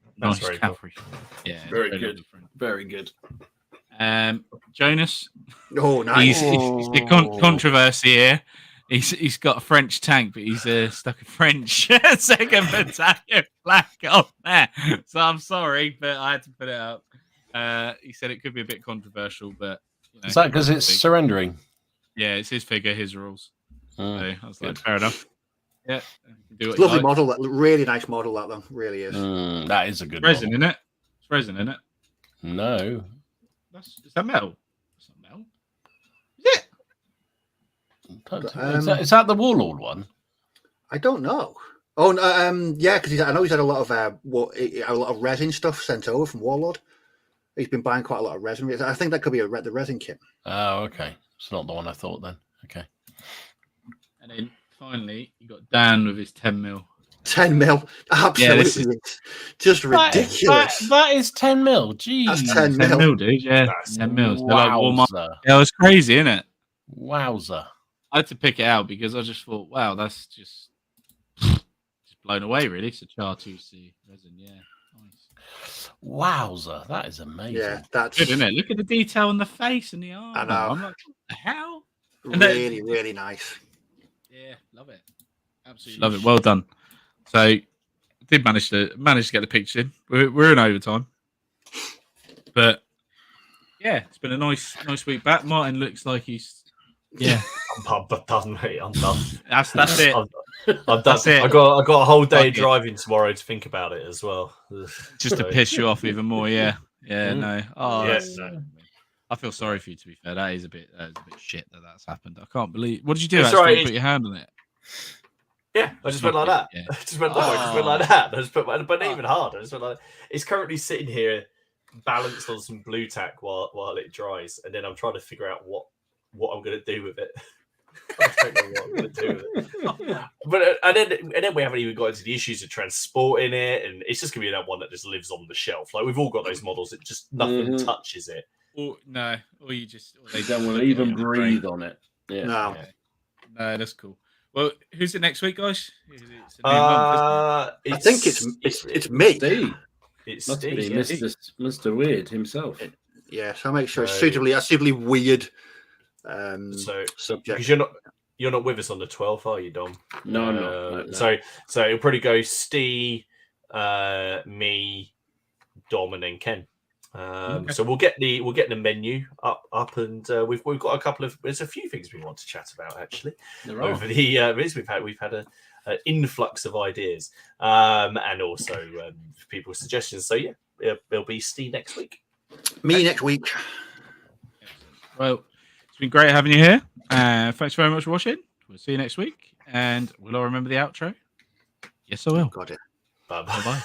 cavalry. Cool. Yeah, very good. Very good. Jonas. Oh, nice. He's controversy here. He's got a French tank, but he's stuck a French second battalion flag on there. So I'm sorry, but I had to put it up. He said it could be a bit controversial, but is that because it's surrendering? Yeah, it's his figure, his rules. So I was like, fair enough. Yeah, lovely model. That really nice model. That though really is. That is a good resin, model. Isn't it? It's resin, isn't it? No, is that metal? It's not metal. Is that the Warlord one? I don't know. Oh, yeah, because I know he's had a lot of resin stuff sent over from Warlord. He's been buying quite a lot of resin. I think that could be the resin kit. Oh, okay. It's not the one I thought then. Okay. And then finally, you got Dan with his 10 mil. 10 mil, absolutely, just ridiculous. That is 10 mil. Jeez, that's 10 mil. 10 mil, dude. Yeah, that's 10 mil. Wowza. Yeah, it was crazy, isn't it? Wowza. I had to pick it out because I just thought, wow, that's just blown away, really. It's a Char 2C resin, yeah. Nice. Wowza, that is amazing. Yeah, that's good, isn't it? Look at the detail in the face and the arm. I know. I'm like, what the hell? Really, really nice. Yeah, love it. Absolutely love it. Well done. So, did manage to get the picture in. We're in overtime, but yeah, it's been a nice week back. Martin looks like he's I'm done, mate. I'm done. That's it. I'm done. That's it. I got a whole day driving tomorrow to think about it as well. Just to piss you off even more. Yeah. No. Oh, yes. I feel sorry for you. To be fair, that is a bit shit that's happened. I can't believe. What did you do? It's actually right. Put your hand on it. Yeah, I just went like that. Yeah. I just went like that. I just put but not even hard. I just went like that. It's currently sitting here, balanced on some blue tack while it dries, and then I'm trying to figure out what I'm going to do with it. I don't know what I'm going to do with it. But and then we haven't even got into the issues of transporting it, and it's just going to be that one that just lives on the shelf. Like we've all got those models that just nothing touches it. Or they don't want to even breathe on it. Yeah. No, that's cool. Well, who's it next week, guys? I think it's me. Steve. It's must Steve, be Mr. Weird himself. Yeah, so I'll make sure it's suitably weird. Subject. Because you're not with us on the 12th, are you, Dom? No, no. So it'll probably go Steve, me, Dom, and then Ken. Okay. So we'll get the menu up, and we've got a couple of. There's a few things we want to chat about actually. Over the we've had an influx of ideas, and also people's suggestions. So yeah, it'll be Steve next week. Me next week. Well, it's been great having you here. Thanks very much for watching. We'll see you next week, and will I remember the outro? Yes, I will. Got it. Bye bye.